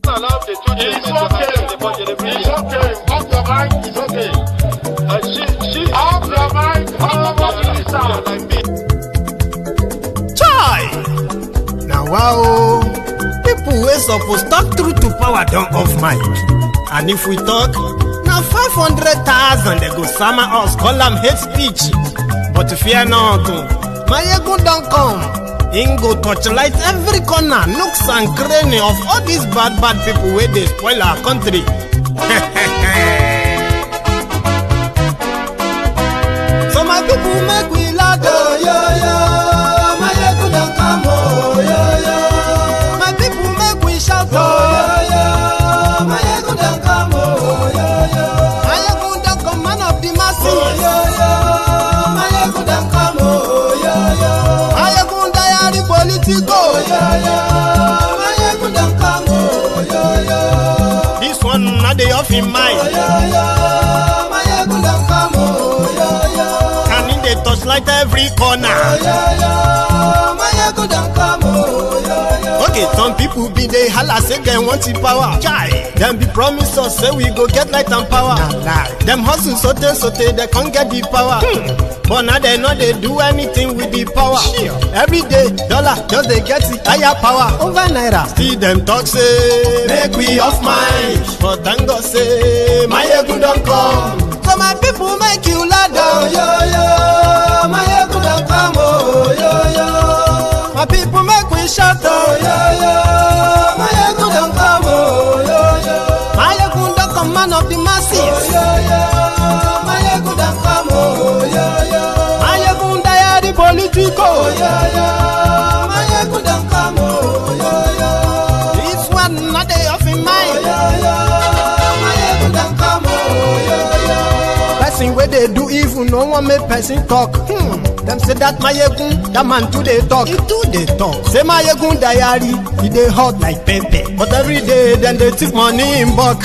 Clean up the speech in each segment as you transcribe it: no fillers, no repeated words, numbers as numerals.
allow the children. It's okay. It's okay. Off your mind. It's okay. She off your mind. Chai! Now wow, people wey suppose talk truth to power don't off mic. And if we talk, now 500,000 they go summer us, call them hate speech. But fear not, my ego don't come. Ingo torchlight every corner, nooks and cranny of all these bad people where they spoil our country. So my people make we laugh, oh yo yo. My ego don't come, oh yo yo. My people make we shout, oh yo yo. My ego don't come, oh yo yo. My ego don't come, man of the masses, oh yo yo. My ego don't come, oh yo yo. My ego diary politico, oh yo yo. My ego don't come, oh yo yo. This one not the off in mind, oh yo yo. My ego don't come, oh yo yo. And in the touchlight every corner, oh yo yo. My ego don't come, oh yo yo. Okay, some people be they holla say they want the power. Chai, them be promise us say we go get light and power. Them hustle sote they can't get the power. But now they know they do anything with the power. Every day, dollar just they get the higher power over naira. Still them talk say make we off mind. But thank God say my ego don't come. So my people make you lie down, yo yo. My ego don't come, oh yo yo. My people make we shout, oh yo yo. My ego don't come, oh yo yo. My ego don't come, man of the masses, oh yo yo. My ego don't come, oh yo yo. My ego diary politico, oh yo yo. My ego don't come, oh yo yo. This one not they off in mind, oh yo yo. My ego don't come, oh yo yo. Person where they do evil, no one make person talk. Them say that my yegun, that man too they talk. He too they talk. Say my yegun diary, he they hot like pepper. But every day then they take money in bulk.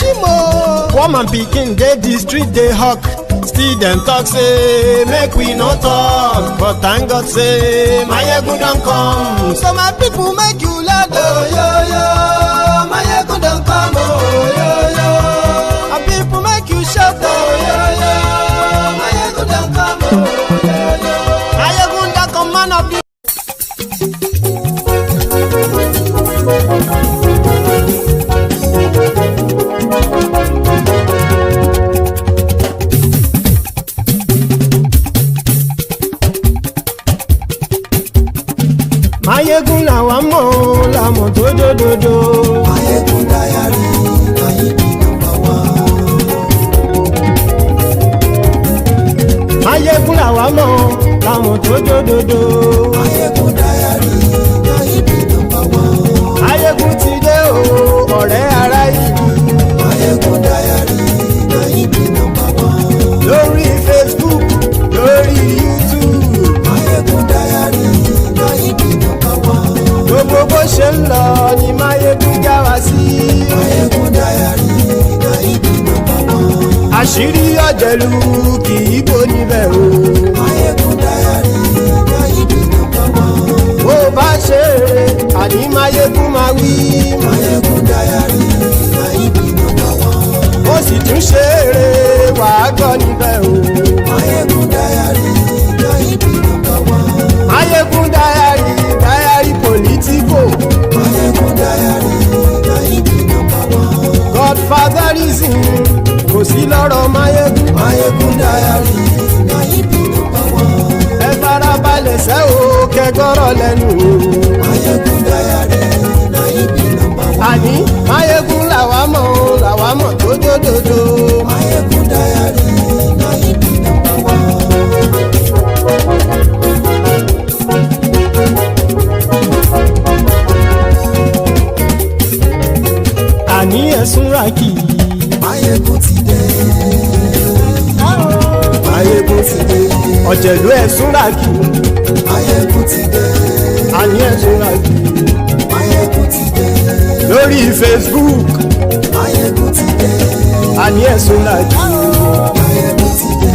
Woman picking, they the street they hawk. Still them talk say make we no talk. But thank God say my yegun don't come. So my people make you laugh, oh yo yo. My yegun don't come, oh yo yo. My people make you shout, oh yo yo. My yegun don't come, oh yo yo. Man of the Mayegun làwa mọ̀ la mọ̀ tó dòdòdò. Mayegun diary na ibi number one. Mayegun làwa mọ̀ la mọ̀ tó dòdòdò. Mayegun diary na ibi number one. Mayegun ti dé o ọ̀rẹ́ ara ìlú. Mayegun diary na ibi number one. Lórí Facebook lórí YouTube. Mayegun diary na ibi number one. Gbogbo bó ṣe ń lọ ni Mayegun já wa sí. Mayegun diary na ibi number one. Àṣírí ọ̀jẹ̀lú kì í bò níbẹ̀ o. Mayegun diary na ibi number one. Bó bá ṣe eré àní Mayegun máa wí. Mayegun diary na ibi number one. Ó sì tún ṣe eré wàá gbọ́ níbẹ̀ o. Mayegun diary na ibi number one. Mayegun diary politico. Mayegun diary na ibi number one. Godfatherism kò sí lọ́rọ̀ Mayegun. Mayegun diary na ibi number one. Ẹ farabalẹ̀ sẹ́ o kẹgọ́rọ̀ lẹ́nu o. Mayegun diary na ibi number one. Àní Mayegun làwa mọ̀ o làwa mọ̀ tó dòdòdò. Mayegun diary na ibi number one. Àní ẹ̀sùn ràkì. Mayegun ti dé. Mayegun ti dé. Ọ̀jẹ̀lú ẹ̀sùn ràkì. Mayegun ti dé. Àní ẹ̀sùn ràkì. Mayegun ti dé. Lórí Facebook. Mayegun ti dé. Àní ẹ̀sùn ràkì. Mayegun ti dé.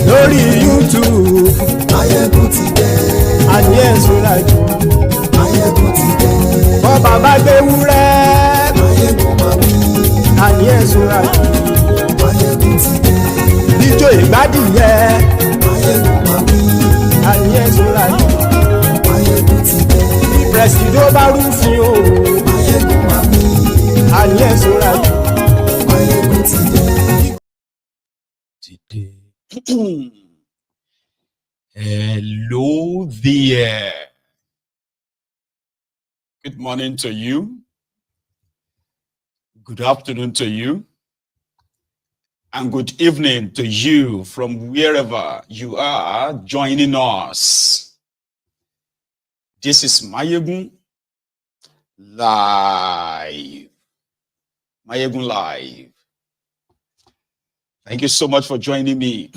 Lórí YouTube. Mayegun ti dé. Àní ẹ̀sùn ràkì. Mayegun ti dé. Bọ́ bàbá gbé wúrẹ́. Mayegun máa àní ẹ̀sùn rájú. Máyégún ti dé. Ijó ìgbádìyẹ, Máyégún máa wí. àní ẹ̀sùn rájú. Máyégún ti dé. Pẹ̀sìdó bá rúfin o, Máyégún máa wí. àní ẹ̀sùn rájú. Máyégún ti dé. Hello there. Good morning to you. Good afternoon to you. And good evening to you from wherever you are joining us. This is Mayegun Live. Mayegun Live. Thank you so much for joining me.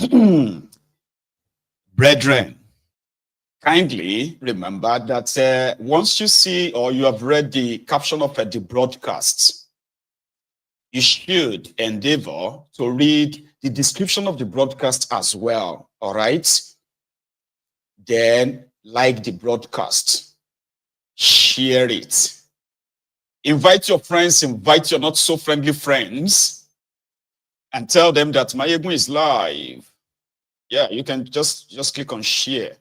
Brethren, kindly remember that once you see or you have read the caption of the broadcast, you should endeavor to read the description of the broadcast as well, all right? Then like the broadcast, share it. Invite your friends, invite your not so friendly friends, and tell them that Mayegun is live. Yeah, you can just click on share.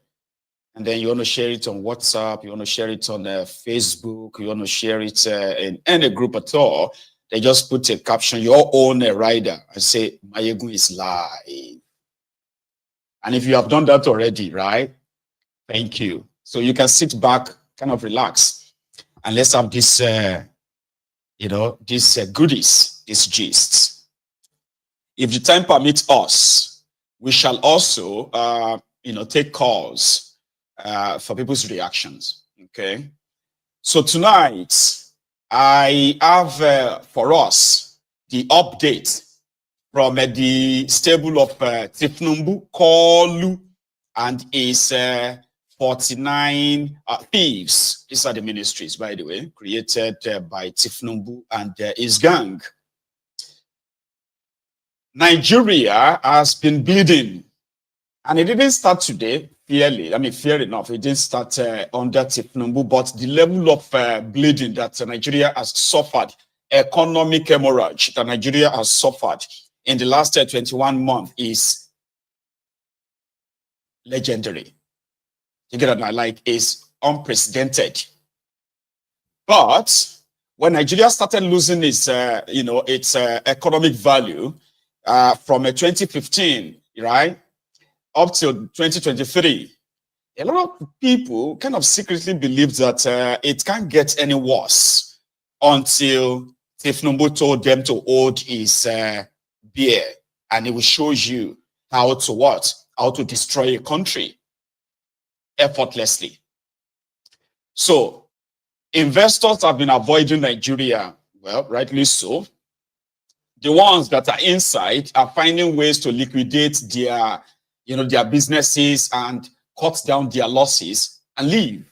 And then you want to share it on WhatsApp, you want to share it on Facebook, you want to share it in any group at all. They just put a caption, your own rider, and say, Mayegun is live. And if you have done that already, right? Thank you. So you can sit back, kind of relax, and let's have this, these goodies, these gists. If the time permits us, we shall also, take calls for people's reactions, okay? So tonight, I have for us the update from the stable of Thiefnubu, Koolu, and his 49 thieves. These are the ministries, by the way, created by Thiefnubu and his gang. Nigeria has been bleeding, and it didn't start today, fair enough, it didn't start under Thiefnubu, but the level of bleeding that Nigeria has suffered, economic hemorrhage that Nigeria has suffered in the last 21 months is legendary. You get what I like, is unprecedented. But when Nigeria started losing its, its economic value, from 2015, right, up till 2023, a lot of people kind of secretly believe that it can't get any worse until Thiefnubu told them to hold his beer, and it will show you how to destroy a country effortlessly. So investors have been avoiding Nigeria, well, rightly so. The ones that are inside are finding ways to liquidate their, their businesses and cut down their losses and leave.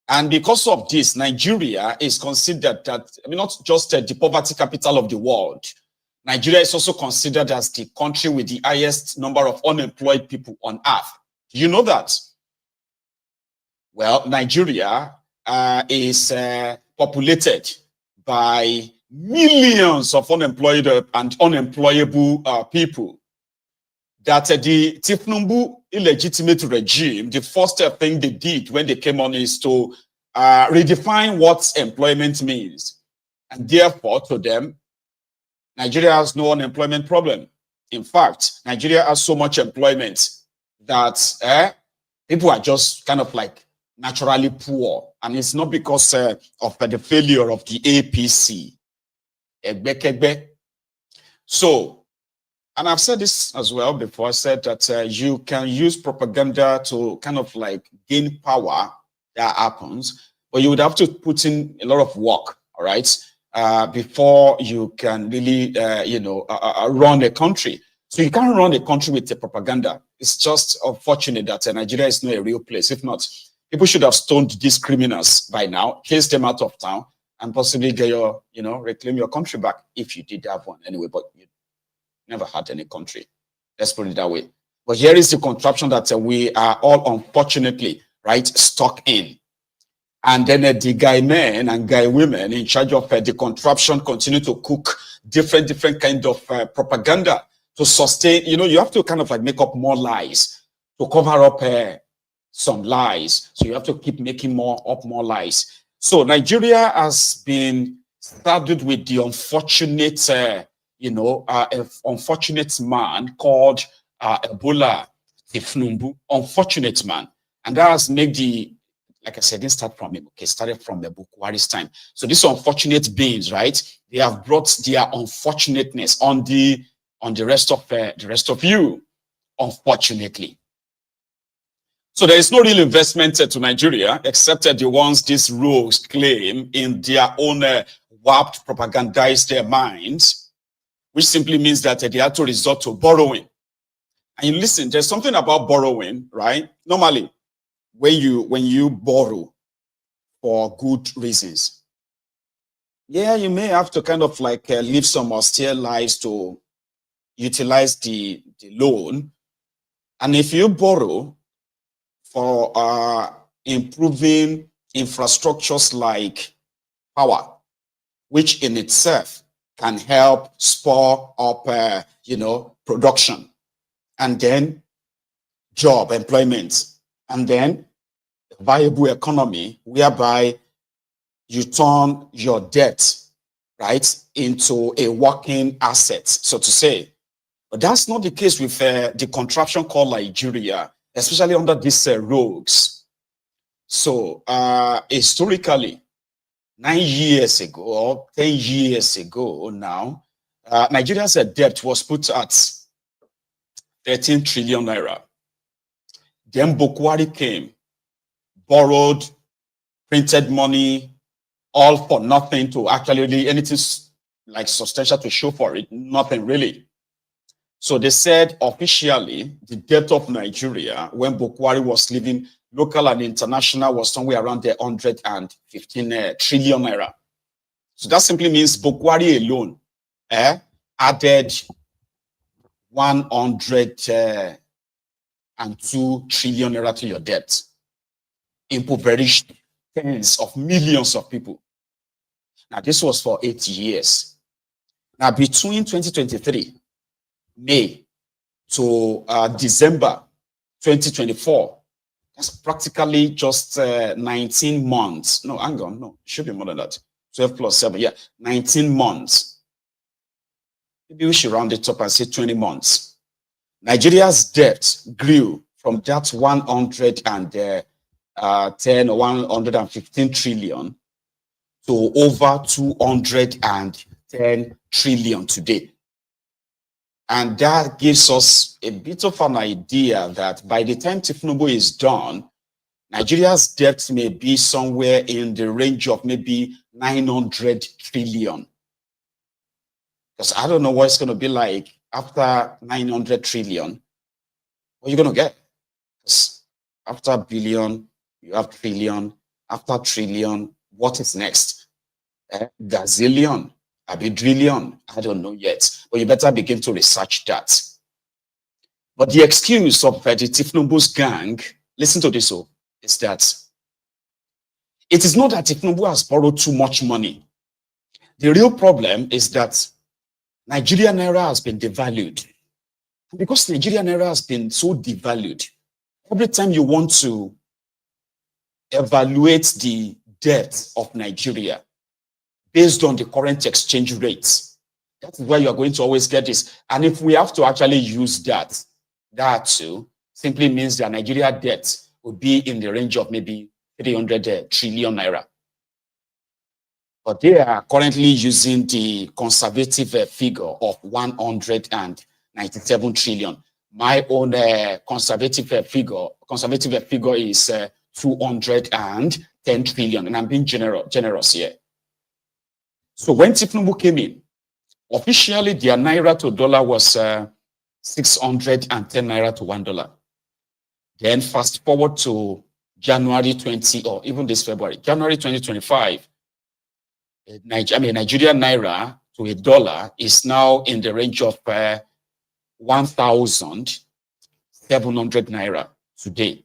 And because of this, Nigeria is considered that, not just the poverty capital of the world. Nigeria is also considered as the country with the highest number of unemployed people on earth. Do you know that? Well, Nigeria is populated by millions of unemployed and unemployable people. That the Thiefnubu illegitimate regime, the first thing they did when they came on is to redefine what employment means. And therefore, to them, Nigeria has no unemployment problem. In fact, Nigeria has so much employment that people are just kind of like naturally poor. And it's not because of the failure of the APC. So, and I've said this as well before, I said that you can use propaganda to kind of like gain power. That happens, but you would have to put in a lot of work, all right, before you can really, run a country. So you can't run a country with the propaganda. It's just unfortunate that Nigeria is not a real place. If not, people should have stoned these criminals by now, chased them out of town, and possibly get your, reclaim your country back if you did have one anyway, but you never had any country. Let's put it that way. But here is the contraption that we are all unfortunately, right, stuck in. And then the guy men and guy women in charge of the contraption continue to cook different kind of propaganda to sustain. You know, you have to kind of like make up more lies to cover up some lies. So you have to keep making more lies. So Nigeria has been saddled with the unfortunate, unfortunate man called Ebola Thiefnubu, unfortunate man. And that has made the, like I said, didn't start from him. Okay, started from the Bukwari's time. So these unfortunate beings, right? They have brought their unfortunateness on the rest of you, unfortunately. So there is no real investment to Nigeria except the ones these rogues claim in their own warped, propagandized their minds, which simply means that they have to resort to borrowing. And you listen, there's something about borrowing, right? Normally, when you borrow for good reasons, yeah, you may have to kind of like live some austere lives to utilize the loan. And if you borrow for improving infrastructures like power, which in itself can help spur up, production, and then job, employment, and then viable economy, whereby you turn your debt, right, into a working asset, so to say. But that's not the case with the contraption called Nigeria, especially under these rogues. So historically, 9 years ago or 10 years ago now, Nigeria's debt was put at 13 trillion naira. Then Bukwari came, borrowed, printed money, all for nothing to actually really anything like substantial to show for it, nothing really. So they said officially the debt of Nigeria when Bukwari was living, local and international, was somewhere around the 115 trillion naira. So that simply means Bukwari alone added 102 trillion naira to your debt, impoverished tens of millions of people. Now, this was for 8 years. Now, between 2023, May to December 2024, that's practically just 19 months. No, hang on, no, it should be more than that. 12 plus 7, yeah, 19 months. Maybe we should round it up and say 20 months. Nigeria's debt grew from that 110 or 115 trillion to over 210 trillion today. And that gives us a bit of an idea that by the time Thiefnubu is done, Nigeria's debt may be somewhere in the range of maybe 900 trillion. Because I don't know what it's going to be like after 900 trillion. What are you going to get? Because after billion, you have trillion. After trillion, what is next? Gazillion, abidrillion, I don't know yet. But you better begin to research that. But the excuse of the Thiefnubu's gang, listen to this, is that it is not that Thiefnubu has borrowed too much money. The real problem is that Nigeria Naira has been devalued. Because Nigeria Naira has been so devalued, every time you want to evaluate the debt of Nigeria based on the current exchange rates, that is where you are going to always get this. And if we have to actually use that too, simply means that Nigeria debt will be in the range of maybe 300 trillion naira. But they are currently using the conservative figure of 197 trillion. My own conservative figure is 210 trillion, and I'm being generous here. So when Thiefnubu came in, officially their naira to dollar was 610 naira to $1. Then fast forward to January 20, or even this February, January 2025, Nigeria Naira to $1 is now in the range of 1,700 naira today.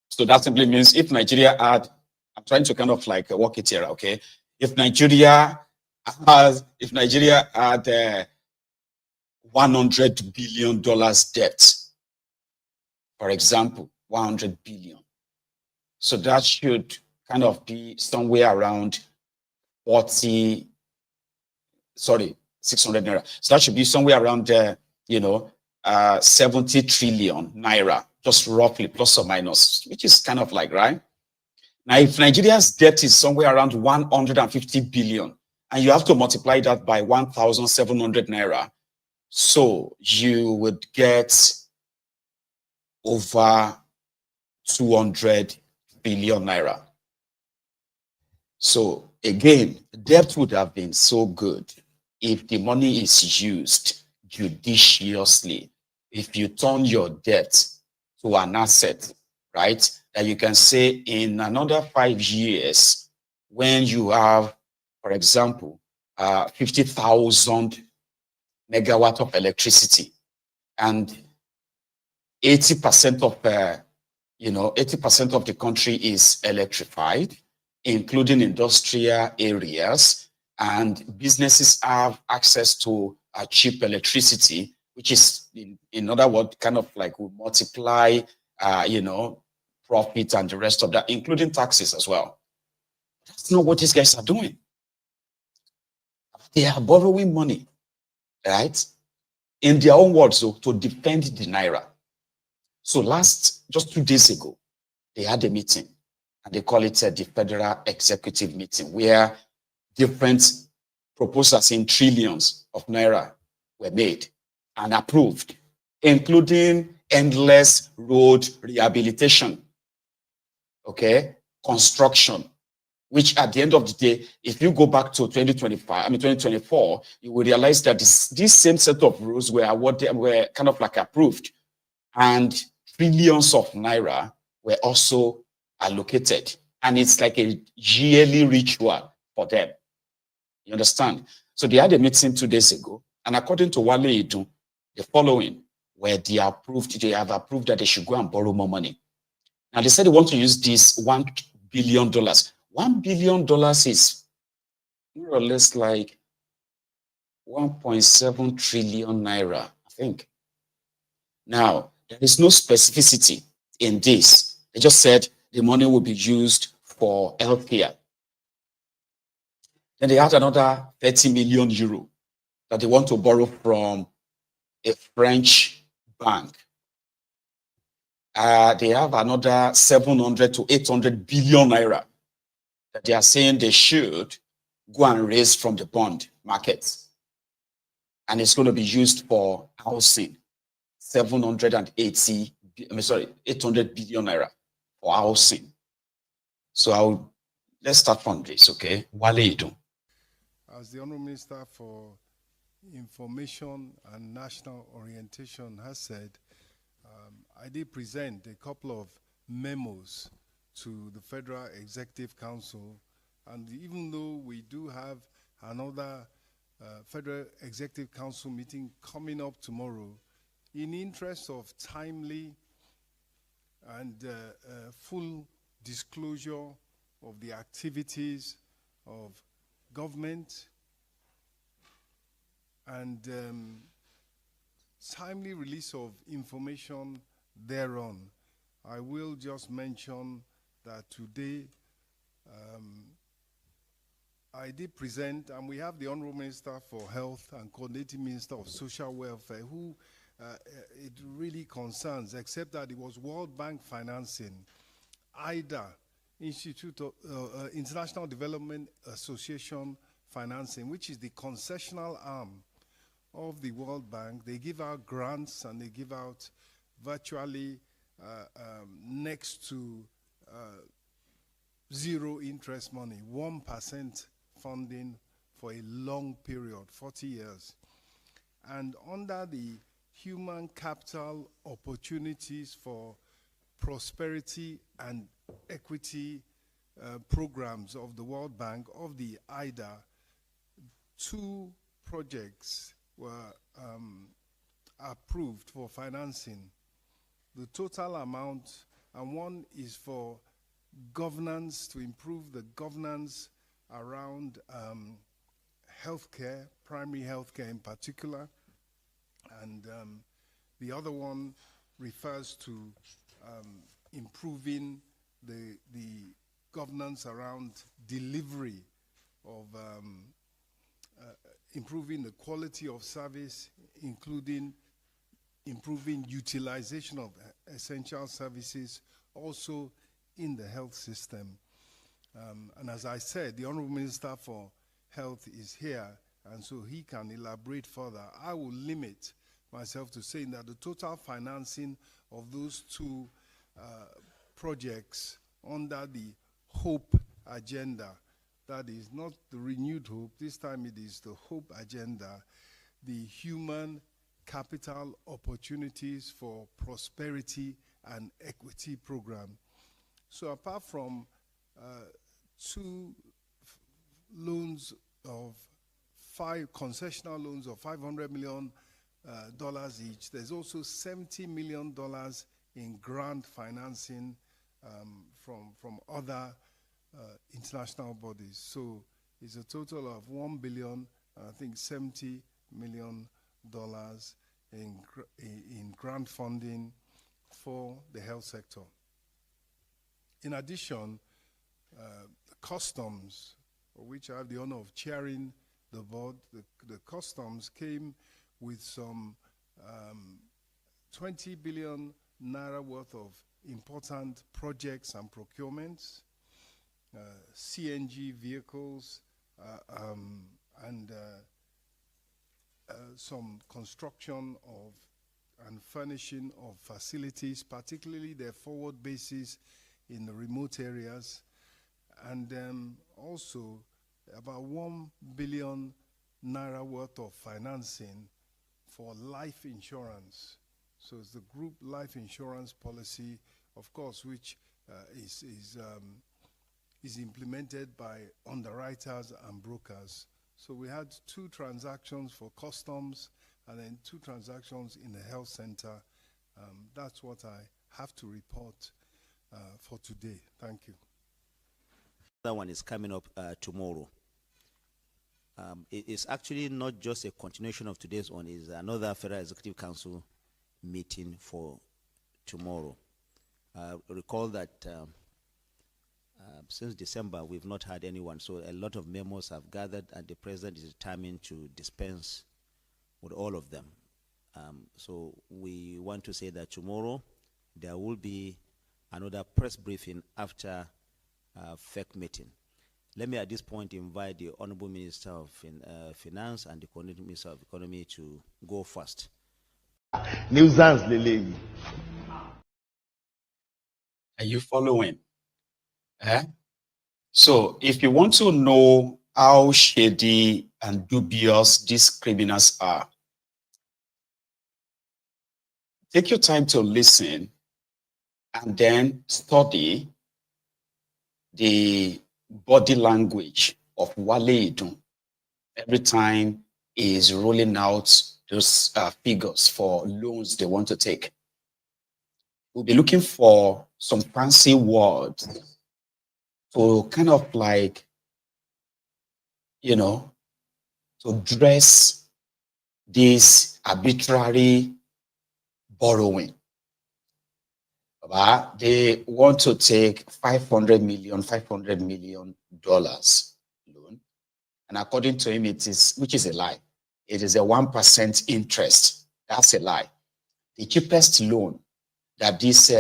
So that simply means if Nigeria had I'm trying to kind of like work it here, okay? If Nigeria had $100 billion debt, for example, 100 billion. So that should kind of be somewhere around 600 naira. So that should be somewhere around, 70 trillion naira, just roughly, plus or minus, which is kind of like, right? Now, if Nigeria's debt is somewhere around 150 billion, and you have to multiply that by 1,700 naira, so you would get over 200 billion naira. So again, debt would have been so good if the money is used judiciously. If you turn your debt to an asset, right? That you can say in another 5 years, when you have, for example, 50,000 megawatt of electricity, and 80% of 80% of the country is electrified, including industrial areas, and businesses have access to cheap electricity, which is, in other words, kind of like will multiply, profit and the rest of that, including taxes as well. That's not what these guys are doing. They are borrowing money, right? In their own words, so to defend the Naira. So just 2 days ago, they had a meeting, and they call it the Federal Executive Meeting, where different proposals in trillions of Naira were made and approved, including endless road rehabilitation, okay, construction, which at the end of the day, if you go back to 2024, you will realize that this same set of rules were kind of like approved, and trillions of Naira were also allocated. And it's like a yearly ritual for them. You understand? So they had a meeting 2 days ago, and according to Wale Idun, the following, where they have approved that they should go and borrow more money. Now they said they want to use this $1 billion. $1 billion is more or less like 1.7 trillion naira, I think. Now, there is no specificity in this. They just said the money will be used for healthcare. Then they had another 30 million euro that they want to borrow from a French bank. They have another 700 to 800 billion naira that they are saying they should go and raise from the bond market. And it's going to be used for housing. 800 billion naira for housing. So let's start from this, okay? Wale Idun. As the Honourable Minister for Information and National Orientation has said, I did present a couple of memos to the Federal Executive Council, and even though we do have another Federal Executive Council meeting coming up tomorrow, in interest of timely and full disclosure of the activities of government and timely release of information thereon, I will just mention that today I did present, and we have the Honourable Minister for Health and Coordinating Minister of Social Welfare, who it really concerns, except that it was World Bank financing, IDA, International Development Association financing, which is the concessional arm of the World Bank. They give out grants, and they give out virtually next to zero interest money, 1% funding for a long period, 40 years. And under the Human Capital Opportunities for Prosperity and Equity programs of the World Bank, of the IDA, 2 projects were approved for financing. The total amount, and one is for governance, to improve the governance around healthcare, primary healthcare in particular. And the other one refers to improving the governance around delivery of improving the quality of service, including improving utilization of essential services, also in the health system. And as I said, the Honorable Minister for Health is here, and so he can elaborate further. I will limit myself to saying that the total financing of those two projects under the HOPE agenda, that is not the renewed HOPE, this time it is the HOPE agenda, the Human Capital Opportunities for Prosperity and Equity Program. So apart from two loans of concessional loans of $500 million each, there's also $70 million in grant financing from other international bodies. So it's a total of $1 billion, I think $70 million in grant funding for the health sector. In addition, customs, which I have the honor of chairing the board, the customs came with some 20 billion naira worth of important projects and procurements, CNG vehicles, and some construction of and furnishing of facilities, particularly their forward bases in the remote areas, and also about 1 billion naira worth of financing for life insurance. So it's the group life insurance policy, of course, which is implemented by underwriters and brokers. So we had 2 transactions for customs and then 2 transactions in the health center. That's what I have to report for today. Thank you. That one is coming up tomorrow. It's actually not just a continuation of today's one, it's another Federal Executive Council meeting for tomorrow. Recall that since December, we've not had anyone, so a lot of memos have gathered, and the President is determined to dispense with all of them. So we want to say that tomorrow there will be another press briefing after FEC meeting. Let me at this point invite the Honorable Minister of Finance and the Coordinating Minister of Economy to go first. Nuisance, Lily. Are you following? So if you want to know how shady and dubious these criminals are, take your time to listen and then study the body language of Wale Idun every time he is rolling out those figures for loans they want to take. We'll be looking for some fancy words to kind of like, you know, to dress this arbitrary borrowing. They want to take $500 million loan. And according to him, it is, which is a lie. It is a 1% interest. That's a lie. The cheapest loan that this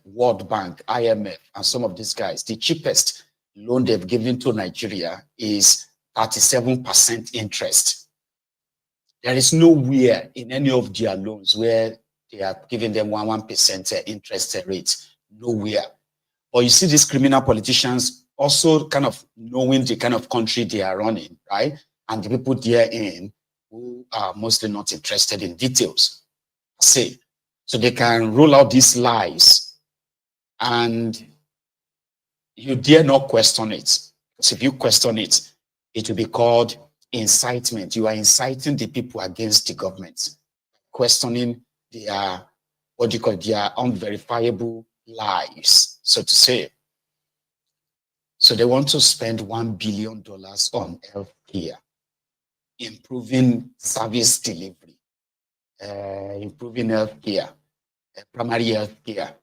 World Bank, IMF, and some of these guys, the cheapest loan they've given to Nigeria is 37% interest. There is nowhere in any of their loans where they are giving them 1% interest rate. Nowhere. But you see these criminal politicians also kind of knowing the kind of country they are running, right? And the people therein who are mostly not interested in details. Say, so they can roll out these lies and you dare not question it. Because if you question it, it will be called incitement. You are inciting the people against the government, questioning their, what do you call it, their unverifiable lies, so to say. So they want to spend $1 billion on healthcare, improving service delivery, improving healthcare, primary healthcare,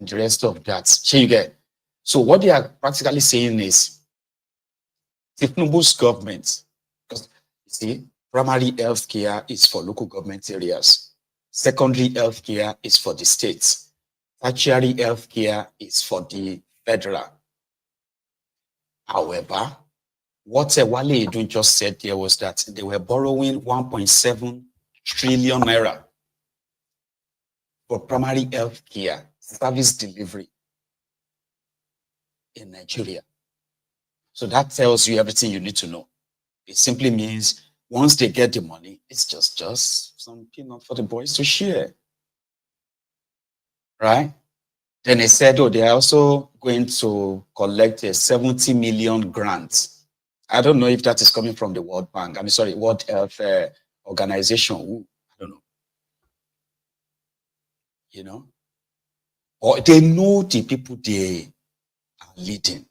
and the rest of that. So you get. So what they are practically saying is, Thiefnubu's government, because you see, primary healthcare is for local government areas, secondary healthcare is for the states, tertiary healthcare is for the federal. However, what Wale Idun just said there was that they were borrowing 1.7 trillion naira for primary health care service delivery in Nigeria. So that tells you everything you need to know. It simply means once they get the money, it's just some peanut for the boys to share. Right? Then they said, oh, they are also going to collect a 70 million grant. I don't know if that is coming from the World Bank. World Health Organization. Ooh, I don't know. You know? Or they know the people they are leading.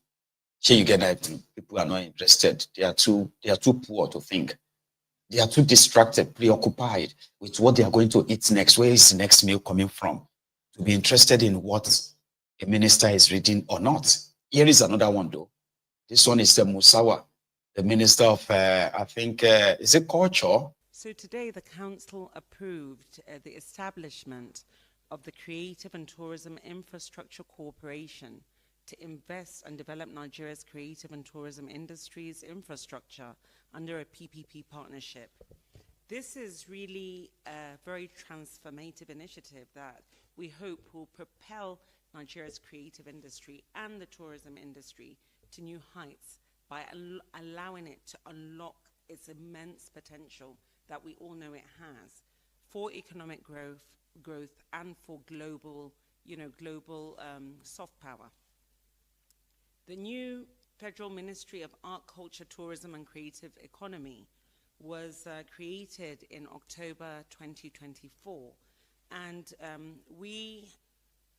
Here you get that people are not interested. They are too poor to think. They are too distracted, preoccupied with what they are going to eat next. Where is the next meal coming from? To be interested in what a minister is reading or not. Here is another one though. This one is Musawa, the Minister of, I think, is it culture? So today the Council approved the establishment of the Creative and Tourism Infrastructure Corporation to invest and develop Nigeria's creative and tourism industries infrastructure under a PPP partnership. This is really a very transformative initiative that we hope will propel Nigeria's creative industry and the tourism industry to new heights by allowing it to unlock its immense potential that we all know it has for economic growth and for global soft power. The new Federal Ministry of Art, Culture, Tourism and Creative Economy was created in October 2024, and we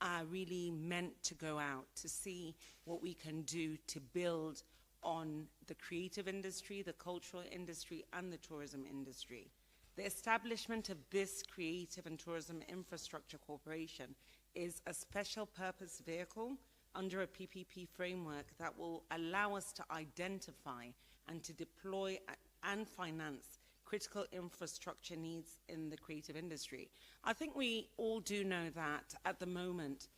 are really meant to go out to see what we can do to build on the creative industry, the cultural industry, and the tourism industry. The establishment of this Creative and Tourism Infrastructure Corporation is a special purpose vehicle under a PPP framework that will allow us to identify and to deploy and finance critical infrastructure needs in the creative industry. I think we all do know that at the moment,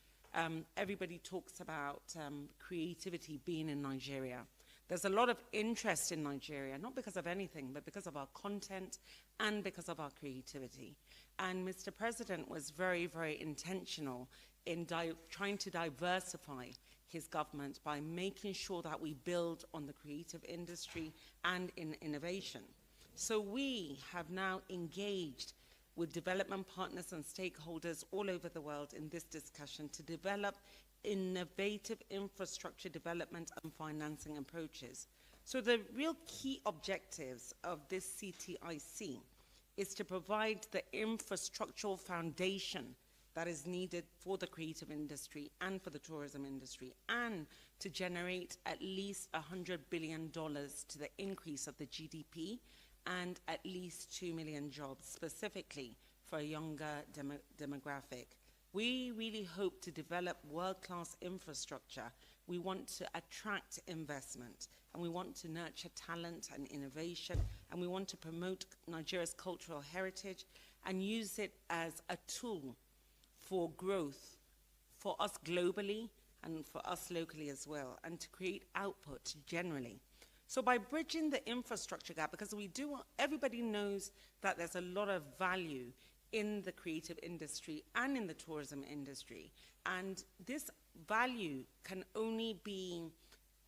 everybody talks about creativity being in Nigeria. There's a lot of interest in Nigeria, not because of anything, but because of our content and because of our creativity. And Mr. President was very, very intentional in trying to diversify his government by making sure that we build on the creative industry and in innovation. So we have now engaged with development partners and stakeholders all over the world in this discussion to develop innovative infrastructure development and financing approaches. So the real key objectives of this CTIC is to provide the infrastructural foundation that is needed for the creative industry and for the tourism industry, and to generate at least $100 billion to the increase of the GDP and at least 2 million jobs, specifically for a younger demographic. We really hope to develop world-class infrastructure. We want to attract investment, and we want to nurture talent and innovation, and we want to promote Nigeria's cultural heritage and use it as a tool for growth for us globally and for us locally as well, and to create output generally. So by bridging the infrastructure gap, because everybody knows that there's a lot of value in the creative industry and in the tourism industry, and this value can only be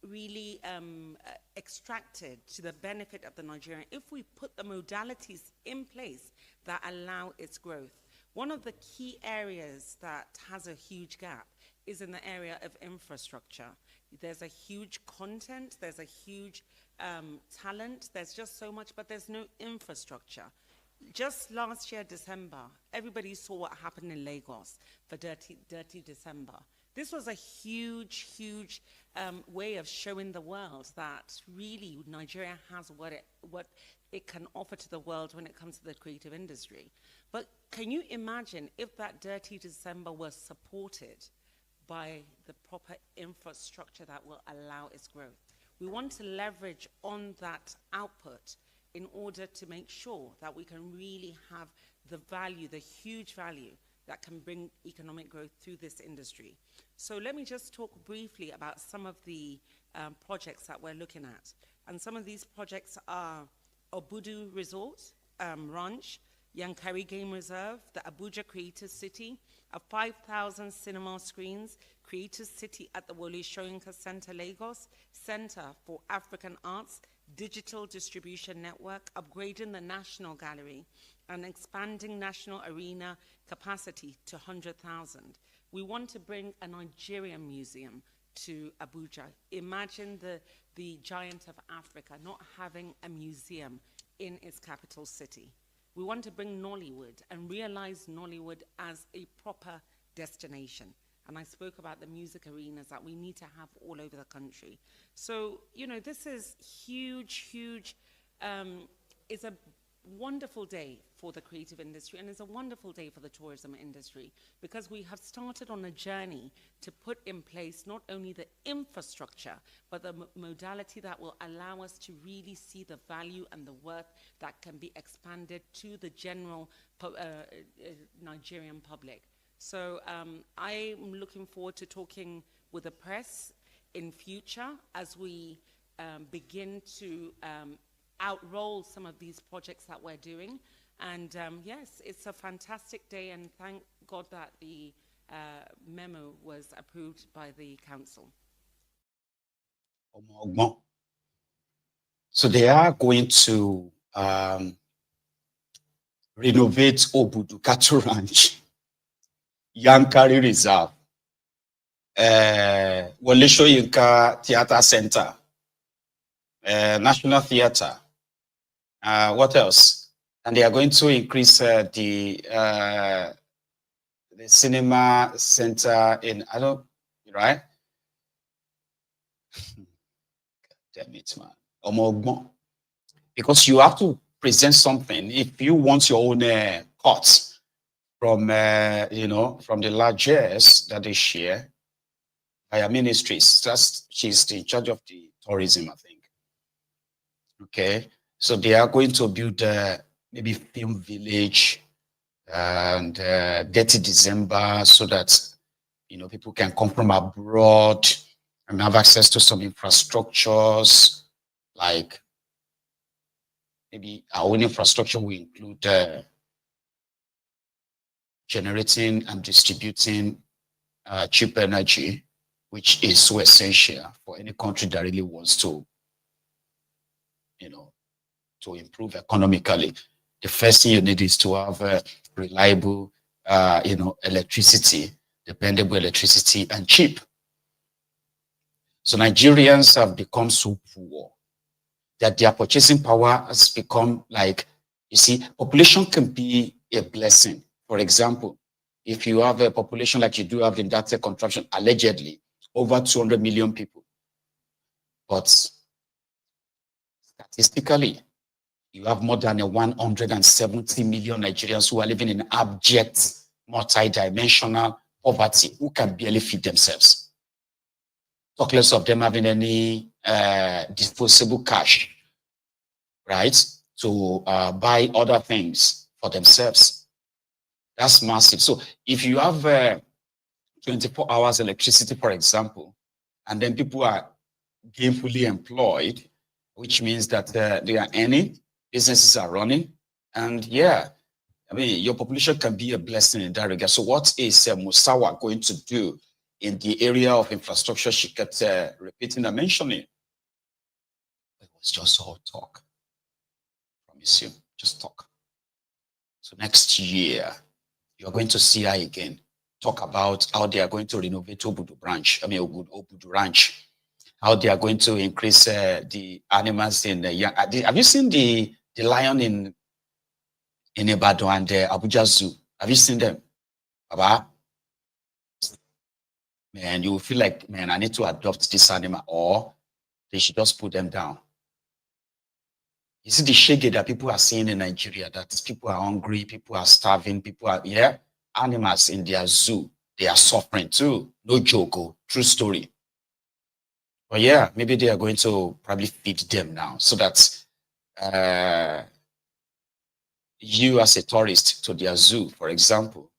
really extracted to the benefit of the Nigerian if we put the modalities in place that allow its growth. One of the key areas that has a huge gap is in the area of infrastructure. There's a huge content, there's a huge talent, there's just so much, but there's no infrastructure. Just last year, December, everybody saw what happened in Lagos for Dirty December. This was a huge, huge way of showing the world that really Nigeria has what it can offer to the world when it comes to the creative industry. But can you imagine if that Dirty December was supported by the proper infrastructure that will allow its growth? We want to leverage on that output in order to make sure that we can really have the value, the huge value that can bring economic growth through this industry. So let me just talk briefly about some of the projects that we're looking at. And some of these projects are Obudu Resort, Ranch, Yankari Game Reserve, the Abuja Creative City, a 5,000 cinema screens, Creative City at the Wole Soyinka Center, Lagos, Center for African Arts, Digital Distribution Network, upgrading the National Gallery, and expanding National Arena capacity to 100,000. We want to bring a Nigerian museum to Abuja. Imagine the giant of Africa not having a museum in its capital city. We want to bring Nollywood and realize Nollywood as a proper destination. And I spoke about the music arenas that we need to have all over the country. So, you know, this is huge, huge. It's a wonderful day for the creative industry, and it's a wonderful day for the tourism industry, because we have started on a journey to put in place not only the infrastructure, but the modality that will allow us to really see the value and the worth that can be expanded to the general Nigerian public. So I'm looking forward to talking with the press in future as we begin to outroll some of these projects that we're doing. And yes, it's a fantastic day, and thank God that the memo was approved by the council. So they are going to renovate Obudu Cattle Ranch, Yankari Reserve, Wole Soyinka Theatre Center, National Theatre. What else? And they are going to increase the cinema center in, right? Damn it, man. Because you have to present something. If you want your own cuts from, from the largesse that they share via ministries, she's in charge of the tourism, I think. Okay, so they are going to build maybe film village and Dirty December, so that people can come from abroad and have access to some infrastructures, like maybe our own infrastructure will include generating and distributing cheap energy, which is so essential for any country that really wants to, to improve economically. The first thing you need is to have reliable, electricity, dependable electricity, and cheap. So Nigerians have become so poor that their purchasing power has become like, you see, population can be a blessing. For example, if you have a population like you do have in that contraction, allegedly, over 200 million people. But statistically, you have more than 170 million Nigerians who are living in abject, multi-dimensional poverty, who can barely feed themselves. Talk less of them having any disposable cash, right, to buy other things for themselves. That's massive. So if you have 24 hours electricity, for example, and then people are gainfully employed, which means that they are earning, businesses are running, and yeah, I mean, your population can be a blessing in that regard. So what is Musawa going to do in the area of infrastructure? She kept repeating and mentioning. It was just all talk. I promise you, just talk. So next year, you're going to see her again talk about how they are going to renovate Obudu Ranch, how they are going to increase the animals in the young. Have you seen the lion in Ibadan and the Abuja Zoo? Have you seen them? Baba? man, you will feel like, man, I need to adopt this animal, or they should just put them down. You see the shege that people are seeing in Nigeria, that people are hungry, people are starving, people are, animals in their zoo, they are suffering too. No joke, true story. But yeah, maybe they are going to probably feed them now so that you as a tourist to their zoo, for example,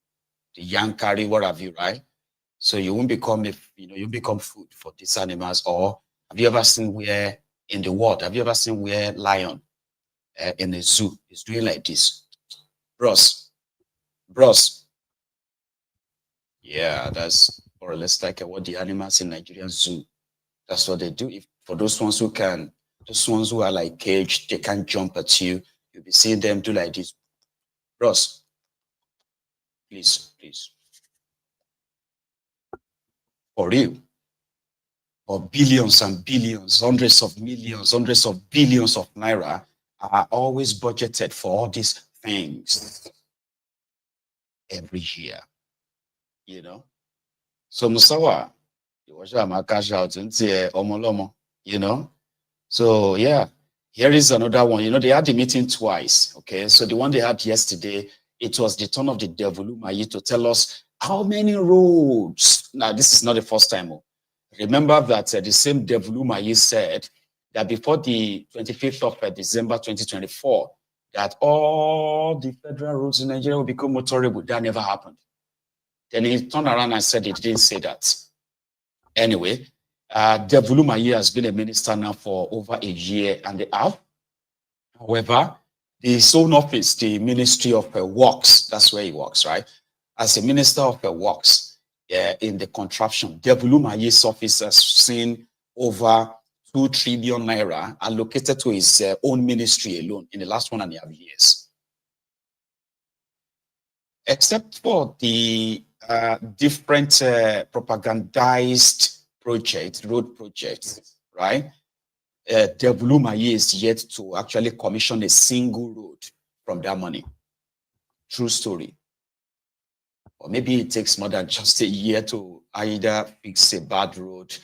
the Yankari, what have you, right? So you won't become, you become food for these animals. Or have you ever seen where in the world, have you ever seen where lion in a zoo is doing like this? Bros. Yeah, that's more or less like what the animals in Nigerian zoo, that's what they do. If for those ones who are like caged, they can't jump at you, you'll be seeing them do like this. Bros, please. For real. Or billions and billions, hundreds of millions, hundreds of billions of naira are always budgeted for all these things every year. So Musawa, So yeah, here is another one. They had the meeting twice. Okay, so the one they had yesterday, it was the turn of the Umahi to tell us how many roads. Now, this is not the first time. Remember that the same Umahi said that before the 25th of December 2024, that all the federal roads in Nigeria will become motorable. That never happened. Then he turned around and said he didn't say that. Anyway, Umahi has been a minister now for over a year and a half. However, his own office, the Ministry of Works, that's where he works, right? As a Minister of Works in the contraption, Umahi's office has seen over 2 trillion naira allocated to his own ministry alone in the last 1.5 years. Except for the different propagandized road projects, right? Umahi is yet to actually commission a single road from that money. True story. Or maybe it takes more than just a year to either fix a bad road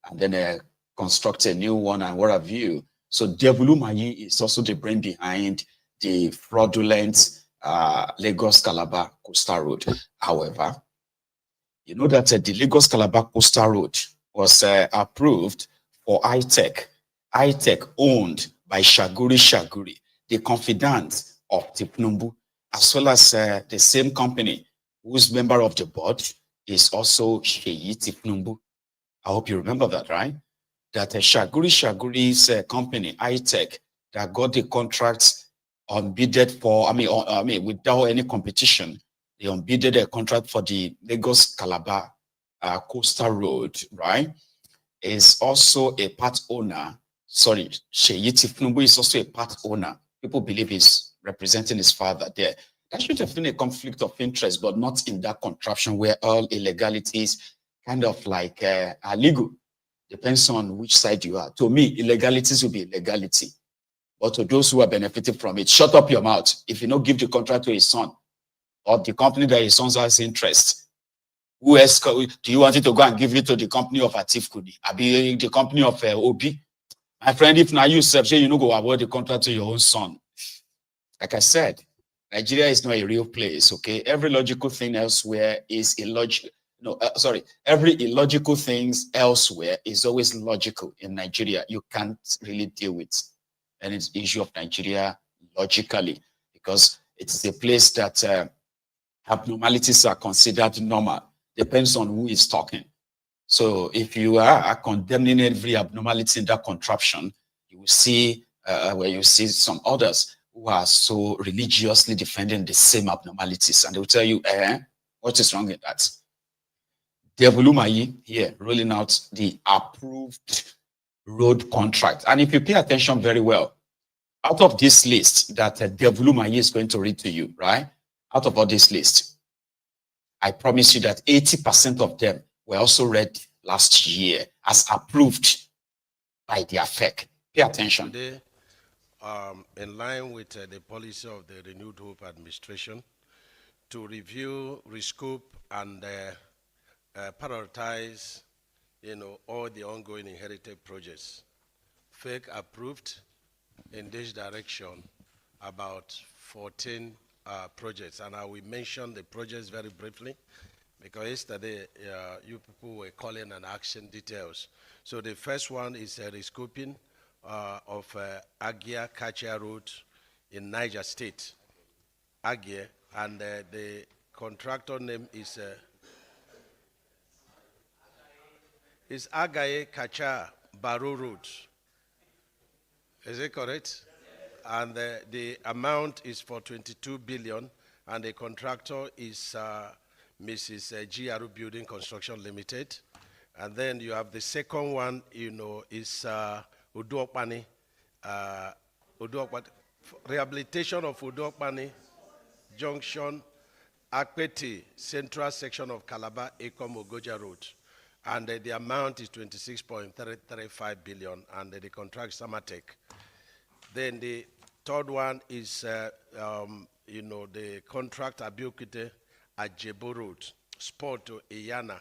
and then construct a new one and what have you. So Umahi is also the brain behind the fraudulent Lagos Calabar coastal road. However, you know that the Lagos Calabar coastal road was approved for ITEC owned by Shaguri, the confidant of Thiefnubu, as well as the same company whose member of the board is also Thiefnubu. I hope you remember that, right? That Shaguri's company, ITEC, that got the contracts unbidded for, without any competition, they unbidded a contract for the Lagos Calabar coastal road, right? Is also a part owner. Sorry, Thiefnubu is also a part owner. People believe he's representing his father there. That should have been a conflict of interest, but not in that contraption where all illegalities kind of like are legal. Depends on which side you are. To me, illegalities will be illegality. But to those who are benefiting from it, shut up your mouth. If you don't give the contract to his son or the company that his son has interest, who else do you want it to go and give it to the company of Atif Kudi? I be the company of Obi. My friend, if now you say you know go award the contract to your own son. Like I said, Nigeria is not a real place, okay? Every logical thing elsewhere is illogical. Every illogical thing elsewhere is always logical. In Nigeria, you can't really deal with any issue of Nigeria logically because it's a place that abnormalities are considered normal. Depends on who is talking. So if you are condemning every abnormality in that contraption, you will see where you see some others who are so religiously defending the same abnormalities, and they will tell you, what is wrong with that? Umahi here rolling out the approved road contract. And if you pay attention very well, out of this list that Umahi is going to read to you, right? Out of all this list, I promise you that 80% of them were also read last year as approved by the FEC. Pay attention. Today, in line with the policy of the Renewed Hope administration, to review, rescope, and prioritize, all the ongoing inherited projects. FEC approved in this direction about 14 projects, and I will mention the projects very briefly because yesterday you people were calling and asking details. So the first one is a rescoping of Agia Kachia Road in Niger State, Agia, and the contractor name is Agaye Kacha Barau Road. Is it correct? And the amount is for 22 billion, and the contractor is Mrs. GRU Building Construction Limited. And then you have the second one, is Uduokpani, rehabilitation of Uduokpani Junction, Akpeti, Central Section of Calabar, Ekom Ogoja Road. And the amount is 26.335 billion, and the contract is Samatec. Then the third one is, the contract Abiokite Ajebo Road, Sport to Iyana,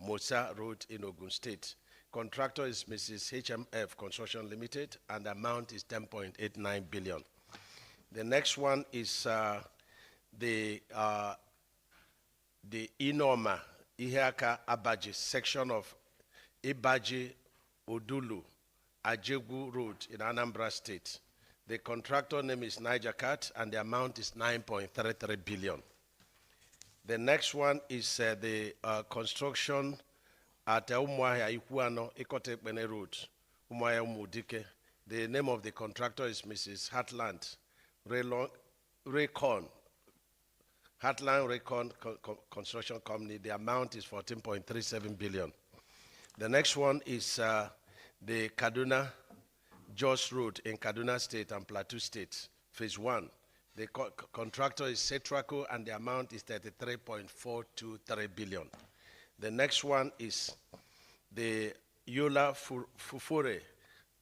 Mosa Road in Ogun State. Contractor is Mrs. HMF Construction Limited, and the amount is 10.89 billion. The next one is the Inoma Iheaka Abaji section of Ibaji Odulu Ajegu Road in Anambra State. The contractor name is Niger Cat, and the amount is 9.33 billion. The next one is the construction at Umahi Ikuano Ikotepene Road, Umahi Umudike. The name of the contractor is Mrs. Heartland Raycon. Heartland Raycon Construction Company. The amount is 14.37 billion. The next one is the Kaduna Jos Road in Kaduna State and Plateau State, Phase 1. The contractor is Cetraco, and the amount is 33.423 billion. The next one is the Yola Fufure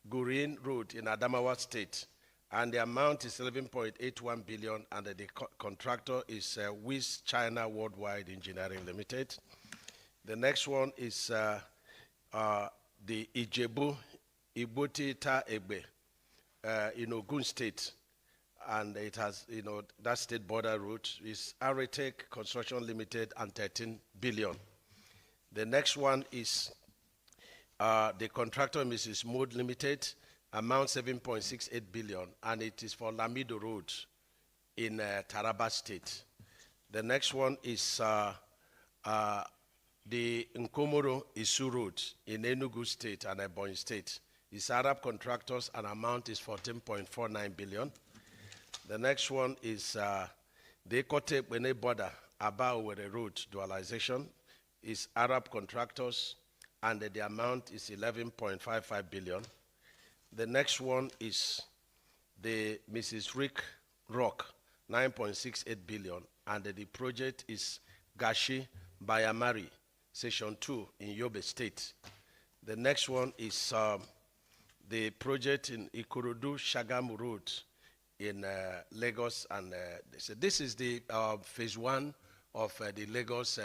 Gurin Road in Adamawa State, and the amount is 11.81 billion, and the contractor is Wiz China Worldwide Engineering Limited. The next one is the Ijebu Iboti Ta Egbe in Ogun State, and it has, that state border route is Aretech Construction Limited and 13 billion. The next one is the contractor Mrs. Mode Limited, amount 7.68 billion, and it is for Lamido Road in Taraba State. The next one is the Nkomoro Isu Road in Enugu State and Ebonyi State. It's Arab contractors, and amount is 14.49 billion. The next one is the Kote Bene Border, Aba-Owerri Road dualization. Is Arab contractors, and the amount is 11.55 billion. The next one is the Mrs. Rick Rock, 9.68 billion, and the project is Gashi Bayamari, Section 2 in Yobe State. The next one is the project in Ikorodu Shagamu Road in Lagos, and this is the phase 1 of the Lagos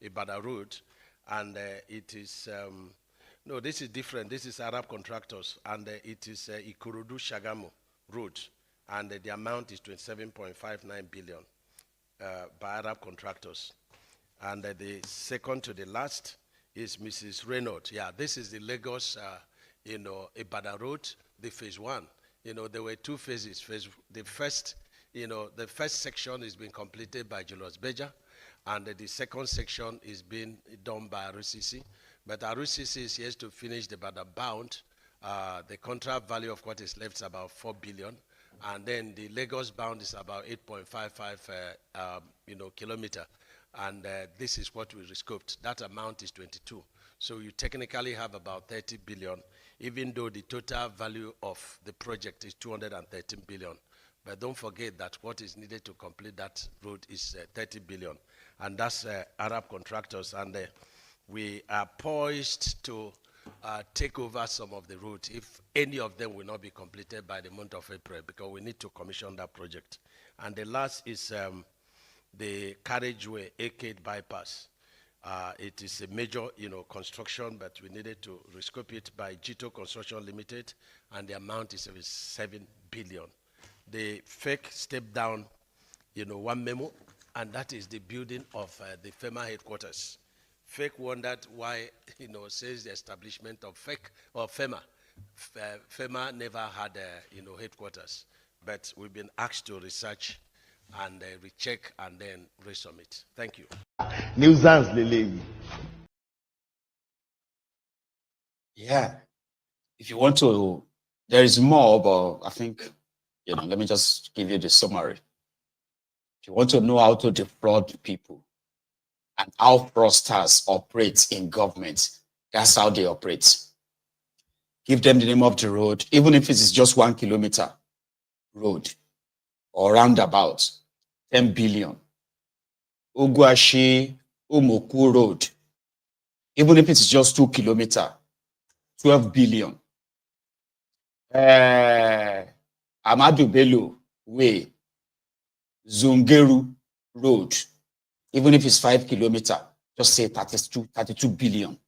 Ibadan Road, and it is no, this is different. This is Arab contractors, and it is Ikorodu Shagamu Road, and the amount is 27.59 billion by Arab contractors. And the second to the last is Mrs. Reynolds. Yeah, this is the Lagos, Ibadan Road, the phase 1. There were 2 phases. The first section is being completed by Julius Beja, and the second section is being done by RCC. But RCC is here to finish the Ibadan bound. The contract value of what is left is about 4 billion, and then the Lagos bound is about 8.55 kilometer. And this is what we rescoped. That amount is 22. So you technically have about 30 billion, even though the total value of the project is 213 billion. But don't forget that what is needed to complete that road is 30 billion. And that's Arab contractors. And we are poised to take over some of the roads if any of them will not be completed by the month of April, because we need to commission that project. And the last is the carriageway Arcade bypass. It is a major, construction, but we needed to rescope it by Gito Construction Limited, and the amount is 7 billion. The fake step down, one memo, and that is the building of the FEMA headquarters. Fake wondered why, says the establishment of FEMA. FEMA never had, headquarters, but we've been asked to research and recheck and then resubmit. Thank you. Nuisance Lele. Yeah. If you want to, there is more, but I think, let me just give you the summary. If you want to know how to defraud people and how fraudsters operate in government, that's how they operate. Give them the name of the road, even if it is just 1 kilometer road or roundabout, 10 billion. Ogwashi Umoku Road, even if it's just 2 kilometers, 12 billion. Amadu Bello Way, Zungeru Road, even if it's 5 kilometers, just say 32 billion.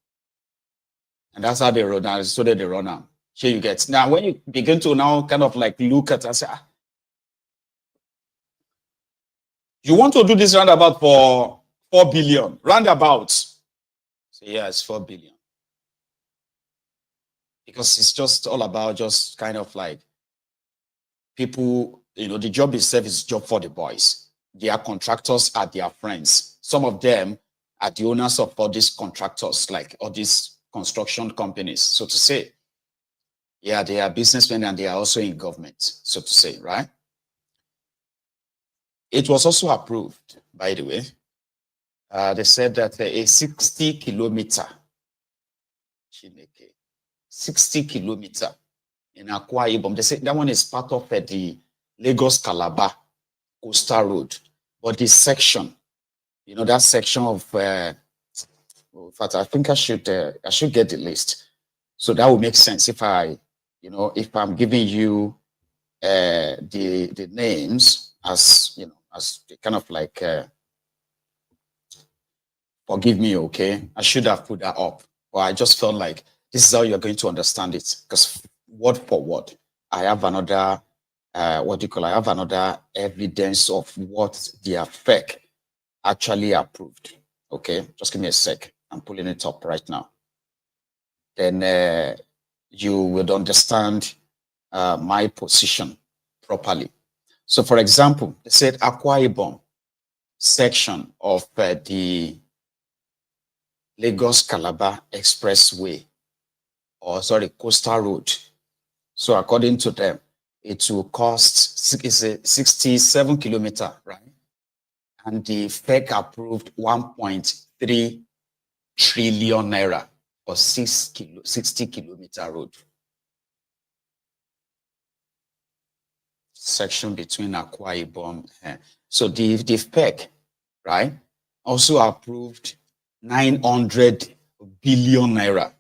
And that's how they run now. So that they run now. Here you get. Now, when you begin to now kind of like look at and say, you want to do this roundabout for 4 billion, roundabout. So yeah, it's 4 billion. Because it's just all about just kind of like people, the job itself is job for the boys. Their contractors are their friends. Some of them are the owners of all these contractors, like all these construction companies, so to say. Yeah, they are businessmen and they are also in government, so to say, right? It was also approved, by the way. They said that a 60 kilometer in Akwa Ibom, they said that one is part of the Lagos Calabar coastal road. But this section, that section of, in fact, I think I should get the list. So that would make sense if if I'm giving you the names as, as kind of like, forgive me, okay? I should have put that up. But I just felt like this is how you're going to understand it. Because word for word, I have another, I have another evidence of what the FEC actually approved. Okay, just give me a sec. I'm pulling it up right now. Then you would understand my position properly. So, for example, they said Akwa Ibom section of the Lagos Calabar Expressway, or sorry, coastal road. So, according to them, it will cost 67 kilometers, right? And the FEC approved 1.3 trillion naira for 60 kilometer road. Section between Akwa Ibom. So the FEC, right, also approved 900 billion naira.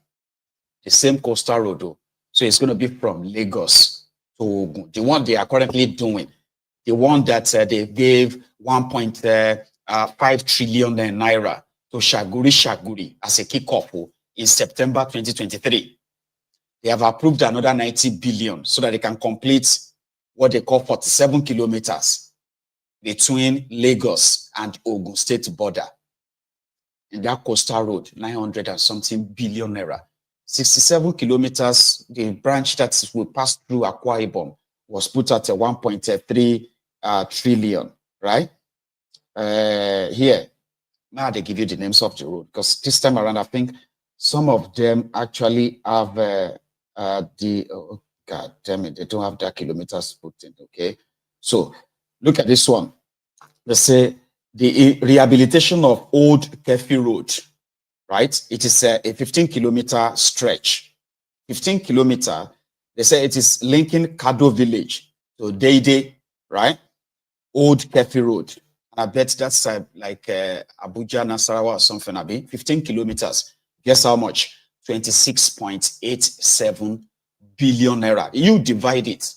The same coastal road, though. So it's going to be from Lagos to Ogun. The one they are currently doing, the one that they gave 1.5 trillion naira to Shaguri as a kickoff in September 2023. They have approved another 90 billion so that they can complete what they call 47 kilometers between Lagos and Ogun State border. In that coastal road, 900 and something billion naira. 67 kilometers, the branch that will pass through Akwa Ibom was put at 1.3 trillion, right? Here, now they give you the names of the road, because this time around, I think some of them actually have oh, God damn it, they don't have their kilometers put in, okay? So, look at this one. They say the rehabilitation of Old Kefi Road, right? It is a 15-kilometer stretch. 15 kilometer, they say it is linking Kado village to Deide, right? Old Kefi Road. I bet that's like Abuja, Nasarawa or something, Abi. 15 kilometers. Guess how much? 26.87 billion naira. You divide it.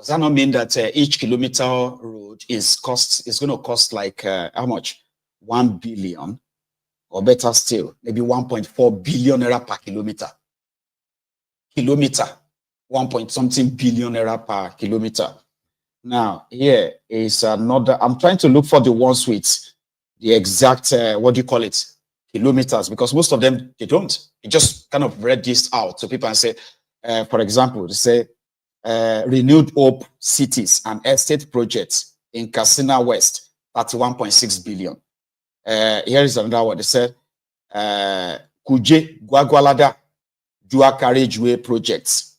Does that not mean that each kilometer road is going to cost like how much? 1 billion, or better still, maybe 1.4 billion naira per kilometer. 1 billion naira per kilometer. Now, here is another. I'm trying to look for the ones with the exact, what do you call it? Kilometers, because most of them, they don't. They just kind of read this out to people and say, for example, they say, renewed hope cities and estate projects in Katsina West, 31.6 billion. Here is another one. They said, Kuje Gwagwalada Dual Carriageway projects,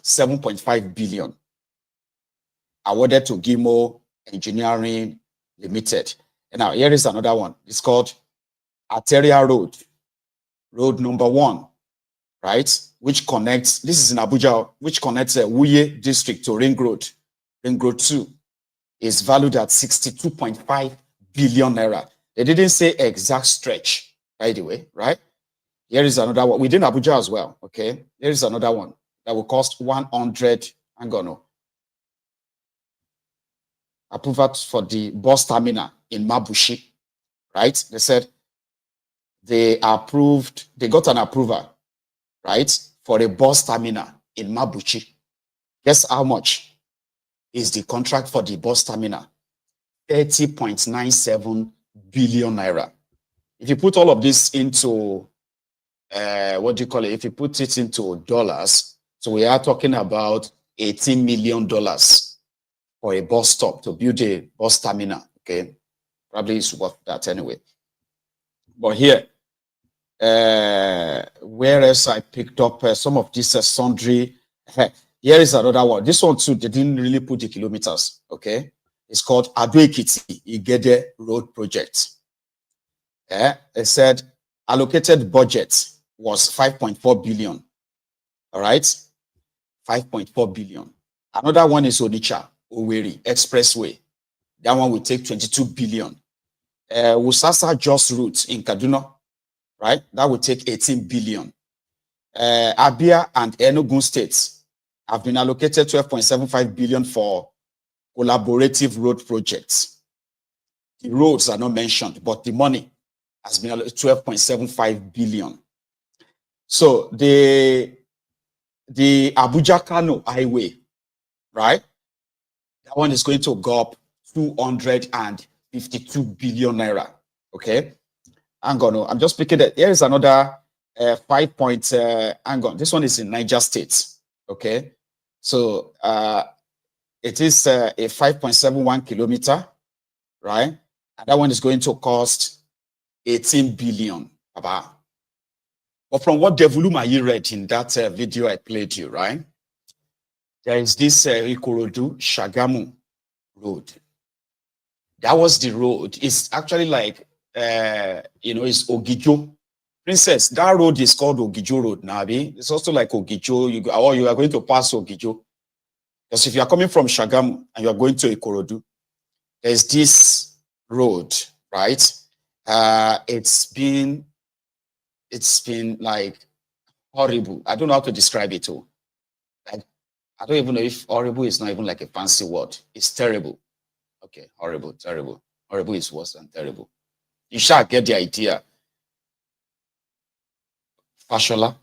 7.5 billion. Awarded to Gimo Engineering Limited. And now here is another one. It's called Arteria Road, road number 1, right? Which connects, this is in Abuja, which connects Wuye district to Ring Road 2, is valued at 62.5 billion naira. They didn't say exact stretch, by the way, right? Here is another one within Abuja as well. Okay, here is another one that will cost 100. I'm gonna approval for the bus terminal in Mabushi, right? They said they approved, they got an approval, right, for a bus terminal in Mabuchi. Guess how much is the contract for the bus terminal? 30.97 billion naira. If you put all of this into, what do you call it? If you put it into dollars, so we are talking about $18 million for a bus stop to build a bus terminal. Okay, probably it's worth that anyway. But here, where else I picked up some of this sundry. Here is another one. This one too, they didn't really put the kilometers. Okay, it's called Ado-Ekiti Igede Road Project. It said allocated budget was 5.4 billion. All right, 5.4 billion. Another one is Onitsha Owerri Expressway. That one will take 22 billion. Wusasa Jos route in Kaduna, right? That will take 18 billion. Abia and Enugu states have been allocated 12.75 billion for collaborative road projects. The roads are not mentioned, but the money has been 12.75 billion. So the Abuja Kano highway, right? That one is going to go up 252 billion naira. Okay. Hang on. I'm just picking that. Here is another 5 point. Hang on. This one is in Niger State. Okay. So it is a 5.71 kilometer, right? And that one is going to cost 18 billion. But from what Umahi read in that video I played you, right? There is this Ikorodu Shagamu road. That was the road. It's actually like, it's Ogijo. Princess, that road is called Ogijo Road, Nabi. It's also like Ogijo. You are going to pass Ogijo. Because if you are coming from Shagamu and you are going to Ikorodu, there's this road, right? It's been like horrible. I don't know how to describe it all. Like, I don't even know if horrible is not even like a fancy word. It's terrible. Okay, horrible, terrible. Horrible is worse than terrible. You shall get the idea. Fashola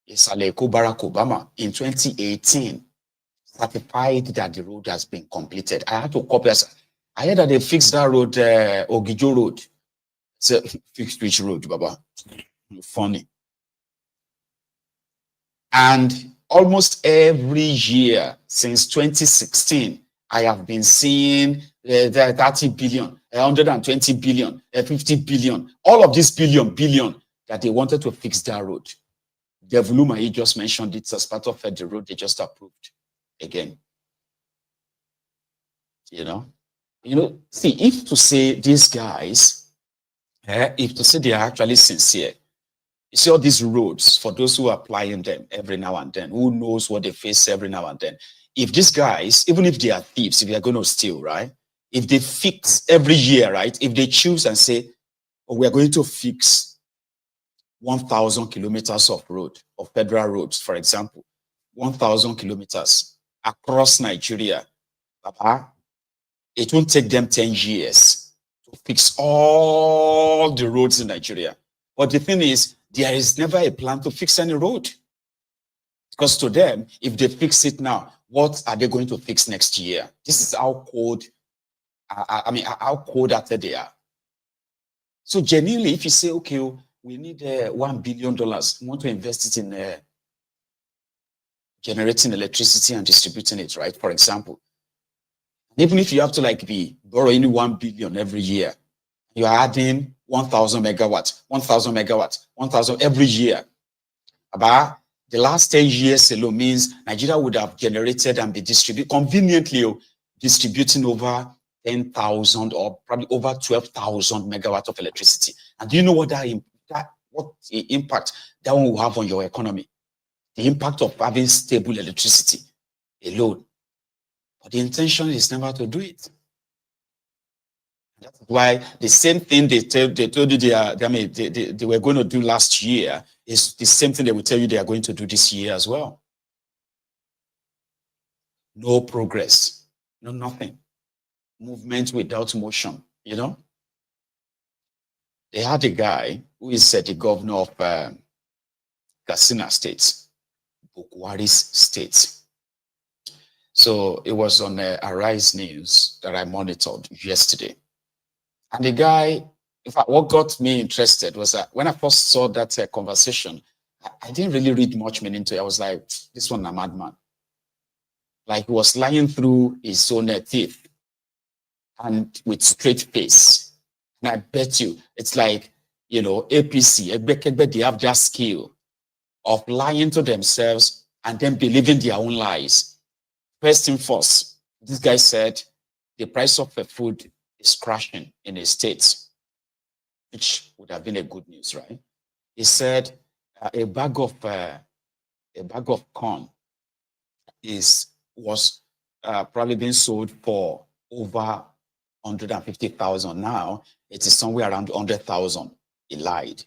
Isaleko Barack Obama in 2018 certified that the road has been completed. I had to copy. I heard that they fixed that road, Ogijo Road. So, fixed which road, Baba? Funny. And almost every year since 2016, I have been seeing 30 billion, 120 billion, 50 billion, all of this billion that they wanted to fix that road. Umahi just mentioned it as part of the road they just approved again. See, if to say these guys, if to say they are actually sincere, you see all these roads, for those who are applying them every now and then, who knows what they face every now and then. If these guys, even if they are thieves, if they are going to steal, right? If they fix every year, right? If they choose and say, oh, we are going to fix 1,000 kilometers of road, of federal roads, for example, 1,000 kilometers. across Nigeria, it won't take them 10 years to fix all the roads in Nigeria. But the thing is, there is never a plan to fix any road. Because to them, if they fix it now, what are they going to fix next year? This is how cold, how cold-hearted they are. So genuinely, if you say, okay, we need $1 billion, we want to invest it in generating electricity and distributing it, right? For example, even if you have to be borrowing 1 billion every year, you are adding 1,000 megawatts, 1,000 megawatts, 1,000 every year. About the last 10 years alone means Nigeria would have generated and be conveniently distributing over 10,000 or probably over 12,000 megawatts of electricity. And do you know what what the impact that one will have on your economy? The impact of having stable electricity alone. But the intention is never to do it. That's why the same thing they told you they were going to do last year is the same thing they will tell you they are going to do this year as well. No progress, no nothing. Movement without motion, you know? They had a guy who is the governor of Katsina State, Bukwari's state. So it was on Arise News that I monitored yesterday. And the guy, in fact, what got me interested was that when I first saw that conversation, I didn't really read much meaning to it. I was like, this one a madman. Like he was lying through his own teeth and with straight face. And I bet you, it's like, you know, APC, they have that skill of lying to themselves and then believing their own lies. First thing first, this guy said the price of food is crashing in the States, which would have been a good news, right? He said a bag of corn was probably being sold for over 150,000. Now it is somewhere around 100,000. He lied.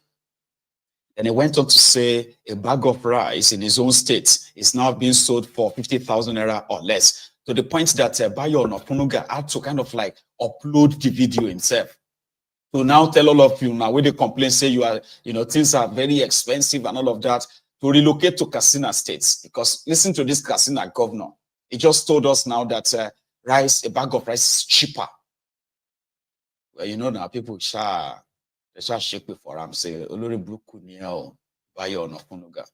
And he went on to say a bag of rice in his own state is now being sold for 50,000 naira or less. To the point that Bayo Nofunuga had to kind of upload the video himself. To now tell all of you now, when they complain, say things are very expensive and all of that, to relocate to Katsina states. Because listen to this Katsina governor. He just told us now that a bag of rice is cheaper. Well, you know now people they shall shake before I'm saying Olori Brukuniel Bayo Nofunuga.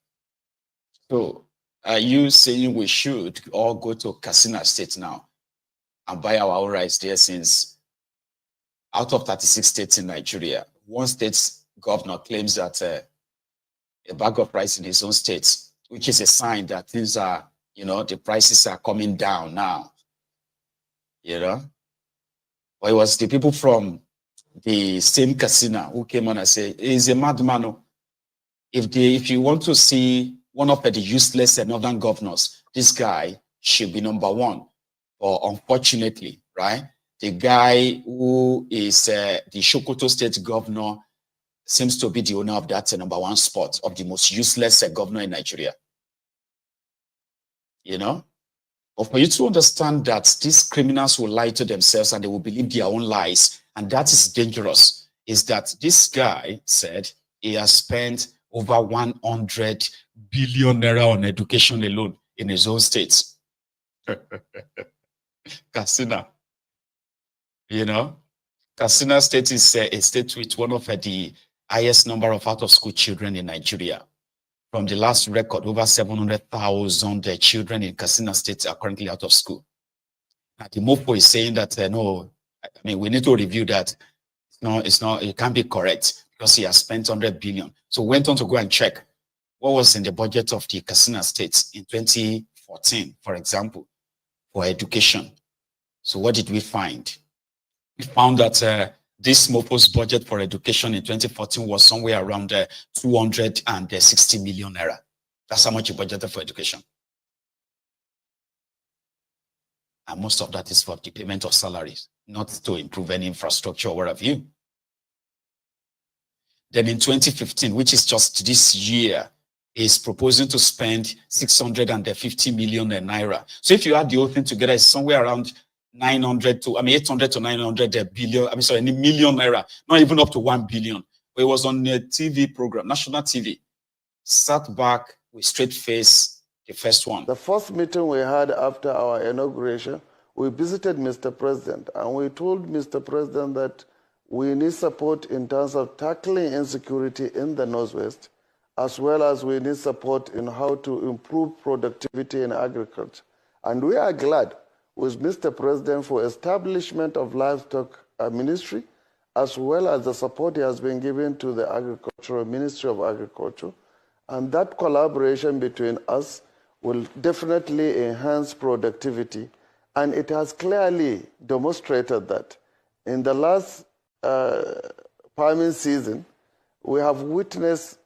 So are you saying we should all go to Katsina State now and buy our own rice there, since out of 36 states in Nigeria, one state's governor claims that a bag of rice in his own state, which is a sign that things are, the prices are coming down now, But it was the people from the same Katsina who came on and said, he's a madman. If you want to see one of the useless northern governors, this guy should be number one. But unfortunately, right, the guy who is the Sokoto state governor seems to be the owner of that number one spot of the most useless governor in Nigeria. But for you to understand that these criminals will lie to themselves and they will believe their own lies, and that is dangerous, is that this guy said he has spent over 100 billion naira on education alone in his own state. Katsina. Katsina state is a state with one of the highest number of out-of-school children in Nigeria. From the last record, over 700,000 children in Katsina state are currently out of school. Now, the MOFO is saying that, we need to review that. It can't be correct because he has spent 100 billion. So went on to go and check what was in the budget of the Katsina state in 2014, for example, for education. So what did we find? We found that this MOFO's budget for education in 2014 was somewhere around 260 million naira. That's how much he budgeted for education. And most of that is for the payment of salaries, not to improve any infrastructure or what have you. Then in 2015, which is just this year, is proposing to spend 650 million naira. So if you add the whole thing together, it's somewhere around 800 to 900 billion, million naira, not even up to 1 billion. But it was on a TV program, national TV, sat back with straight face, the first one. The first meeting we had after our inauguration, we visited Mr. President, and we told Mr. President that we need support in terms of tackling insecurity in the Northwest, as well as we need support in how to improve productivity in agriculture. And we are glad with Mr. President for establishment of livestock ministry, as well as the support he has been given to the Agricultural Ministry of Agriculture. And that collaboration between us will definitely enhance productivity. And it has clearly demonstrated that in the last farming season, we have witnessed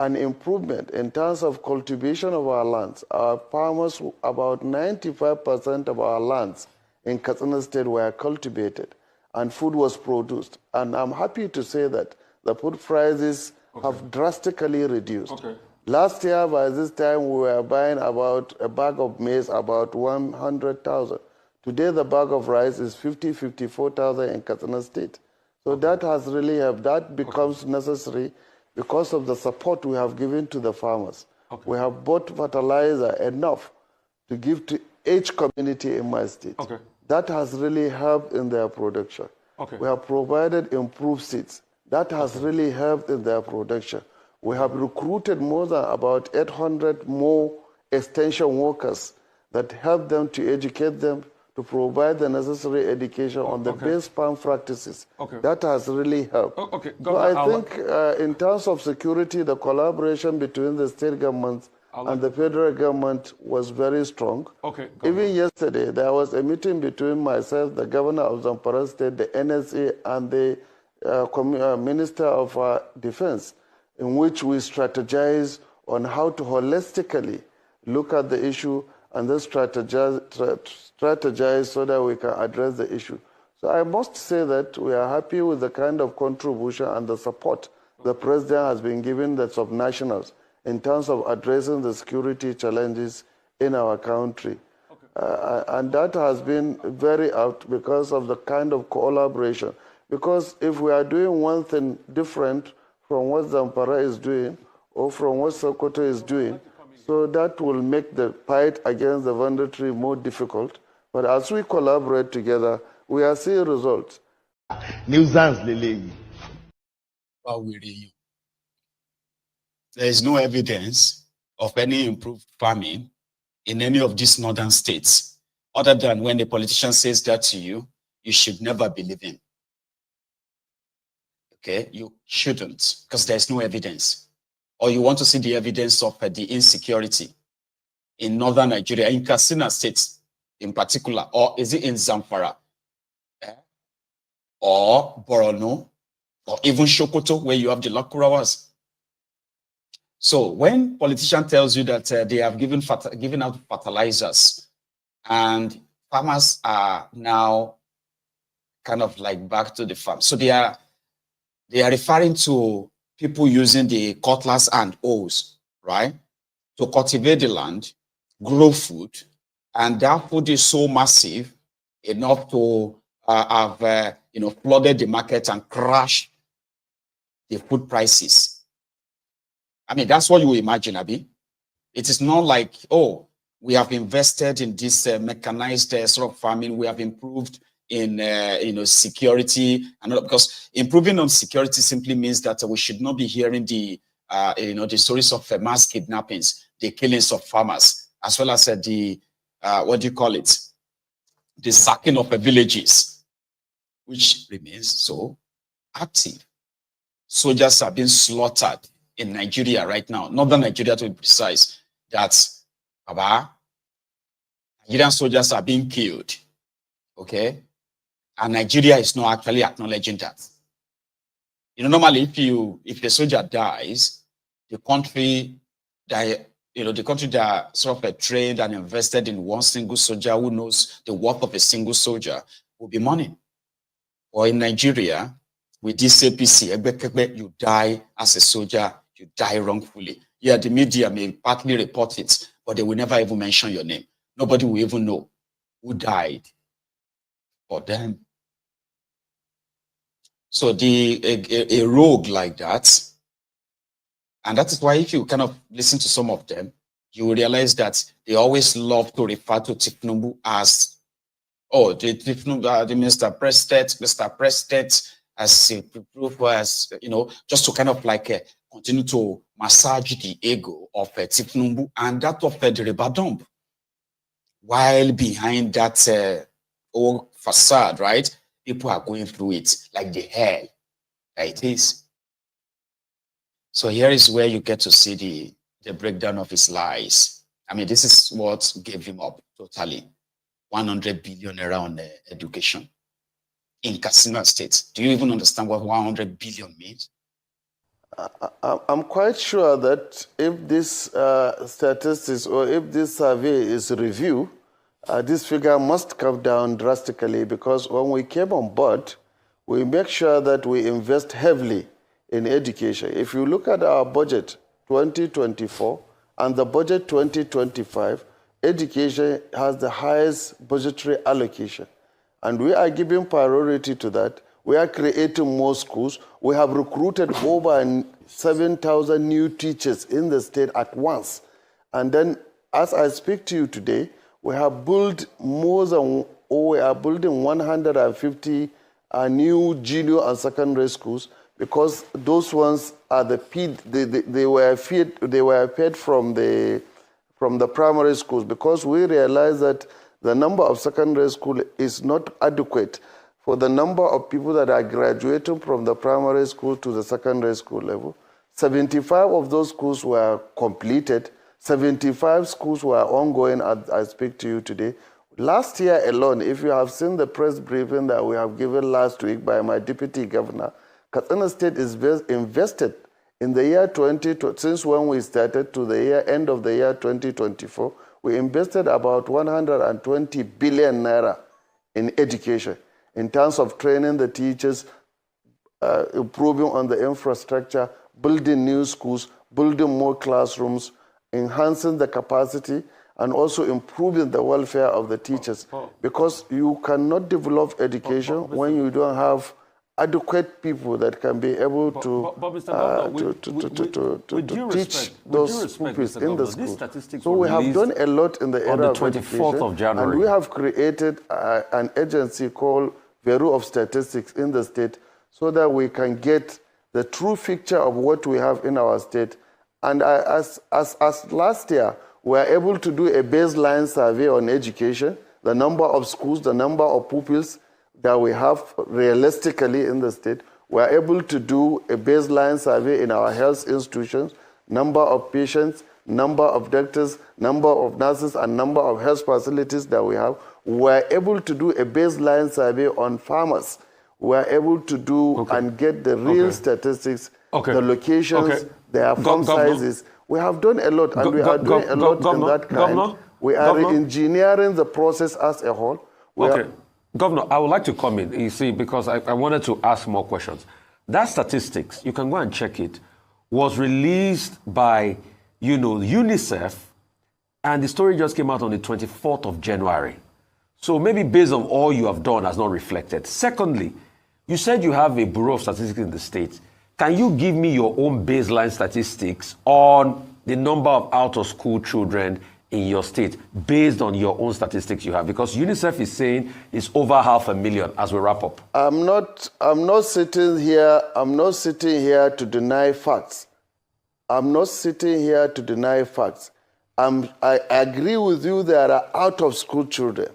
an improvement in terms of cultivation of our lands. Our farmers, about 95% of our lands in Katsina State were cultivated and food was produced. And I'm happy to say that the food prices have drastically reduced. Last year, by this time, we were buying about a bag of maize, about 100,000. Today, the bag of rice is 54,000 in Katsina State. So that has really helped. That becomes necessary because of the support we have given to the farmers. We have bought fertilizer enough to give to each community in my state. That has really helped in their production. We have provided improved seeds. That has really helped in their production. We have recruited more than about 800 more extension workers that help them to educate them, to provide the necessary education on the best farm practices. That has really helped. So I think in terms of security, the collaboration between the state governments and the federal government was very strong. Even yesterday, there was a meeting between myself, the governor of Zamfara State, the NSA, and the Minister of Defense, in which we strategize on how to holistically look at the issue and then strategize so that we can address the issue. So I must say that we are happy with the kind of contribution and the support the President has been giving the subnationals in terms of addressing the security challenges in our country. And that has been very apt because of the kind of collaboration. Because if we are doing one thing different from what Zamfara is doing or from what Sokoto is doing, so that will make the fight against the banditry more difficult. But as we collaborate together, we are seeing results. There is no evidence of any improved farming in any of these northern states, other than when the politician says that to you, you should never believe him. Okay, you shouldn't, because there's no evidence. Or you want to see the evidence of the insecurity in northern Nigeria, in Katsina State in particular, or is it in Zamfara, or Borno, or even Sokoto, where you have the Lakurawas? So when politician tells you that they have given out fertilizers and farmers are now kind of like back to the farm, so they are referring to people using the cutlass and hoes, right, to cultivate the land, grow food, and that food is so massive enough to have flooded the market and crashed the food prices. I mean, that's what you imagine, Abi. It is not like, oh, we have invested in this mechanized sort of farming. We have improved in security, and all, because improving on security simply means that we should not be hearing the the stories of mass kidnappings, the killings of farmers, as well as the the sacking of villages, which remains so active. Soldiers are being slaughtered in Nigeria right now, northern Nigeria to be precise. That's Nigerian soldiers are being killed. Okay, and Nigeria is not actually acknowledging that. Normally, if the soldier dies, the country that sort of trained and invested in one single soldier who knows the worth of a single soldier will be mourning. Or in Nigeria, with this APC, you die as a soldier, you die wrongfully. Yeah, the media may partly report it, but they will never even mention your name. Nobody will even know who died for them. So a rogue like that, and that is why if you kind of listen to some of them, you will realize that they always love to refer to Thiefnubu as, oh, the Thiefnubu, the Mr. President, as a people, as, you know, just to kind of like continue to massage the ego of Thiefnubu and that of the Ribadump. While behind that old facade, right, people are going through it like the hell that it is. So here is where you get to see the breakdown of his lies. I mean, this is what gave him up totally. 100 billion around education in Katsina State. Do you even understand what 100 billion means? I'm quite sure that if this statistics or if this survey is reviewed, this figure must come down drastically, because when we came on board, we make sure that we invest heavily in education. If you look at our budget 2024 and the budget 2025, education has the highest budgetary allocation. And we are giving priority to that. We are creating more schools. We have recruited over 7,000 new teachers in the state at once. And then, as I speak to you today, we have built we are building 150 new junior and secondary schools, because those ones are they were paid from the primary schools, because we realize that the number of secondary school is not adequate for the number of people that are graduating from the primary school to the secondary school level. 75 of those schools were completed. 75 schools were ongoing as I speak to you today. Last year alone, if you have seen the press briefing that we have given last week by my deputy governor, Katsina State is invested in the year 2020, since when we started to the end of the year 2024, we invested about 120 billion naira in education, in terms of training the teachers, improving on the infrastructure, building new schools, building more classrooms, enhancing the capacity, and also improving the welfare of the teachers. Because you cannot develop education when you don't have adequate people that can be able to teach those pupils in the school. So we have done a lot in the area of education, and we have created an agency called Bureau of Statistics in the state, so that we can get the true picture of what we have in our state. And as last year, we were able to do a baseline survey on education, the number of schools, the number of pupils that we have realistically in the state. We are able to do a baseline survey in our health institutions, number of patients, number of doctors, number of nurses, and number of health facilities that we have. We are able to do a baseline survey on farmers. We are able to do and get the real statistics, the locations, their farm sizes. We have done a lot, and we are doing a lot in that kind. We are engineering the process as a whole. Governor, I would like to come in, you see, because I wanted to ask more questions. That statistics, you can go and check it, was released by, UNICEF, and the story just came out on the 24th of January. So maybe based on all you have done has not reflected. Secondly, you said you have a Bureau of Statistics in the state. Can you give me your own baseline statistics on the number of out-of-school children in your state, based on your own statistics you have? Because UNICEF is saying it's over 500,000 as we wrap up. I'm not sitting here to deny facts. I'm not sitting here to deny facts. I agree with you, there are out-of-school children.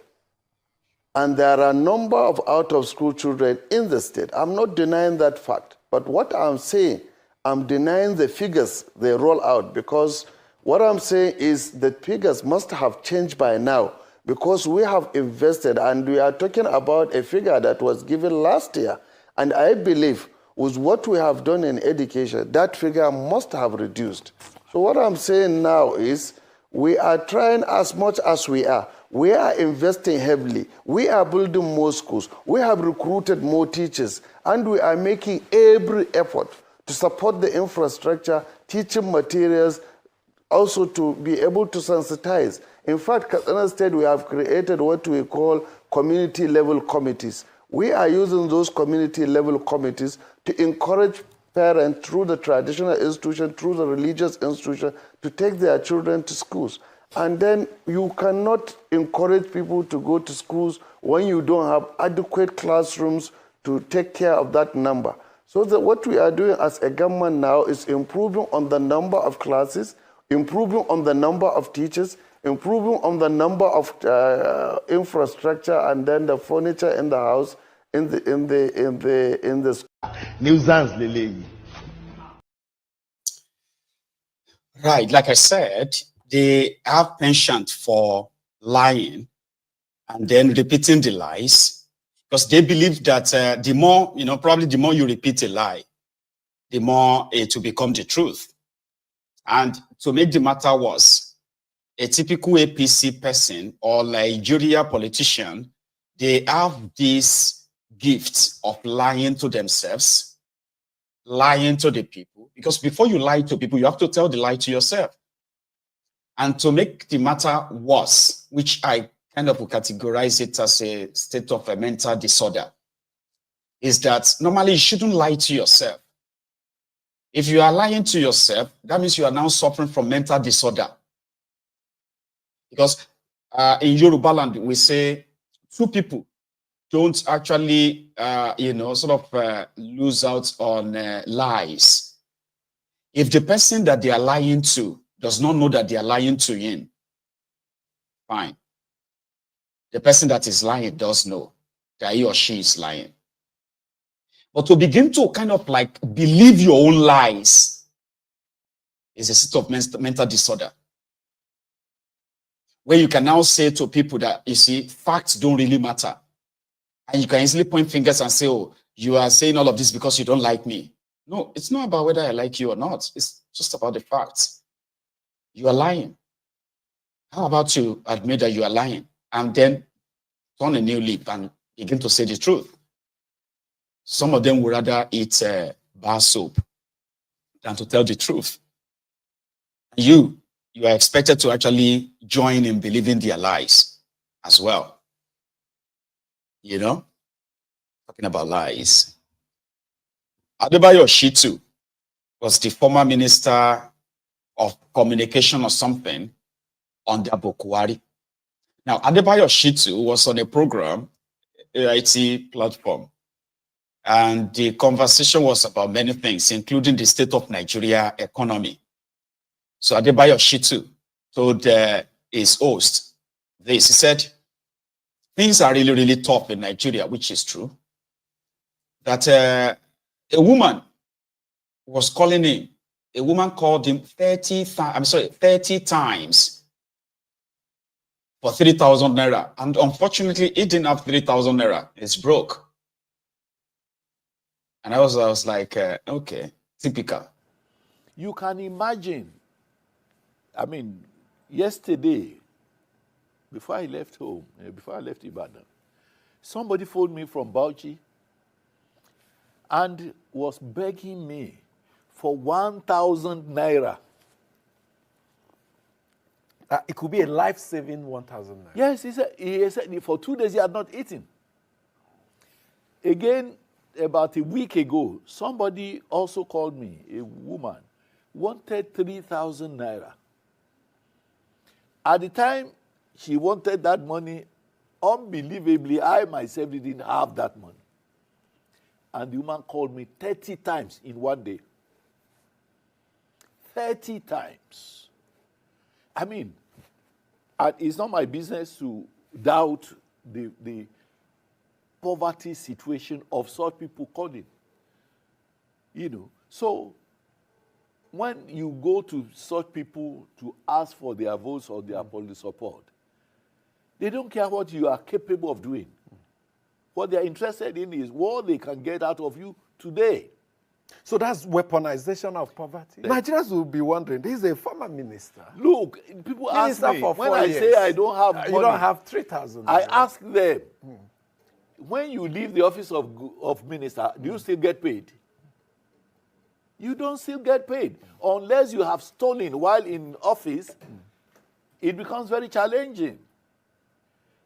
And there are a number of out-of-school children in the state. I'm not denying that fact. But what I'm saying, I'm denying the figures they roll out, because what I'm saying is the figures must have changed by now, because we have invested, and we are talking about a figure that was given last year. And I believe with what we have done in education, that figure must have reduced. So what I'm saying now is we are trying as much as we are. We are investing heavily. We are building more schools. We have recruited more teachers, and we are making every effort to support the infrastructure, teaching materials, also to be able to sensitize. In fact, Katsina State, we have created what we call community level committees. We are using those community level committees to encourage parents through the traditional institution, through the religious institution, to take their children to schools. And then you cannot encourage people to go to schools when you don't have adequate classrooms to take care of that number. So what we are doing as a government now is improving on the number of classes, improving on the number of teachers, improving on the number of infrastructure, and then the furniture in the house, in the school. Nuisance lele. Right, like I said, they have penchant for lying and then repeating the lies, because they believe that the more, probably the more you repeat a lie, the more it will become the truth. And to make the matter worse, a typical APC person or Nigeria politician, they have this gift of lying to themselves, lying to the people, because before you lie to people, you have to tell the lie to yourself. And to make the matter worse, which I kind of categorize it as a state of a mental disorder, is that normally you shouldn't lie to yourself. If you are lying to yourself, that means you are now suffering from mental disorder. Because in Yoruba land, we say two people don't actually, lose out on lies. If the person that they are lying to does not know that they are lying to him, fine. The person that is lying does know that he or she is lying. But to begin to kind of like believe your own lies is a state of mental disorder, where you can now say to people that, you see, facts don't really matter. And you can easily point fingers and say, oh, you are saying all of this because you don't like me. No, it's not about whether I like you or not. It's just about the facts. You are lying. How about you admit that you are lying and then turn a new leaf and begin to say the truth? Some of them would rather eat bar soap than to tell the truth. You are expected to actually join in believing their lies as well. Talking about lies. Adebayo Shitu was the former minister of communication or something under Bokwari. Now, Adebayo Shitu was on a program, AIT platform, and the conversation was about many things, including the state of Nigeria economy. So Adebayo Shitu told his host this. He said, things are really, really tough in Nigeria, which is true. That a woman was calling him. A woman called him 30 times for 3,000 naira. And unfortunately, he didn't have 3,000 naira. It's broke. And I was like, okay, typical. You can imagine, yesterday, before I left home, before I left Ibadan, somebody phoned me from Bauchi and was begging me for 1,000 naira. It could be a life-saving 1,000 naira. Yes, he said for 2 days he had not eaten. Again, about a week ago, somebody also called me, a woman, wanted 3,000 naira. At the time she wanted that money, unbelievably, I myself didn't have that money. And the woman called me 30 times in one day. 30 times. It's not my business to doubt the poverty situation of such people calling. So when you go to such people to ask for their votes or their policy support, they don't care what you are capable of doing. What they are interested in is what they can get out of you today. So that's weaponization of poverty. Nigerians will be wondering, this is a former minister. Look, people ask me, when I say I don't have money, you don't have 3,000. I ask them, when you leave the office of minister, do you still get paid? you don't still get paid. Unless you have stolen while in office, it becomes very challenging.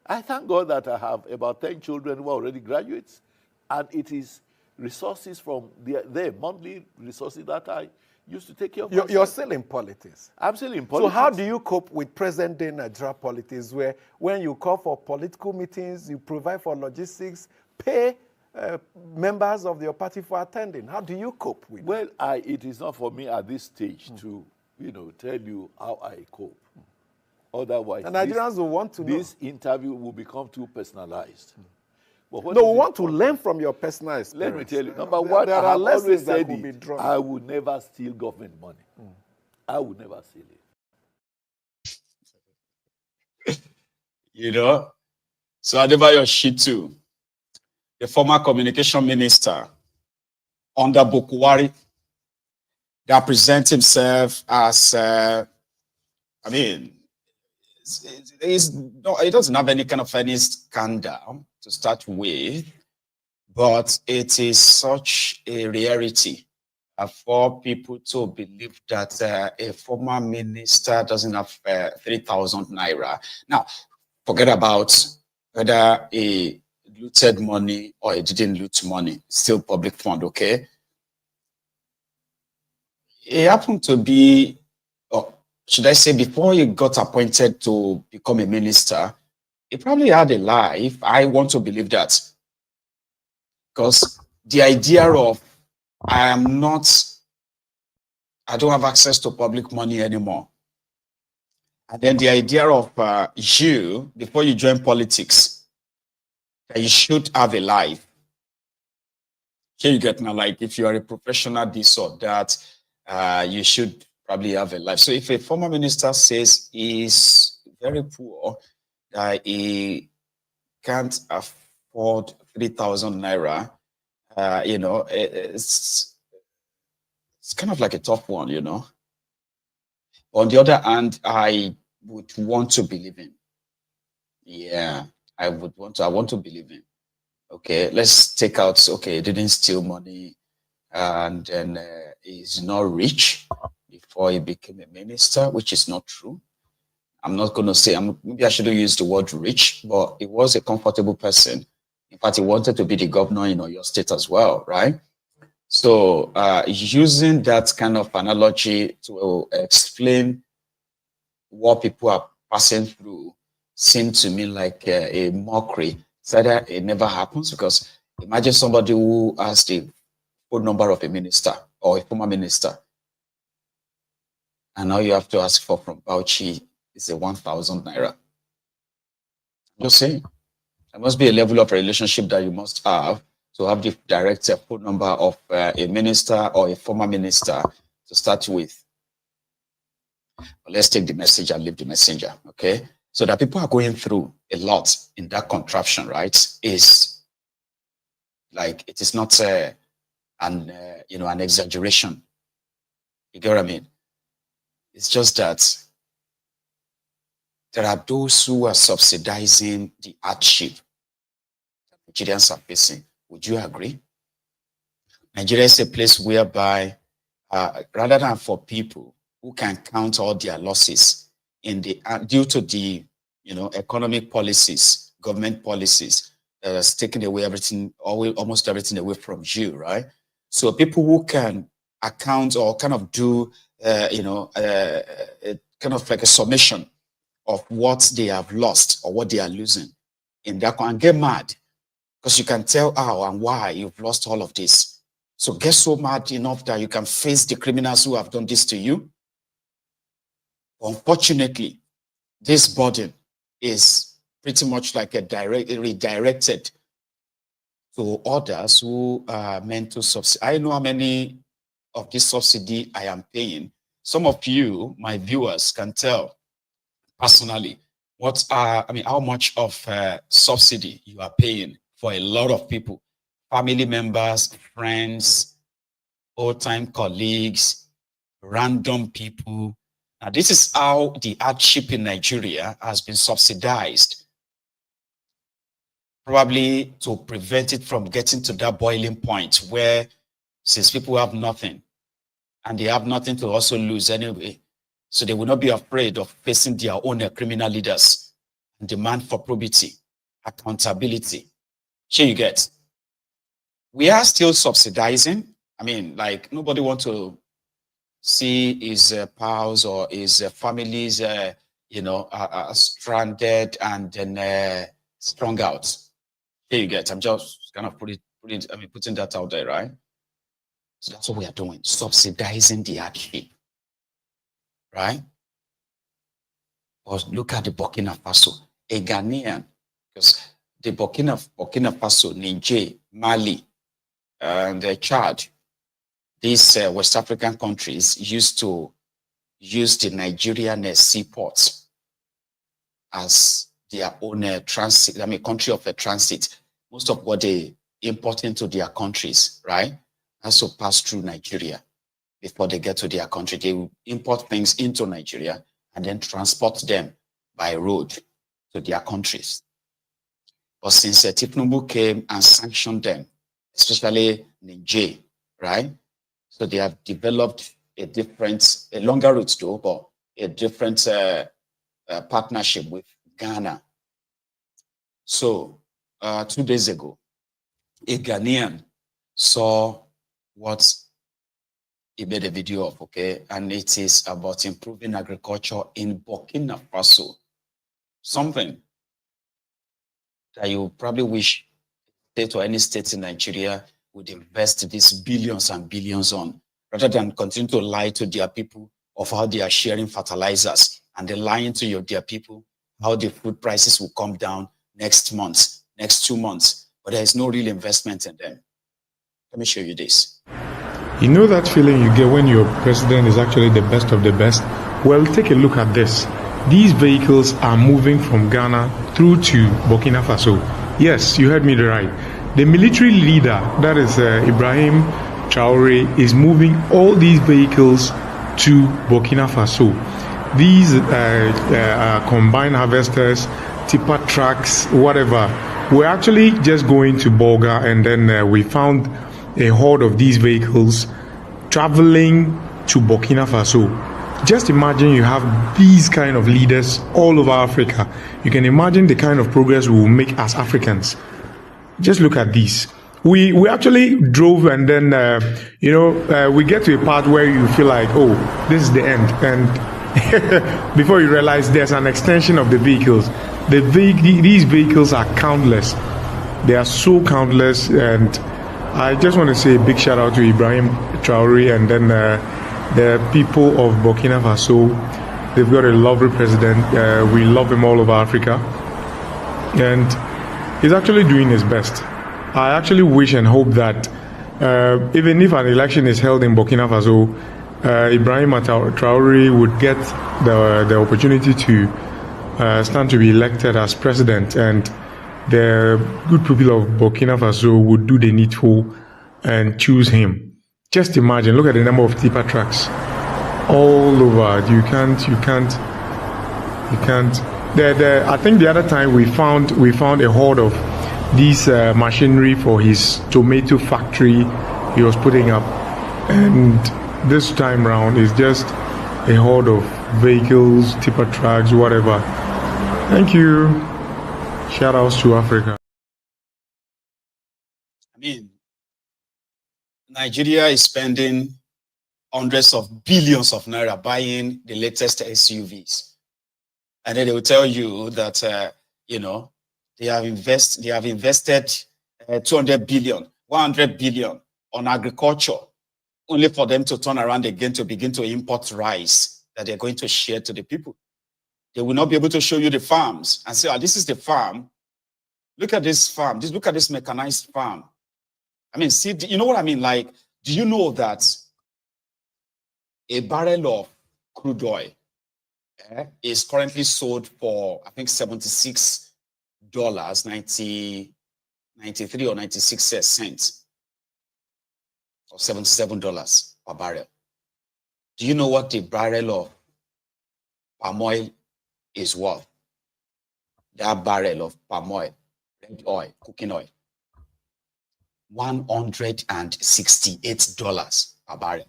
I thank God that I have about 10 children who are already graduates, and it is resources from their monthly resources that I used to take care of. You're still in politics. I'm still in politics. So how do you cope with present-day Nigeria politics, where when you call for political meetings, you provide for logistics, pay members of your party for attending? How do you cope with Well, it is not for me at this stage to, tell you how I cope. Otherwise, and Nigerians will want to know. This interview will become too personalized. No, we want to learn from your personal experience. Let me tell you, number one, there I are have always lessons that said will be it, drawn. I will never steal government money. I will never steal it. So Adebayo Shitu, the former communication minister under Bukwari, that presents himself as, it doesn't have any kind of any scandal to start with, but it is such a rarity for people to believe that a former minister doesn't have 3,000 naira. Now, forget about whether he looted money or he didn't loot money, still public fund, okay? He happened to be, should I say, before he got appointed to become a minister, he probably had a life. I want to believe that. Because the idea of, I don't have access to public money anymore. And then the idea of you, before you join politics, that you should have a life. Here you get now, like if you are a professional, this or that, you should probably have a life. So if a former minister says he's very poor, that he can't afford 3,000 naira, it's kind of like a tough one, On the other hand, I would want to believe him. Yeah, I want to believe him. Okay, let's take out, he didn't steal money, and then he's not rich before he became a minister, which is not true. I'm not going to say, maybe I shouldn't use the word rich, but he was a comfortable person. In fact, he wanted to be the governor in your state as well, right? So using that kind of analogy to explain what people are passing through seemed to me like a mockery. So that it never happens, because imagine somebody who has the phone number of a minister or a former minister, and now you have to ask for from Bauchi is a 1,000 naira. Just saying, there must be a level of relationship that you must have to have the direct phone number of a minister or a former minister to start with. But let's take the message and leave the messenger, okay? So that people are going through a lot in that contraption, right? Is like, it is not an exaggeration. You get what I mean? It's just that there are those who are subsidizing the hardship that Nigerians are facing. Would you agree? Nigeria is a place whereby, rather than for people who can count all their losses in the due to the economic policies, government policies that has taken away everything, almost everything away from you, right? So people who can account or kind of do kind of like a summation of what they have lost or what they are losing in that, and get mad because you can tell how and why you've lost all of this. So get so mad enough that you can face the criminals who have done this to you. Unfortunately, this burden is pretty much like redirected to others who are meant to subsidize. I know how many of this subsidy I am paying. Some of you, my viewers, can tell personally how much of subsidy you are paying for a lot of people, family members, friends, old-time colleagues, random people. Now, this is how the hardship in Nigeria has been subsidized, probably to prevent it from getting to that boiling point where, since people have nothing, and they have nothing to also lose anyway. So they will not be afraid of facing their own criminal leaders and demand for probity, accountability. Sure, you get. We are still subsidizing. I mean, like, nobody wants to see his pals or his families, stranded and then strung out. Here you get. I'm just kind of putting that out there, right? So that's what we are doing, subsidizing the hardship, right? But look at the Burkina Faso, a Ghanaian, because the Burkina Faso, Niger, Mali, and Chad, these West African countries used to use the Nigerian seaports as their own transit, country of transit. Most of what they import into their countries, right, also pass through Nigeria before they get to their country. They will import things into Nigeria and then transport them by road to their countries. But since Thiefnubu came and sanctioned them, especially Niger, right? So they have developed a longer route though, but a different partnership with Ghana. So 2 days ago, a Ghanaian saw what he made a video of, okay? And it is about improving agriculture in Burkina Faso. Something that you probably wish state or any state in Nigeria would invest these billions and billions on, rather than continue to lie to their people of how they are sharing fertilizers, and they're lying to their people how the food prices will come down next month, next 2 months, but there is no real investment in them. Let me show you this. You know that feeling you get when your president is actually the best of the best? Well, take a look at this. These vehicles are moving from Ghana through to Burkina Faso. Yes, you heard me right. The military leader, that is Ibrahim Traore, is moving all these vehicles to Burkina Faso. These combined harvesters, tipper trucks, whatever. We're actually just going to Bolga, and then we found a horde of these vehicles traveling to Burkina Faso. Just imagine you have these kind of leaders all over Africa. You can imagine the kind of progress we will make as Africans. Just look at these. We actually drove, and then we get to a part where you feel like, oh, this is the end, and before you realize there's an extension of the vehicles. These vehicles are countless. They are so countless, and I just want to say a big shout out to Ibrahim Traore and then the people of Burkina Faso. They've got a lovely president. We love him all over Africa, and he's actually doing his best. I actually wish and hope that even if an election is held in Burkina Faso, Ibrahim Traore would get the opportunity to stand to be elected as president, and the good people of Burkina Faso would do the needful and choose him. Just imagine, look at the number of tipper trucks all over. You can't. I think the other time we found a horde of this machinery for his tomato factory he was putting up, and this time round is just a horde of vehicles, tipper trucks, whatever. Thank you. Shout outs to Africa. I mean, Nigeria is spending hundreds of billions of naira buying the latest SUVs, and then they will tell you that they have invested 200 billion, 100 billion on agriculture, only for them to turn around again to begin to import rice that they're going to share to the people. They will not be able to show you the farms and say, oh, this is the farm. Look at this farm. Look at this mechanized farm. I mean, see, you know what I mean? Like, do you know that a barrel of crude oil is currently sold for, I think, $76, 93 or 96 cents, or $77 per barrel. Do you know what the barrel of palm oil is worth? That barrel of palm oil, red oil, cooking oil, $168 per barrel.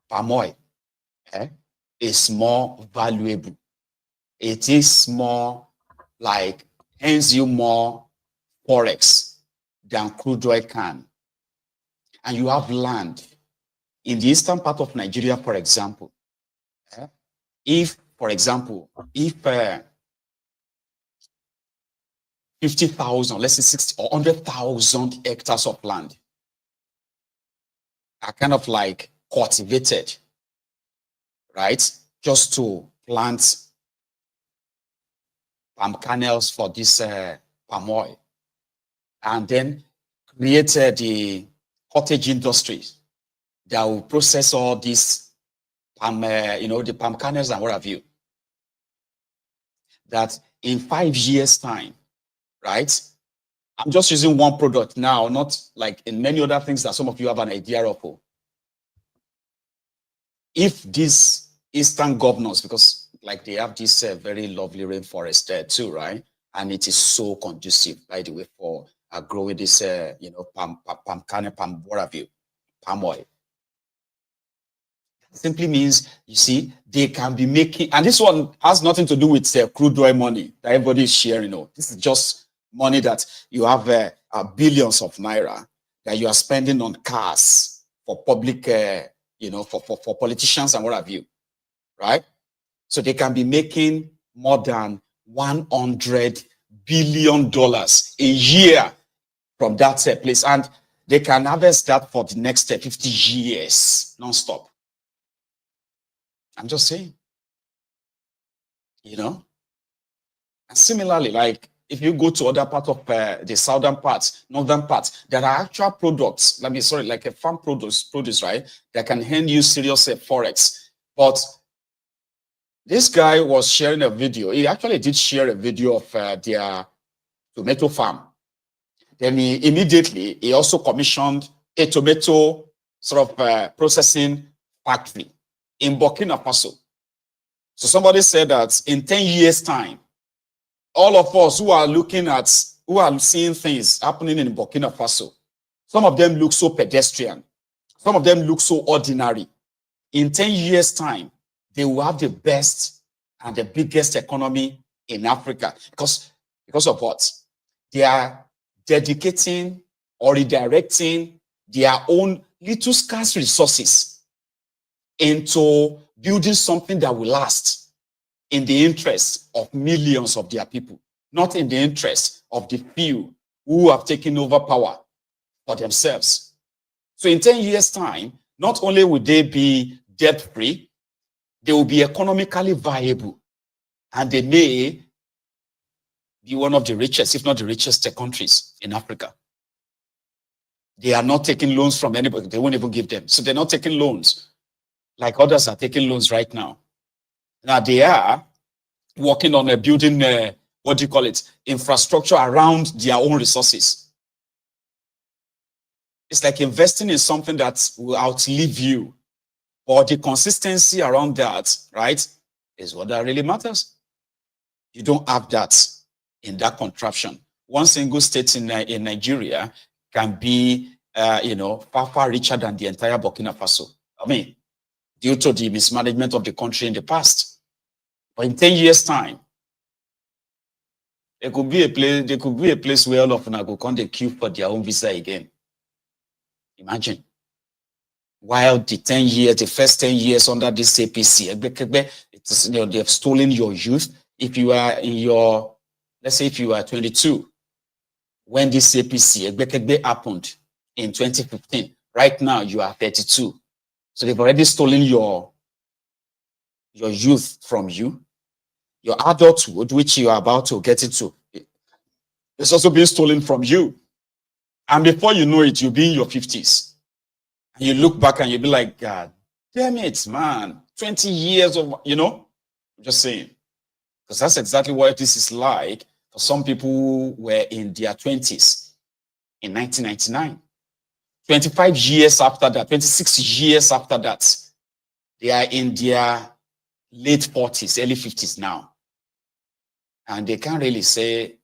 palm oil is more valuable. It is more like earns you more forex than crude oil can. And you have land in the eastern part of Nigeria, for example. If, for example, if 50,000, let's say 60 or 100,000 hectares of land are kind of like cultivated, right? Just to plant palm kernels for this palm oil, and then create the cottage industries that will process all these palm, the palm kernels and what have you. That in 5 years' time, right? I'm just using one product now, not like in many other things that some of you have an idea of. If these eastern governors, because like they have this very lovely rainforest there too, right? And it is so conducive, by the way, for growing this, palm kernel, palm, what have you, palm oil. Simply means, you see, they can be making, and this one has nothing to do with crude oil money that everybody is sharing. This is just money that you have billions of naira that you are spending on cars for public, for politicians and what have you, right? So they can be making more than $100 billion a year from that place, and they can harvest that for the next 50 years non-stop. I'm just saying, And similarly, like if you go to other part of the southern parts, northern parts, there are actual products, like a farm produce, right, that can hand you serious forex. But this guy was sharing a video. He actually did share a video of their tomato farm. Then he also commissioned a tomato sort of processing factory in Burkina Faso. So somebody said that in 10 years' time, all of us who are seeing things happening in Burkina Faso, some of them look so pedestrian, some of them look so ordinary. In 10 years' time, they will have the best and the biggest economy in Africa. Because of what? They are dedicating or redirecting their own little scarce resources into building something that will last in the interest of millions of their people, not in the interest of the few who have taken over power for themselves. So in 10 years' time, not only will they be debt-free, they will be economically viable, and they may be one of the richest, if not the richest countries in Africa. They are not taking loans from anybody. They won't even give them. So they're not taking loans like others are taking loans right now. Now they are working on building, infrastructure around their own resources. It's like investing in something that will outlive you. But the consistency around that, right, is what that really matters. You don't have that in that contraption. One single state in Nigeria can be, far, far richer than the entire Burkina Faso. Due to the mismanagement of the country in the past. But in 10 years' time, there could be a place where all of them go come the queue for their own visa again. Imagine. While the first 10 years under this APC, they've stolen your youth. If you are let's say if you are 22, when this APC happened in 2015, right now you are 32. So they've already stolen your youth from you. Your adulthood, which you are about to get into, it's also being stolen from you. And before you know it, you'll be in your 50s. And you look back and you'll be like, God damn it, man. 20 years of, I'm just saying. Because that's exactly what this is like for some people who were in their 20s in 1999. 25 years after that, 26 years after that, they are in their late 40s, early 50s now. And they can't really say,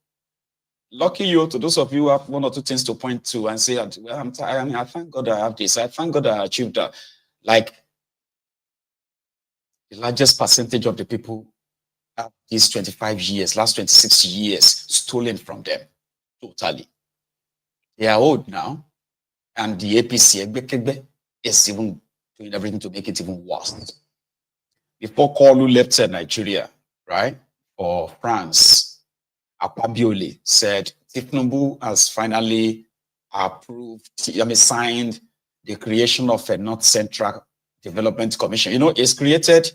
lucky you, to those of you who have one or two things to point to and say, well, I thank God I have this, I thank God I achieved that. Like, the largest percentage of the people have these 25 years, last 26 years, stolen from them totally. They are old now, and the APC is even doing everything to make it even worse. Before Koolu left Nigeria, right, for France, Akpabiole said Thiefnubu has finally approved, signed the creation of a North Central Development Commission. You know, it's created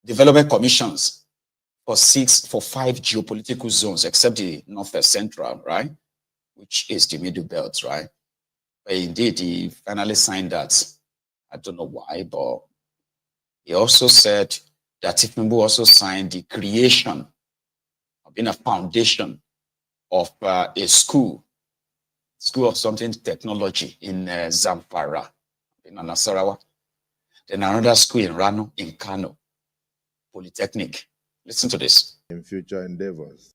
development commissions for 5 geopolitical zones, except the North Central, right, which is the Middle Belt, right? But indeed, he finally signed that. I don't know why, but he also said that Thiefnubu also signed the creation of being a foundation of a school of something technology in Zamfara, in Nasarawa. Then another school in Rano, in Kano, Polytechnic. Listen to this. In future endeavors.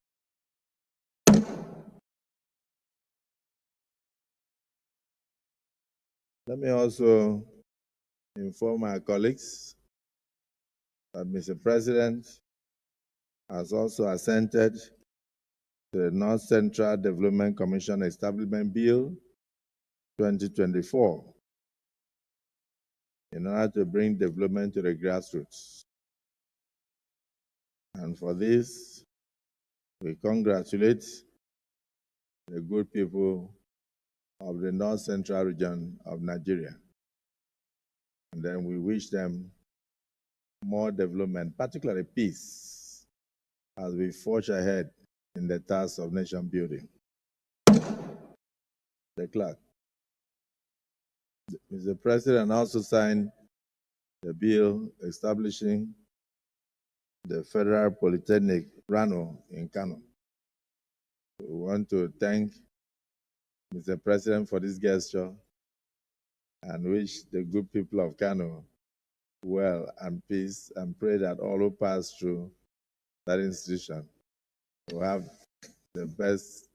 Let me also inform our colleagues that Mr. President has also assented to the North Central Development Commission Establishment Bill 2024 in order to bring development to the grassroots. And for this, we congratulate the good people of the North Central region of Nigeria. And then we wish them more development, particularly peace, as we forge ahead in the task of nation building. The clerk. Mr. President also signed the bill establishing the Federal Polytechnic Rano in Kano. We want to thank Mr. President for this gesture and wish the good people of Kano well and peace, and pray that all who pass through that institution will have the best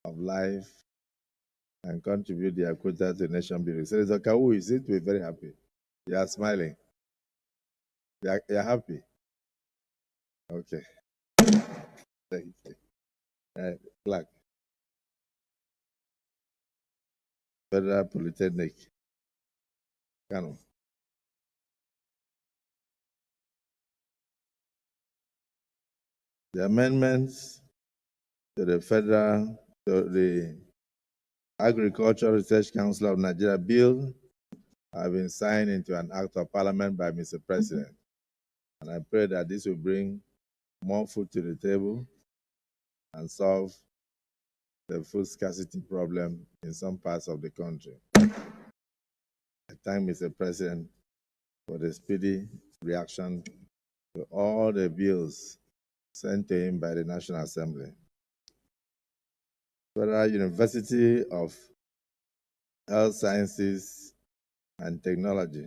of life and contribute their quota to nation building. Senator Koolu, you seem to be very happy. You are smiling. You're happy. Okay. Thank you. Clerk. Federal Polytechnic, Kano. The amendments to the Agricultural Research Council of Nigeria bill have been signed into an act of parliament by Mr. President. And I pray that this will bring more food to the table and solve the food scarcity problem in some parts of the country. I thank Mr. President for the speedy reaction to all the bills sent to him by the National Assembly. Federal University of Health Sciences and Technology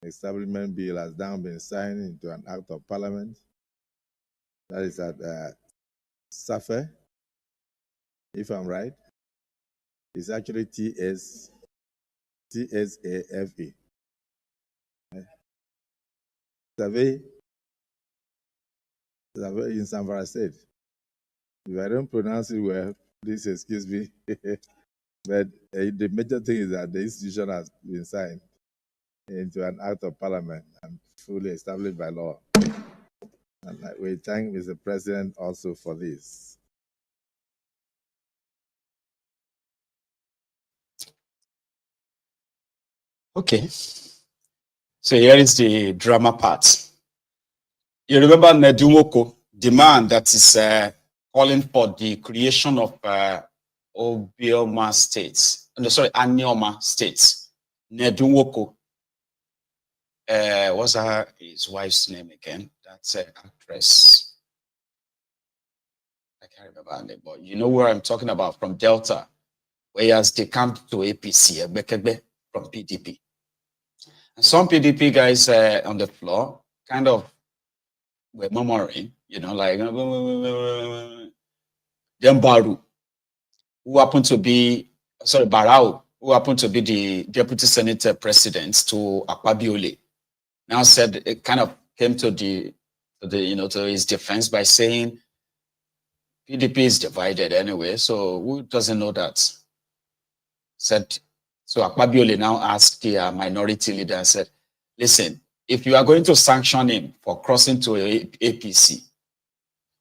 Establishment Bill has now been signed into an Act of Parliament. That is at SAFE, if I'm right. It's actually TSAFE. SAFE in Zamfara State. If I don't pronounce it well, please excuse me. But the major thing is that the institution has been signed into an act of parliament and fully established by law. And we thank Mr. President also for this. Okay. So here is the drama part. You remember Ned Nwoko, the man that is calling for the creation of Anioma states. Ned Nwoko. What's his wife's name again? That's an actress. I can't remember her name, but you know where I'm talking about, from Delta, where he has decamped to APC, from PDP. And some PDP guys on the floor kind of were murmuring, you know, like, then Barau, who happened to be, Barau, who happened to be the deputy Senate president to Akpabiole. now said it kind of came to to his defense by saying PDP is divided anyway, so who doesn't know that? Said so. Akpabiole now asked the minority leader and said, "Listen, if you are going to sanction him for crossing to APC,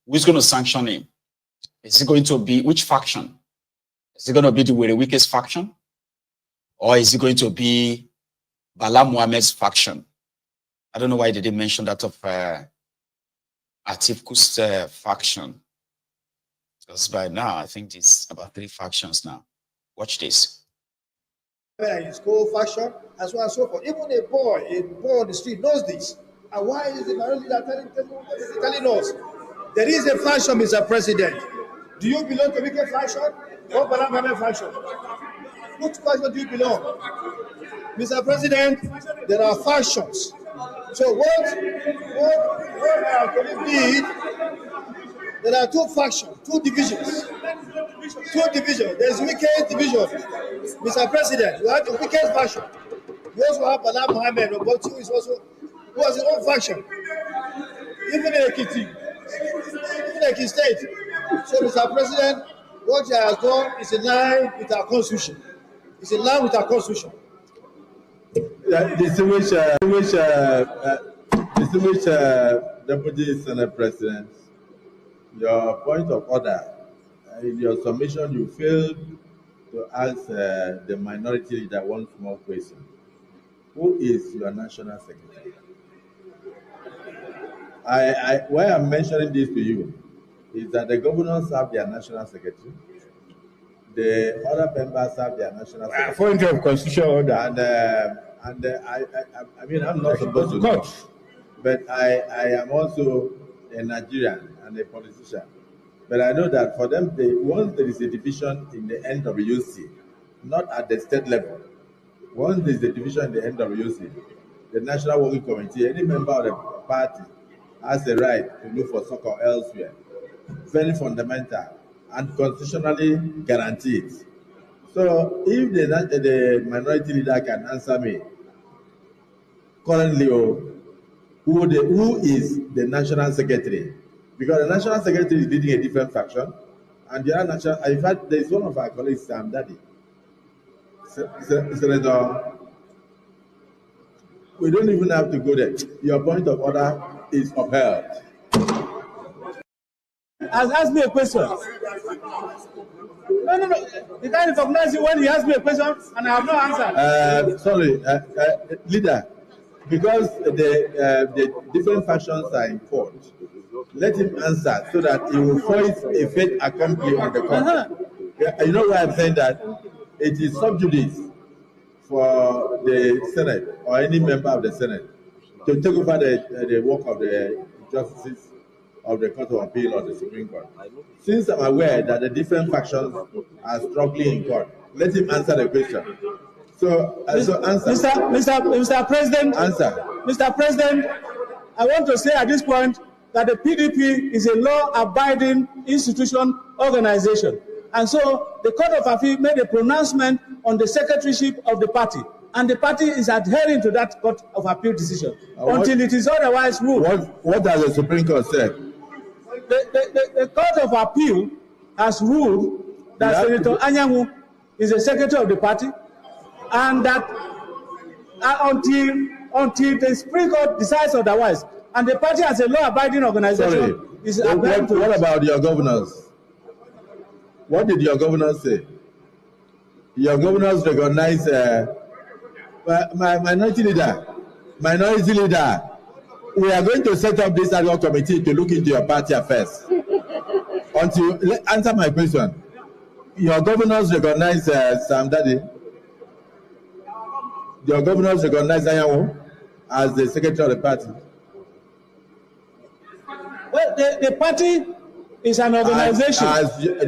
who's going to sanction him? Is it going to be which faction? Is it going to be the Wike's faction, or is it going to be Bala Mohammed's faction?" I don't know why they didn't mention that of Atifku's faction. Because by now, I think it's about 3 factions now. Watch this. His co-faction, and so on and so forth. Even a boy on the street knows this. And why is the minority leader telling us? There is a faction, Mr. President. Do you belong to Wike faction or Bala Mohammed faction? Which faction do you belong? Mr. President, there are factions. So what our colleague did, there are 2 factions, 2 divisions. 2 divisions. There's Wike's division. Mr. President, you have the Wike's faction. You also have Bala Mohammed, who has his own faction. Even in Ekiti State. So, Mr. President, what he has done is in line with our constitution. It's in line with our constitution. Distinguished Deputy Senate President, your point of order, in your submission, you failed to ask the minority leader one small question. Who is your national secretary? Why I'm mentioning this to you is that the governors have their national secretary, the other members have their national secretary. According to constitutional order. And I mean, I'm not supposed to know, but I am also a Nigerian and a politician. But I know that for them, once there is a division in the NWC, not at the state level, once there is a division in the NWC, the National Working Committee, any member of the party has the right to look for succor elsewhere. Very fundamental and constitutionally guaranteed. So if the minority leader can answer me, currently, who is the national secretary? Because the national secretary is leading a different faction, and the other national, in fact, there is one of our colleagues, Sam Daddy. Senator, we don't even have to go there. Your point of order is upheld. Has asked me a question. No. He can't recognize you when he asked me a question and I have no answer. Sorry, leader, because the different factions are in court, let him answer so that he will voice a fait accompli on the court. You know why I'm saying that? It is sub judice for the Senate or any member of the Senate to take over the work of the justices of the Court of Appeal or the Supreme Court. Since I'm aware that the different factions are struggling in court, let him answer the question. So answer. Mr. President. Answer. Mr. President, I want to say at this point that the PDP is a law-abiding institution organization. And so the Court of Appeal made a pronouncement on the secretaryship of the party. And the party is adhering to that Court of Appeal decision until it is otherwise ruled. What has the Supreme Court said? The Court of Appeal has ruled that Senator Anyanwu is the secretary of the party, and that until the Supreme Court decides otherwise, and the party as a law-abiding organization is adhering to. What about your governors? What did your governors say? Your governors recognize my minority leader. We are going to set up this ad hoc committee to look into your party affairs. Answer my question. Your governors recognize Sam Daddy. Your governors recognize Anyanwu as the secretary of the party. Well, the party is an organization.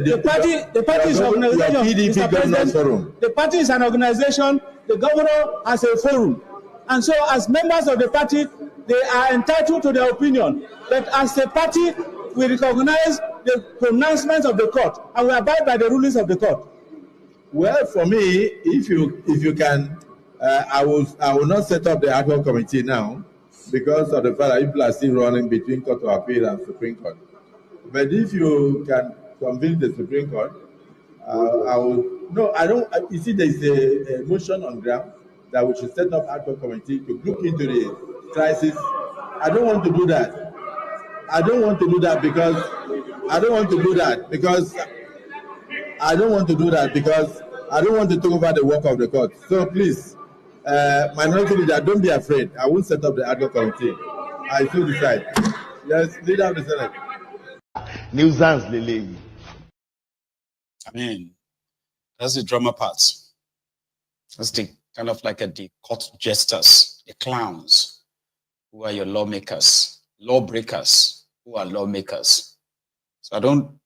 The party is an organization. Mr. President, the party is an organization. The governor has a forum. And so as members of the party, they are entitled to their opinion. But as a party, we recognize the pronouncements of the court and we abide by the rulings of the court. Well, for me, if you can, I will not set up the ad hoc committee now. because of the fact that people are still running between Court of Appeal and Supreme Court. But if you can convince the Supreme Court, I will. No, I don't. You see, there is a motion on ground that we should set up ad hoc committee to look into the crisis. I don't want to do that. I don't want to do that because I don't want to do that because I don't want to do that because I don't want to take over the work of the court. So please, minority leader, don't be afraid. I won't set up the ad hoc committee. I still decide. Yes, leader of the Senate. Nuisance, Lily. I mean, that's the drama part. That's the kind of like the court jesters, the clowns, who are your lawmakers, lawbreakers, who are lawmakers. So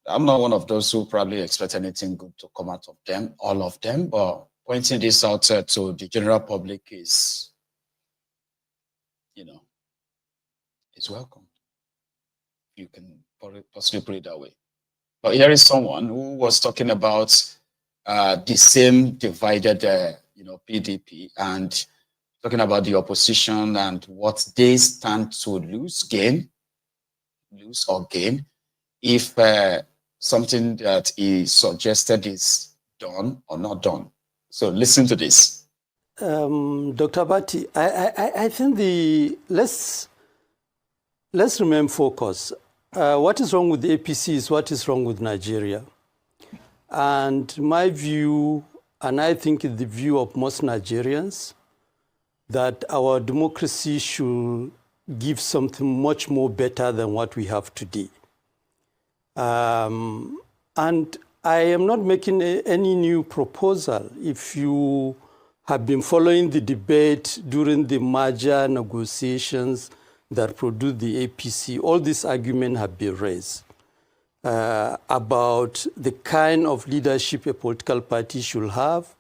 I'm not one of those who probably expect anything good to come out of them, all of them, but pointing this out to the general public is, is welcome. You can possibly put it that way. But here is someone who was talking about the same divided, PDP, and talking about the opposition and what they stand to lose or gain, if something that he suggested is done or not done. So listen to this. Dr. Bati, I think let's remain focused. What is wrong with the APC is what is wrong with Nigeria. And my view, and I think the view of most Nigerians, that our democracy should give something much more better than what we have today. And I am not making any new proposal. If you have been following the debate during the merger negotiations that produced the APC, all these arguments have been raised about the kind of leadership a political party should have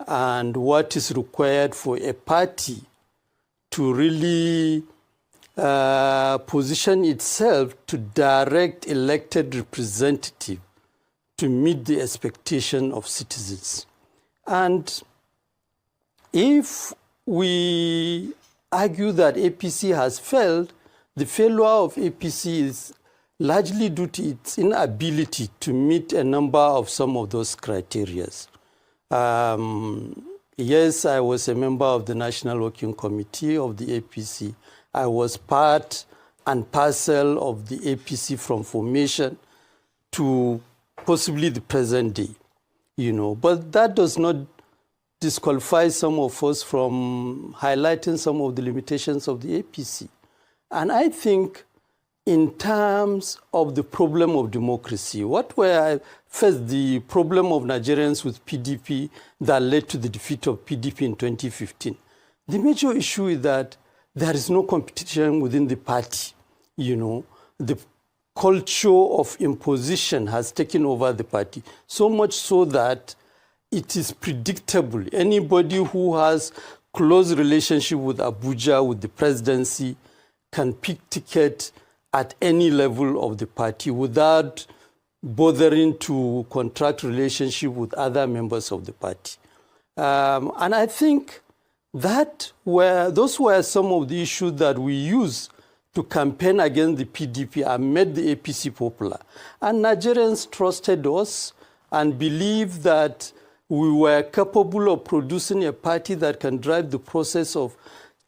and what is required for a party to really position itself to direct elected representative to meet the expectation of citizens. And if we argue that APC has failed, the failure of APC is largely due to its inability to meet a number of some of those criteria. Yes, I was a member of the National Working Committee of the APC. I was part and parcel of the APC from formation to possibly the present day, But that does not disqualify some of us from highlighting some of the limitations of the APC. And I think in terms of the problem of democracy, what were first the problem of Nigerians with PDP that led to the defeat of PDP in 2015? The major issue is that there is no competition within the party. The culture of imposition has taken over the party, so much so that it is predictable. Anybody who has close relationship with Abuja, with the presidency, can pick ticket at any level of the party without bothering to contract relationship with other members of the party. And I think those were some of the issues that we used to campaign against the PDP and made the APC popular. And Nigerians trusted us and believed that we were capable of producing a party that can drive the process of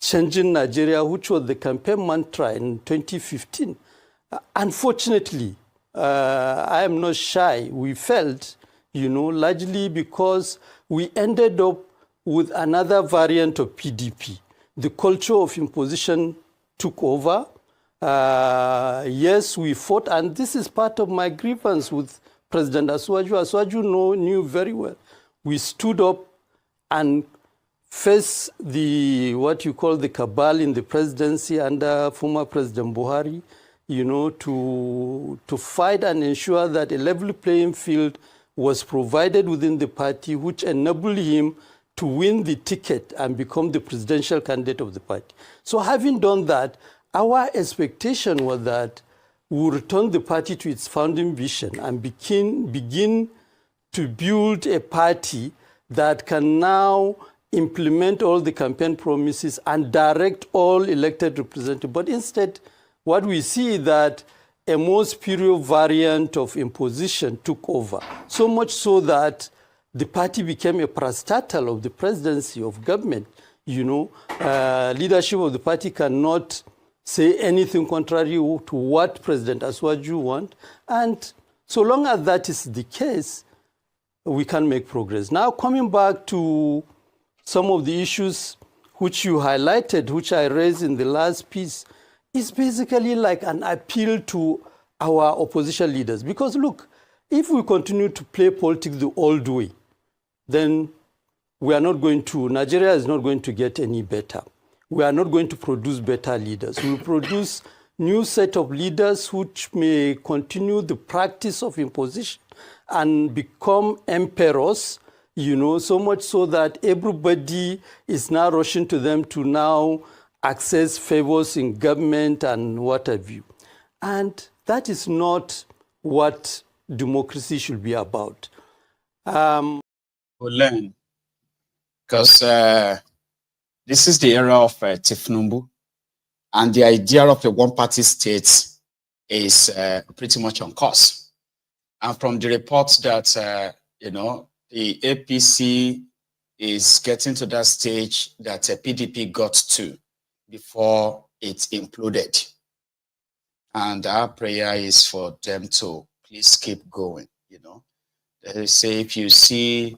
changing Nigeria, which was the campaign mantra in 2015. Unfortunately, I am not shy. We failed, largely because we ended up with another variant of PDP. The culture of imposition took over. Yes, we fought, and this is part of my grievance with President Asuaju. Asuaju knew very well. We stood up and faced what you call the cabal in the presidency under former President Buhari, to fight and ensure that a level playing field was provided within the party, which enabled him to win the ticket and become the presidential candidate of the party. So having done that, our expectation was that we would return the party to its founding vision and begin to build a party that can now implement all the campaign promises and direct all elected representatives. But instead, what we see is that a more superior variant of imposition took over, so much so that the party became a parastatal of the presidency of government. You know, leadership of the party cannot say anything contrary to what President Aswaju wants. And so long as that is the case, we can make progress. Now, coming back to some of the issues which you highlighted, which I raised in the last piece, is basically like an appeal to our opposition leaders. Because look, if we continue to play politics the old way, then we are not going to, Nigeria is not going to get any better. We are not going to produce better leaders. We will produce new set of leaders which may continue the practice of imposition and become emperors, you know, so much so that everybody is now rushing to them to now access favors in government and what have you. And that is not what democracy should be about. We'll learn, because this is the era of Thiefnubu, and the idea of a one-party state is pretty much on course. And from the reports that, you know, the APC is getting to that stage that PDP got to before it imploded. And our prayer is for them to please keep going, you know. They say if you see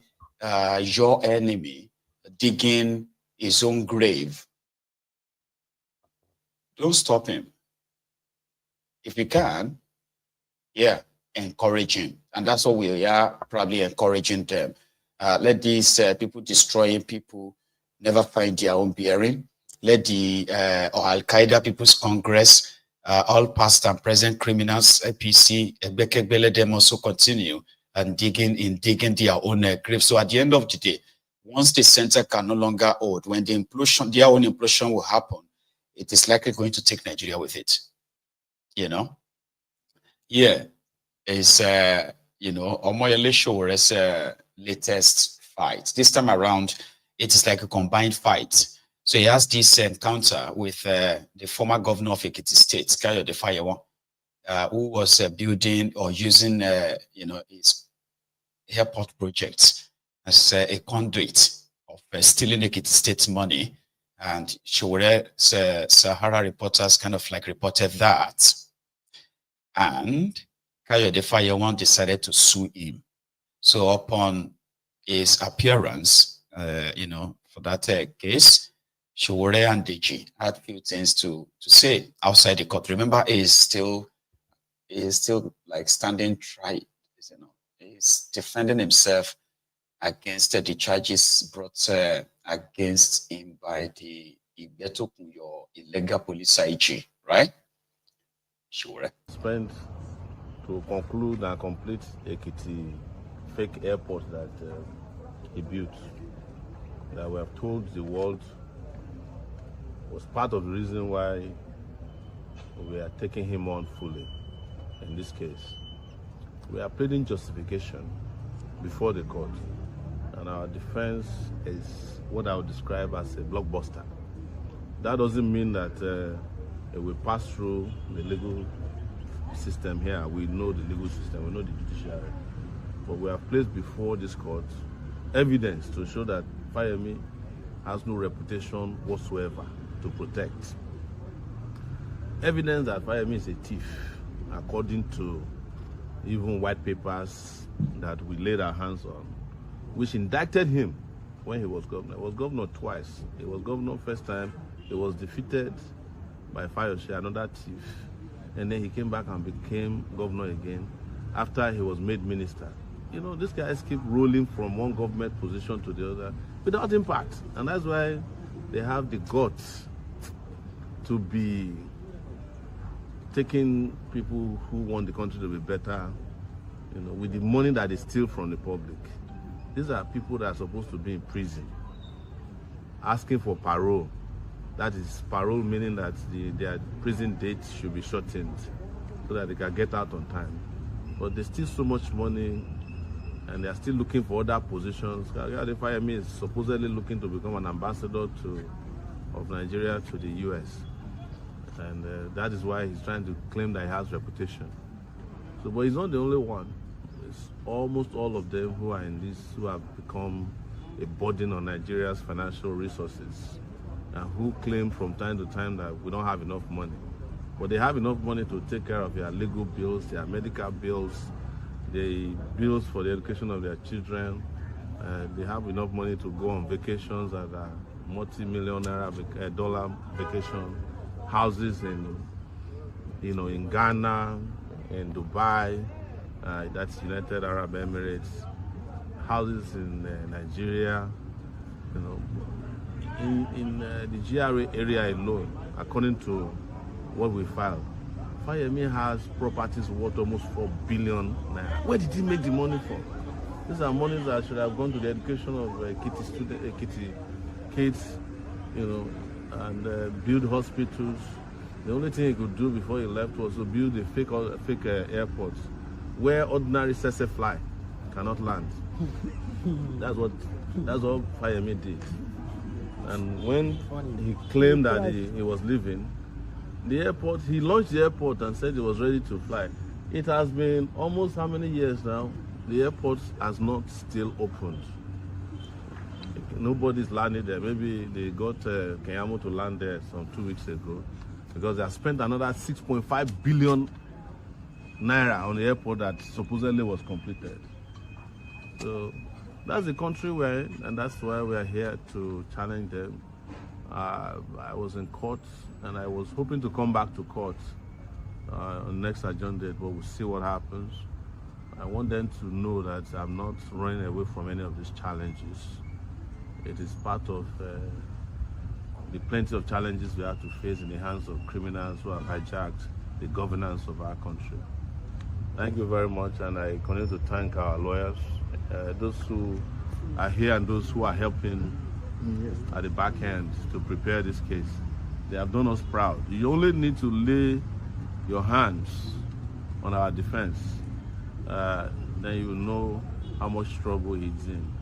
your enemy digging his own grave, don't stop him. If you can, yeah, encourage him. And that's what we are probably encouraging them. Let these people destroying people never find their own bearing. Let the or Al-Qaeda People's Congress, all past and present criminals, APC, let them also continue and digging their own grave. So at the end of the day, once the center can no longer hold, when the implosion, their own implosion will happen, it is likely going to take Nigeria with it. You know? Yeah. It's, you know, Omoyele Showere's latest fight. This time around, it is like a combined fight. So he has this encounter with the former governor of Ekiti State, Kayode Fayewa, who was building or using, you know, his airport project as a conduit of stealing Ekiti State money. And Showere's Sahara reporters kind of like reported that. And Kayode Fayewa decided to sue him. So upon his appearance, you know, for that case, Showore and Deji had few things to say outside the court. Remember, he is still like standing trial. You know, he's defending himself against the charges brought against him by the your illegal police IG, right? Sure. Spent to conclude and complete Ekiti fake airport that he built, that we have told the world was part of the reason why we are taking him on fully in this case. We are pleading justification before the court, and our defense is what I would describe as a blockbuster. That doesn't mean that we pass through the legal system here. We know the legal system, we know the judiciary, but we have placed before this court evidence to show that Fayemi has no reputation whatsoever to protect. Evidence that Fayemi is a thief, according to even white papers that we laid our hands on, which indicted him when he was governor. He was governor twice. He was governor first time, he was defeated by Fayose, another thief, and then he came back and became governor again after he was made minister. You know, these guys keep rolling from one government position to the other without impact, and that's why they have the guts to be taking people who want the country to be better, you know, with the money that they steal from the public. These are people that are supposed to be in prison, asking for parole. That is parole, meaning that their prison date should be shortened so that they can get out on time. But they steal so much money and they are still looking for other positions. Fayemi is supposedly looking to become an ambassador of Nigeria to the US, and that is why he's trying to claim that he has reputation. So, but he's not the only one. It's almost all of them who are in this, who have become a burden on Nigeria's financial resources, and who claim from time to time that we don't have enough money. But they have enough money to take care of their legal bills, their medical bills, the bills for the education of their children. They have enough money to go on vacations at a multi-million dollar vacation, houses in Ghana, in Dubai, that's United Arab Emirates, houses in Nigeria, in the GRA area alone, according to what we filed. Fayemi has properties worth almost 4 billion naira. Where did he make the money from? These are monies that should have gone to the education of kids, and build hospitals. The only thing he could do before he left was to build a fake airport where ordinary Sese fly cannot land. That's what Fayemi did. And when he claimed that he was leaving, the airport, he launched the airport and said it was ready to fly. It has been almost how many years now? The airport has not still opened. Nobody's landed there. Maybe they got Kenyamo to land there some 2 weeks ago, because they have spent another 6.5 billion naira on the airport that supposedly was completed. So that's the country we're in, and that's why we're here to challenge them. I was in court, and I was hoping to come back to court on next adjourned date, but we'll see what happens. I want them to know that I'm not running away from any of these challenges. It is part of the plenty of challenges we have to face in the hands of criminals who have hijacked the governance of our country. Thank you very much, and I continue to thank our lawyers, those who are here and those who are helping at the back end to prepare this case. They have done us proud. You only need to lay your hands on our defense, then you will know how much trouble he's in.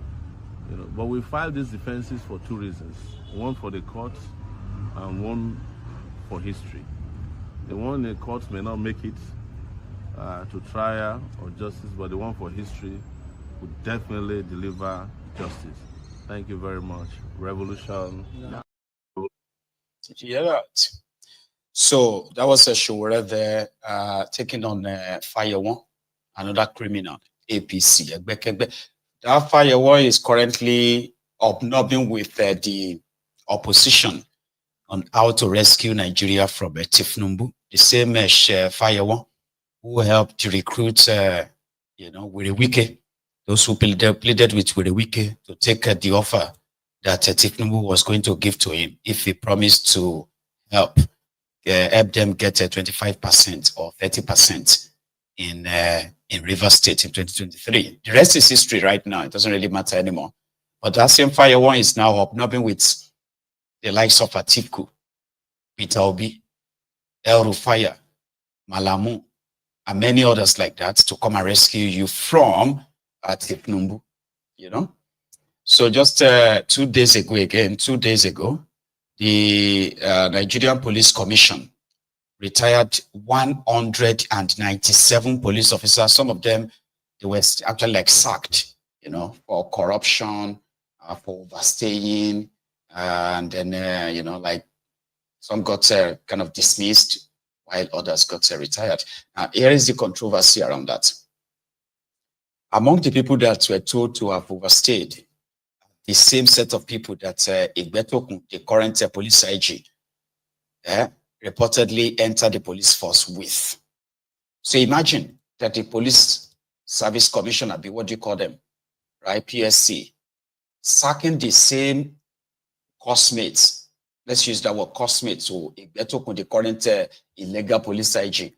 But we filed these defenses for two reasons: one for the courts and one for history. The one in the courts may not make it to trial or justice, but the one for history would definitely deliver justice. Thank you very much. Revolution. Yeah. So that was a show there, taking on Fire One, another criminal, APC. That Fire One is currently hobnobbing with the opposition on how to rescue Nigeria from Thiefnubu. The same Fire One who helped to recruit, Wike, those who pleaded with Wike to take the offer that Thiefnubu was going to give to him if he promised to help them get 25% or 30% in Rivers State in 2023. The rest is history right now. It doesn't really matter anymore. But that same Fire One is now hobnobbing with the likes of Atiku, Peter Obi, El Rufaya, Malamu, and many others like that to come and rescue you from Thiefnubu, So just 2 days ago, the Nigerian Police Commission retired 197 police officers. Some of them, they were actually sacked, for corruption, for overstaying, and then, some got kind of dismissed while others got retired. Now, here is the controversy around that. Among the people that were told to have overstayed, the same set of people that Igbetokun, the current police IG, reportedly entered the police force with. So imagine that the Police Service Commissioner, what do you call them, right? PSC, sacking the same cosmates. Let's use that word, cosmates. So Igbetokun, the current illegal police IG,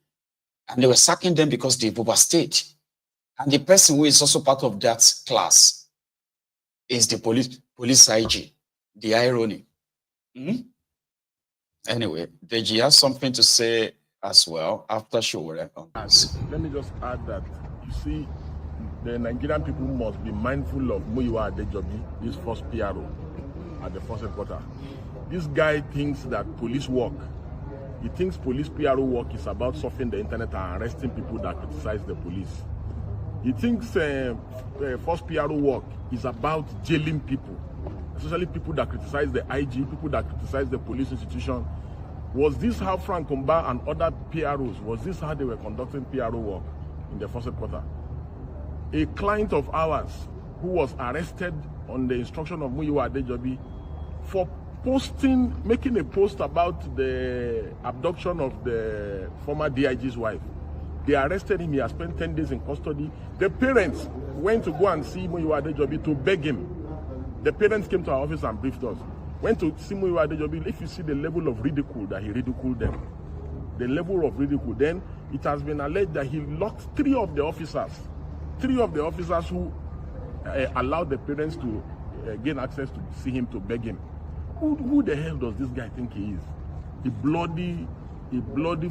and they were sacking them because they've overstayed. And the person who is also part of that class is the police IG. The irony. Anyway, Deji has something to say as well after Showore on this. Let me just add that, you see, the Nigerian people must be mindful of Muyiwa Adejobi, this first PRO at the first headquarters. This guy thinks that police work, he thinks police PRO work is about surfing the internet and arresting people that criticize the police. He thinks first PRO work is about jailing people, especially people that criticize the IG, people that criticize the police institution. Was this how Frank Kumba and other PROs, was this how they were conducting PRO work in the first quarter? A client of ours who was arrested on the instruction of Muyiwa Adejobi for making a post about the abduction of the former DIG's wife. They arrested him, he has spent 10 days in custody. The parents went to go and see Muyiwa Adejobi to beg him. The parents came to our office and briefed us. Went to see Muyiwa Adejobi. If you see the level of ridicule that he ridiculed them, the level of ridicule, then it has been alleged that he locked three of the officers who allowed the parents to gain access to see him, to beg him. Who the hell does this guy think he is? A bloody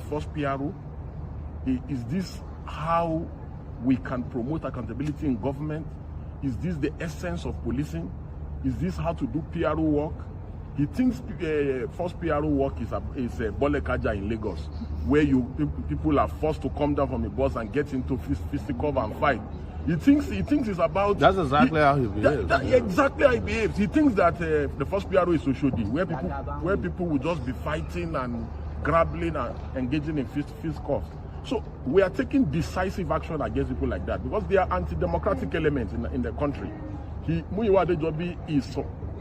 first PRO? Is this how we can promote accountability in government? Is this the essence of policing? Is this how to do PRO work? He thinks first PRO work is Bolekaja in Lagos, where people are forced to come down from a bus and get into fisticuffs and fight. He thinks it's about. That's exactly how he behaves. Exactly how he behaves. He thinks that the first PRO is Oshodi, where people will just be fighting and grappling and engaging in fisticuffs. So we are taking decisive action against people like that because they are anti-democratic elements in the country. Muyiwa Adejobi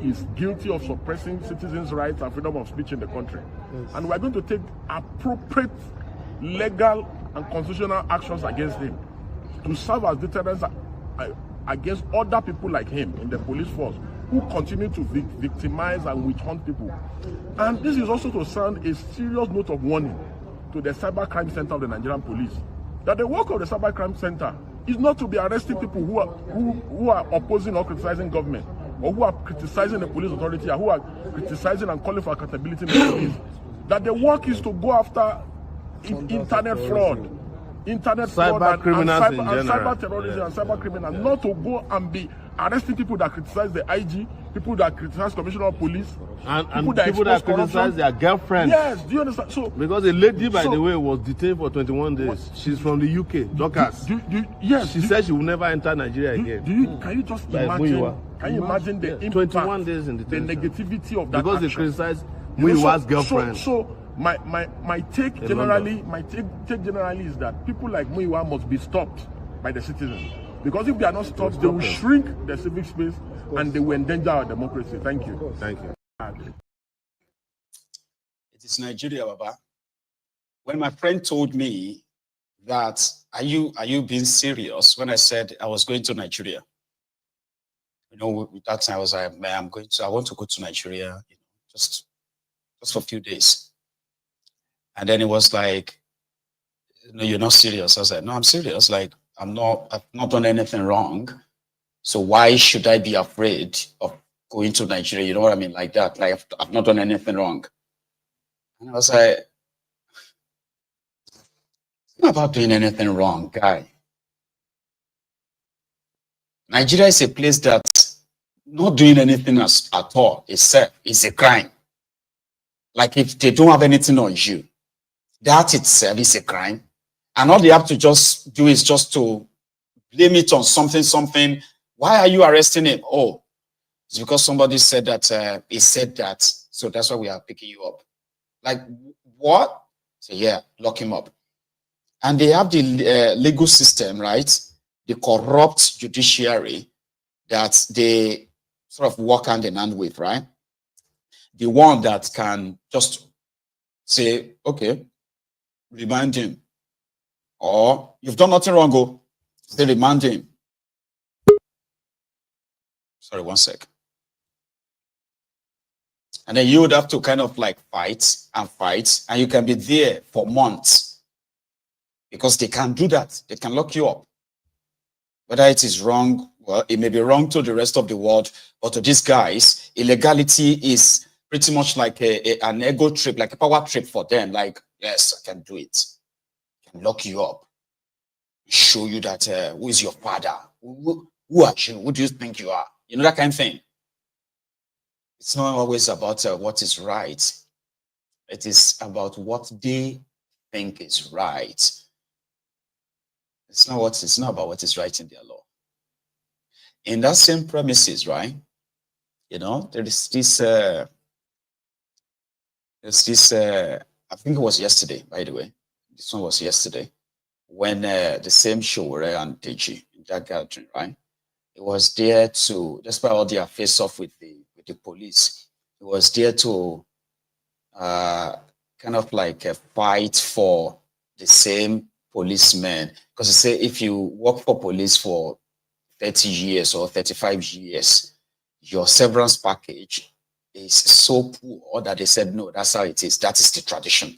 is guilty of suppressing citizens' rights and freedom of speech in the country. Yes. And we are going to take appropriate legal and constitutional actions against him to serve as deterrence against other people like him in the police force who continue to victimize and witch hunt people. And this is also to sound a serious note of warning to the Cybercrime Center of the Nigerian Police, that the work of the Cybercrime Center is not to be arresting people who are opposing or criticizing government, or who are criticizing the police authority, or who are criticizing and calling for accountability in the police. That the work is to go after internet fraud, cyber criminals and cyber terrorism and cyber criminals, not to go and be arresting people that criticize the IG, people that criticize commissioner of police, and people that criticize their girlfriend. Yes, do you understand? So because a lady, by the way, was detained for 21 days. She's from the UK, Dorcas. Yes, she said she will never enter Nigeria again. Can you just imagine? Can you imagine the impact, 21 days in detention, the negativity of that? Because they criticize Muyiwa's girlfriend. So my take generally is that people like Muyiwa must be stopped by the citizens. Because if they are not stopped, they will shrink the civic space and they will endanger our democracy. Thank you. Thank you. It is Nigeria, Baba. When my friend told me that, are you being serious? When I said I was going to Nigeria, you know, with that time I was like, man, I want to go to Nigeria, you know, just for a few days. And then it was like, no, you're not serious. I was like, no, I'm serious. Like, I've not done anything wrong. So why should I be afraid of going to Nigeria? You know what I mean? Like that. Like I've not done anything wrong. And I was like, it's not about doing anything wrong, guy. Nigeria is a place that not doing anything at all itself is a crime. Like if they don't have anything on you, that itself is a crime. And all they have to just do is just to blame it on something. Why are you arresting him? Oh, it's because somebody said that he said that. So that's why we are picking you up. Like, what? So yeah, lock him up. And they have the legal system, right? The corrupt judiciary that they sort of work hand in hand with, right? The one that can just say, okay, remind him. Or you've done nothing wrong, go. They remind him. Sorry, one sec. And then you would have to kind of like fight, and you can be there for months. Because they can do that. They can lock you up. Whether it is wrong, well, it may be wrong to the rest of the world, but to these guys, illegality is pretty much like an ego trip, like a power trip for them. Like, yes, I can do it. Lock you up, show you that who is your father, who are you? Who do you think you are? You know, that kind of thing. It's not always about what is right. It is about what they think is right. It's not about what is right in their law. In that same premises, right? You know, there is this I think it was yesterday, by the way. This one was yesterday, when the same Showore and Deji in that gathering, right? It was there to, despite all their face off with the police, it was there to kind of like fight for the same policemen. Because they say if you work for police for 30 years or 35 years, your severance package is so poor that they said, no, that's how it is. That is the tradition.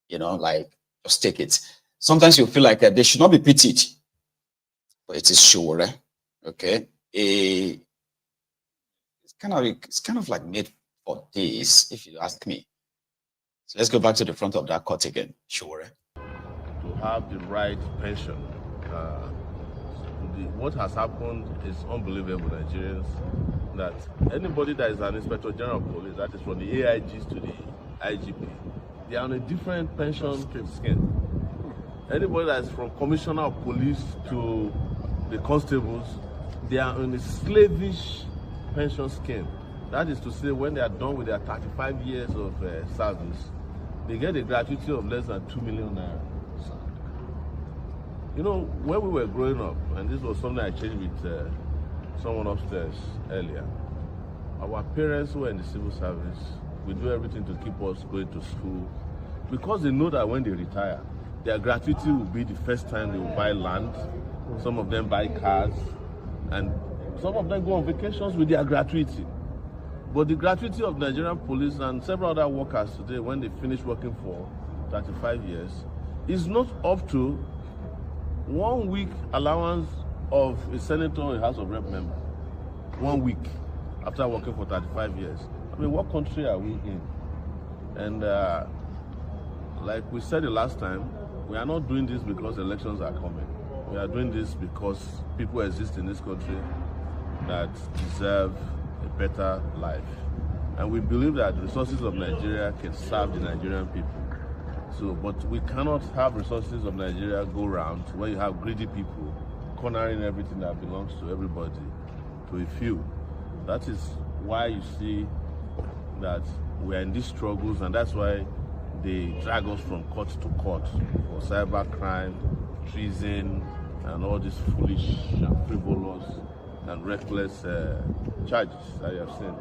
You know, like, just take it. Sometimes you feel like they should not be pitied, but it is sure, okay? It's kind of like made for this, if you ask me. So let's go back to the front of that court again. Sure. To have the right pension. What has happened is unbelievable, Nigerians, that anybody that is an Inspector General of Police, that is from the AIGs to the IGP, they are on a different pension scheme. Anybody that is from Commissioner of Police to the constables, they are on a slavish pension scheme. That is to say, when they are done with their 35 years of service, they get a gratuity of less than 2 million naira. You know, when we were growing up, and this was something I changed with someone upstairs earlier, our parents who were in the civil service, we do everything to keep us going to school, because they know that when they retire, their gratuity will be the first time they will buy land. Some of them buy cars, and some of them go on vacations with their gratuity. But the gratuity of Nigerian police and several other workers today, when they finish working for 35 years, is not up to 1 week allowance of a senator or a House of Rep member. 1 week after working for 35 years. I mean, what country are we in? And like we said the last time, we are not doing this because elections are coming. We are doing this because people exist in this country that deserve a better life. And we believe that the resources of Nigeria can serve the Nigerian people. So, but we cannot have resources of Nigeria go round where you have greedy people cornering everything that belongs to everybody, to a few. That is why you see that we are in these struggles, and that's why they drag us from court to court for cyber crime, treason, and all these foolish and frivolous and reckless charges that you have seen.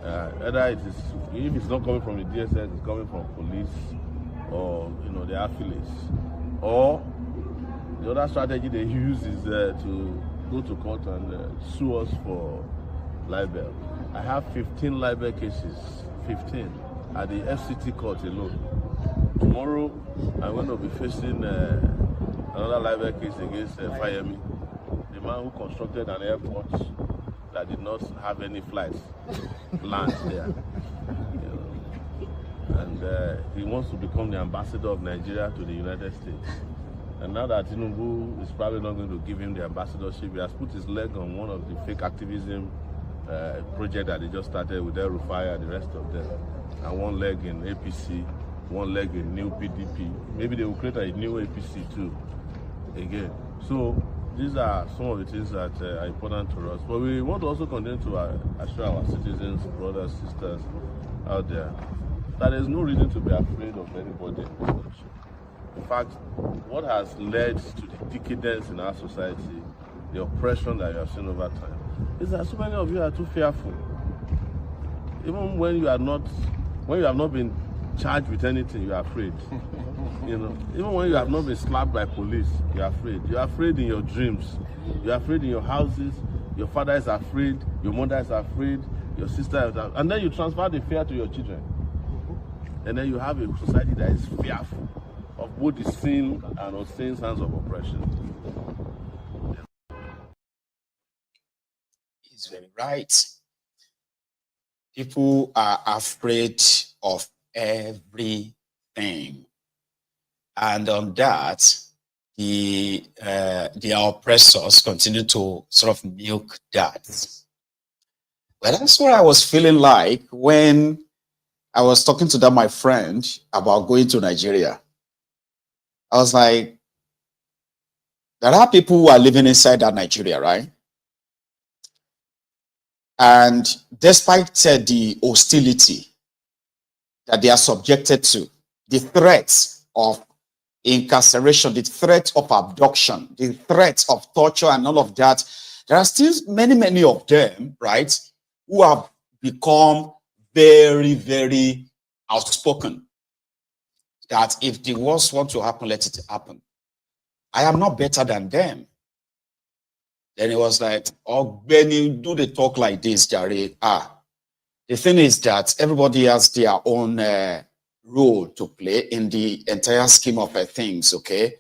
Either it is, if it's not coming from the DSS, it's coming from police or their affiliates. Or the other strategy they use is to go to court and sue us for libel. I have 15 libel cases, 15, at the FCT court alone. Tomorrow, I'm going to be facing another libel case against Fayemi, the man who constructed an airport that did not have any flights land there. And he wants to become the ambassador of Nigeria to the United States. And now that Thiefnubu is probably not going to give him the ambassadorship, he has put his leg on one of the fake activism project that they just started with El Rufai and the rest of them. And one leg in APC, one leg in new PDP. Maybe they will create a new APC too, again. So these are some of the things that are important to us. But we want to also continue to assure our citizens, brothers, sisters out there, that there's no reason to be afraid of anybody in this country. In fact, what has led to the decadence in our society, the oppression that you have seen over time, is that so many of you are too fearful. Even when you have not been charged with anything, you are afraid. Even when you have not been slapped by police, you are afraid. You are afraid in your dreams. You are afraid in your houses. Your father is afraid. Your mother is afraid. Your sister is afraid. And then you transfer the fear to your children. And then you have a society that is fearful of both the sin and unseen signs of oppression. He's very right. People are afraid of everything. And on that, their oppressors continue to sort of milk that. But that's what I was feeling like when I was talking to my friend about going to Nigeria. I was like, there are people who are living inside that Nigeria, right? And despite the hostility that they are subjected to, the threats of incarceration, the threat of abduction, the threat of torture and all of that, there are still many of them, right, who have become very, very outspoken that if the worst want to happen, let it happen. I am not better than them. Then it was like, oh, Benny, do they talk like this, Jerry? The thing is that everybody has their own role to play in the entire scheme of things, okay?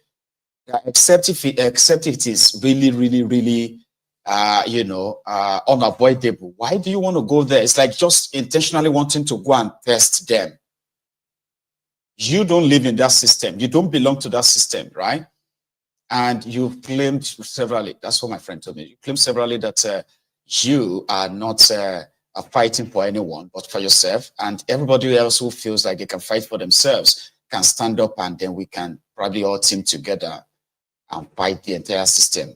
Except if it is really, unavoidable. Why do you want to go there? It's like just intentionally wanting to go and test them. You don't live in that system. You don't belong to that system, right? And you've claimed severally, that's what my friend told me, you claimed severally that you are not fighting for anyone, but for yourself. And everybody else who feels like they can fight for themselves can stand up, and then we can probably all team together and fight the entire system.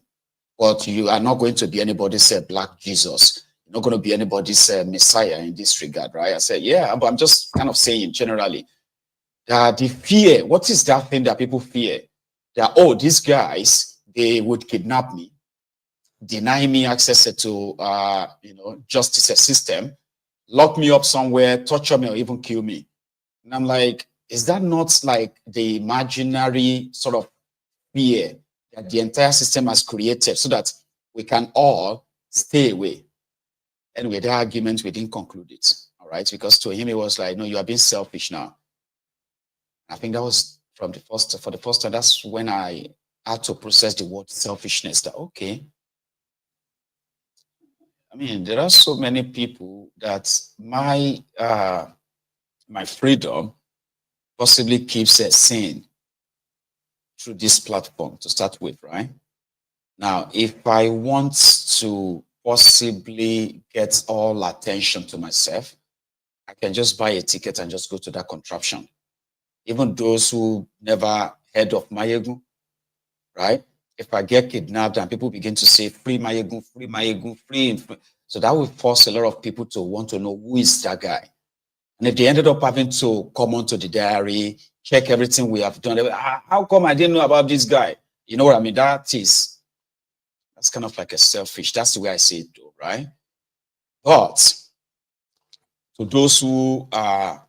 But you are not going to be anybody's Black Jesus. You're not going to be anybody's Messiah in this regard, right? I said, yeah, but I'm just kind of saying generally that the fear, what is that thing that people fear? That, oh, these guys, they would kidnap me, deny me access to, justice system, lock me up somewhere, torture me, or even kill me. And I'm like, is that not like the imaginary sort of fear that the entire system has created so that we can all stay away? Anyway, the argument, we didn't conclude it, all right? Because to him, it was like, no, you are being selfish now. I think that was for the first time, that's when I had to process the word selfishness. That, okay, I mean, there are so many people that my freedom possibly keeps sane through this platform to start with, right? Now, if I want to possibly get all attention to myself, I can just buy a ticket and just go to that contraption. Even those who never heard of Mayegu, right? If I get kidnapped and people begin to say, free Mayegu, free Mayegu, free. So that will force a lot of people to want to know who is that guy. And if they ended up having to come onto the diary, check everything we have done, how come I didn't know about this guy? You know what I mean? That's kind of like a selfish, that's the way I see it though, right? But to those who are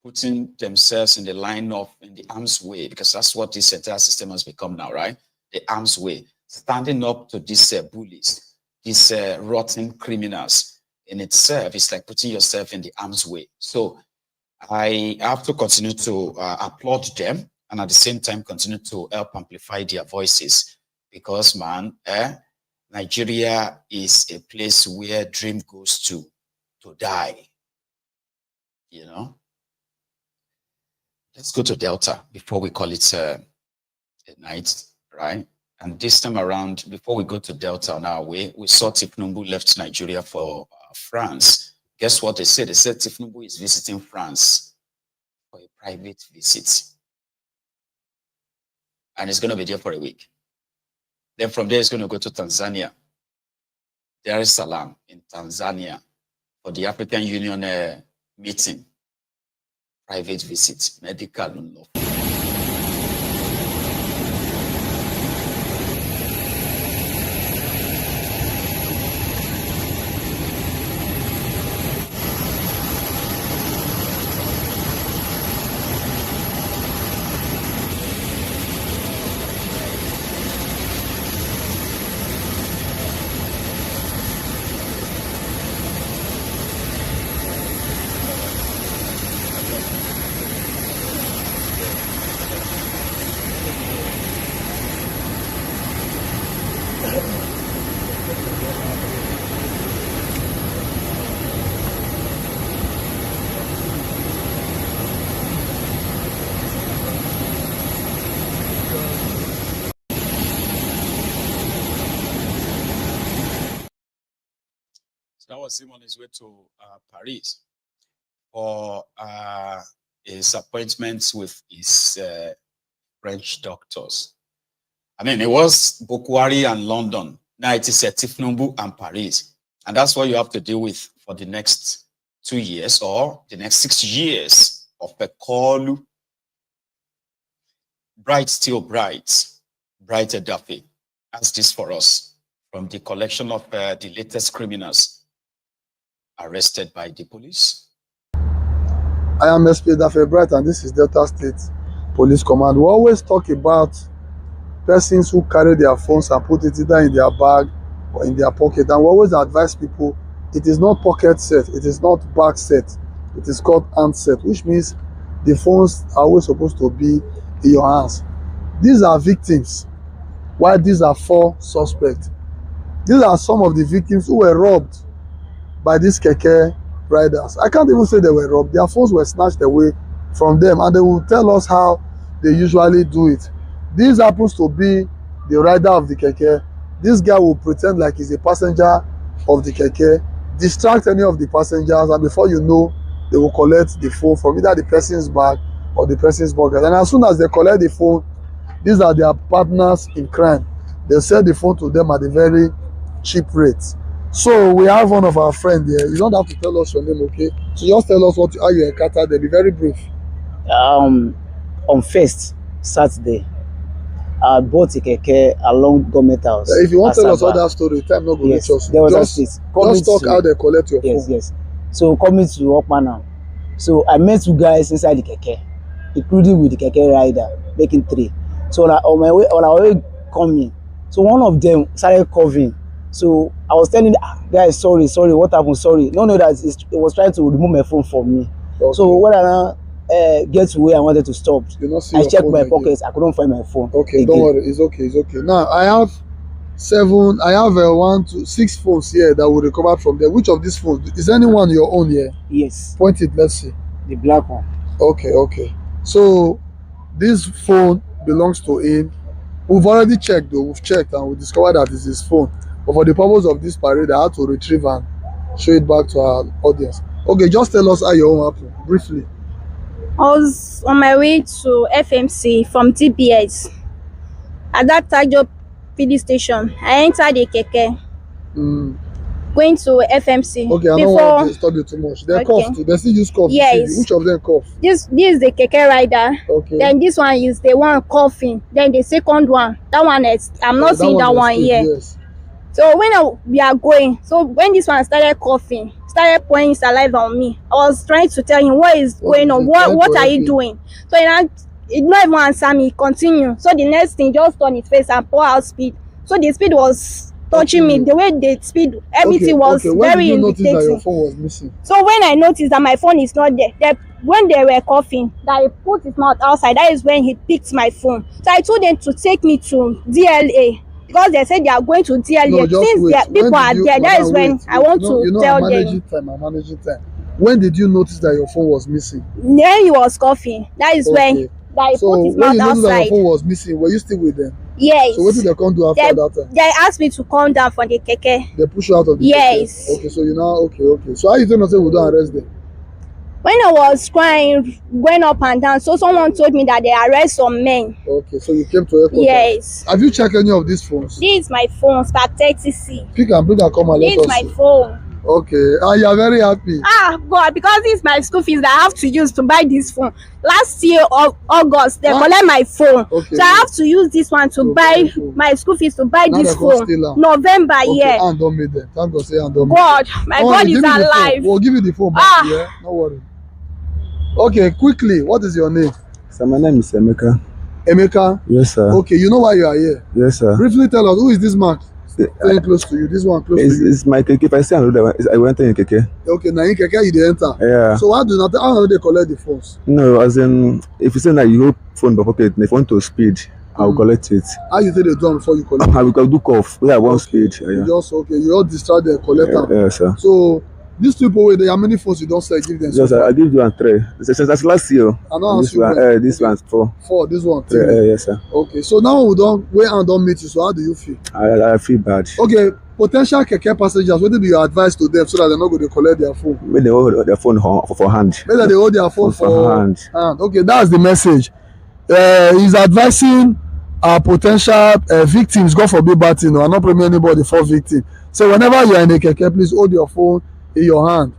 putting themselves in the line of, in the arm's way, because that's what this entire system has become now, right? The arm's way, standing up to these bullies, these rotten criminals in itself, it's like putting yourself in the arm's way. So I have to continue to applaud them, and at the same time continue to help amplify their voices, because man, Nigeria is a place where dream goes to die, you know? Let's go to Delta before we call it a night, right? And this time around, before we go to Delta on our way, we saw Thiefnubu left Nigeria for France. Guess what they said? They said Thiefnubu is visiting France for a private visit. And he's going to be there for a week. Then from there, he's going to go to Tanzania, Dar es Salaam in Tanzania, for the African Union meeting. Private visit, medical law. That was him on his way to Paris for his appointments with his French doctors. I mean, it was Bokwari and London. Now it is Thiefnubu and Paris. And that's what you have to deal with for the next 2 years or the next 6 years of Koolu. Bright, still bright, brighter Duffy. That's this for us from the collection of the latest criminals arrested by the police. I am SP Daffy Bright, and this is Delta State Police Command. We always talk about persons who carry their phones and put it either in their bag or in their pocket. And we always advise people, it is not pocket set, it is not bag set, it is called hand set, which means the phones are always supposed to be in your hands. These are victims, while these are 4 suspects. These are some of the victims who were robbed by these keke riders. I can't even say they were robbed. Their phones were snatched away from them, and they will tell us how they usually do it. This happens to be the rider of the keke. This guy will pretend like he's a passenger of the keke, distract any of the passengers, and before you know, they will collect the phone from either the person's bag or the person's pocket. And as soon as they collect the phone, these are their partners in crime. They'll sell the phone to them at a very cheap rate. So we have one of our friends here. You don't have to tell us your name, okay? So just tell us how you encountered them. Be very brief. On first Saturday, I bought a keke along Government House. If you want to tell us all that story, time not going to us. There was just talk how they collect your phone. Yes. So coming to Okman now. So I met 2 guys inside the keke, including with the keke rider, making 3. So on our way coming, so one of them started coughing. So I was telling the guys, sorry, what happened? Sorry. No, that it was trying to remove my phone from me. Okay. So when I get to where I wanted to stop, I checked my pockets. I couldn't find my phone. Okay, again. Don't worry. It's okay. Now I have 6 phones here that we recovered from there. Which of these phones is anyone your own here? Yes. Point it. Let's see. The black one. Okay. So this phone belongs to him. We've already checked though. We've checked and we discovered that it's his phone. But for the purpose of this parade, I had to retrieve and show it back to our audience. Okay, just tell us how your own happened, briefly. I was on my way to FMC from TPS. At that Tajo PD station, I entered the keke. Going to FMC. Okay, I don't want to disturb you too much. They cough too. They still use cough. Yes. Which of them cough? This is the keke rider. Okay. Then this one is the one coughing. Then the second one, that one is I'm not seeing that one here. Yes. So when we are going, so when this one started coughing, started pouring saliva on me, I was trying to tell him what is going on, what are you doing? So he not even answer me, continue. So the next thing, just turn his face and pour out speed. So the speed was touching me, the way the speed, everything was very irritating. When did you notice that your phone was missing? So when I noticed that my phone is not there, when they were coughing, that he put his mouth outside, that is when he picked my phone. So I told them to take me to DLA. Because they said they are going to DLA. No, since people are there, that is when I want to tell them. I'm managing time. When did you notice that your phone was missing? Then he was coughing. That is when he put his mouth outside. So when you noticed that your phone was missing, were you still with them? Yes. So what did they come do after that time? They asked me to come down from the keke. They push you out of the keke? Okay, so you now, okay. So how you tell me say we don't arrest them? When I was crying, going up and down, so someone told me that they arrest some men. Okay, so you came to airport. Yes. Have you checked any of these phones? This is my phone, Spark 30C. Pick and bring and come and let us see. This is my phone. Okay, and you are very happy. God, because this is my school fees that I have to use to buy this phone. Last year of August, they collect my phone. Okay. So I have to use this one to buy my school fees to buy Now this phone. November, okay, and don't meet them. Thank God, say and don't God, my God is alive. We'll give you the phone back, yeah? No worry. Okay, quickly, what is your name? Sir, my name is Emeka. Emeka? Yes, sir. Okay, you know why you are here? Yes, sir. Briefly tell us, who is this man? Staying close to you, this one close to you. It's my keke. If I say I went in keke. Okay, now in keke you dey enter. Yeah. So how do they collect the phones? No, as in, if you say that you hold phone by pocket, if you want to speed, I will collect it. How you take the drum before you collect? I will do cough. We have one speed. Yeah. You just you all distract the collector. Yeah, sir. So these people, how many phones you don't sell? Give them. Yes, I give you 3. That's last year. This one's 4. 4. This one 3. Yes, sir. Okay, so now we don't meet you. So how do you feel? I feel bad. Okay, potential keke passengers, what be your advice to them so that they're not going to collect their phone? Make they hold their phone for hand. Maybe they hold their phone for hand. Okay, that's the message. He's advising potential victims, God forbid bad thing, I'm not blaming anybody for victim. So whenever you're in a keke, please hold your phone in your hand.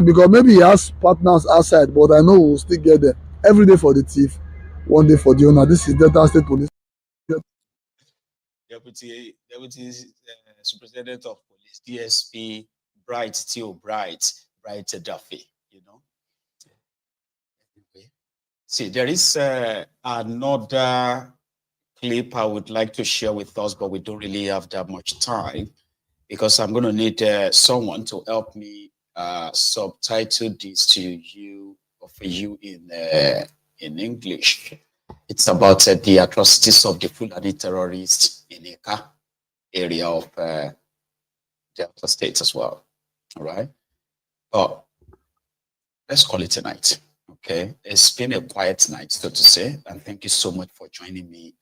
Because maybe he has partners outside, but I know we'll still get there. Every day for the thief, one day for the owner. This is Delta State Police. Deputy Superintendent of Police, DSP, Bright Duffy, you know. See, there is another clip I would like to share with us, but we don't really have that much time because I'm going to need someone to help me subtitle this to you or for you in English. It's about the atrocities of the Fulani terrorists in Eka area of Delta State as well. All right. Oh, let's call it a night. Okay. It's been a quiet night, so to say. And thank you so much for joining me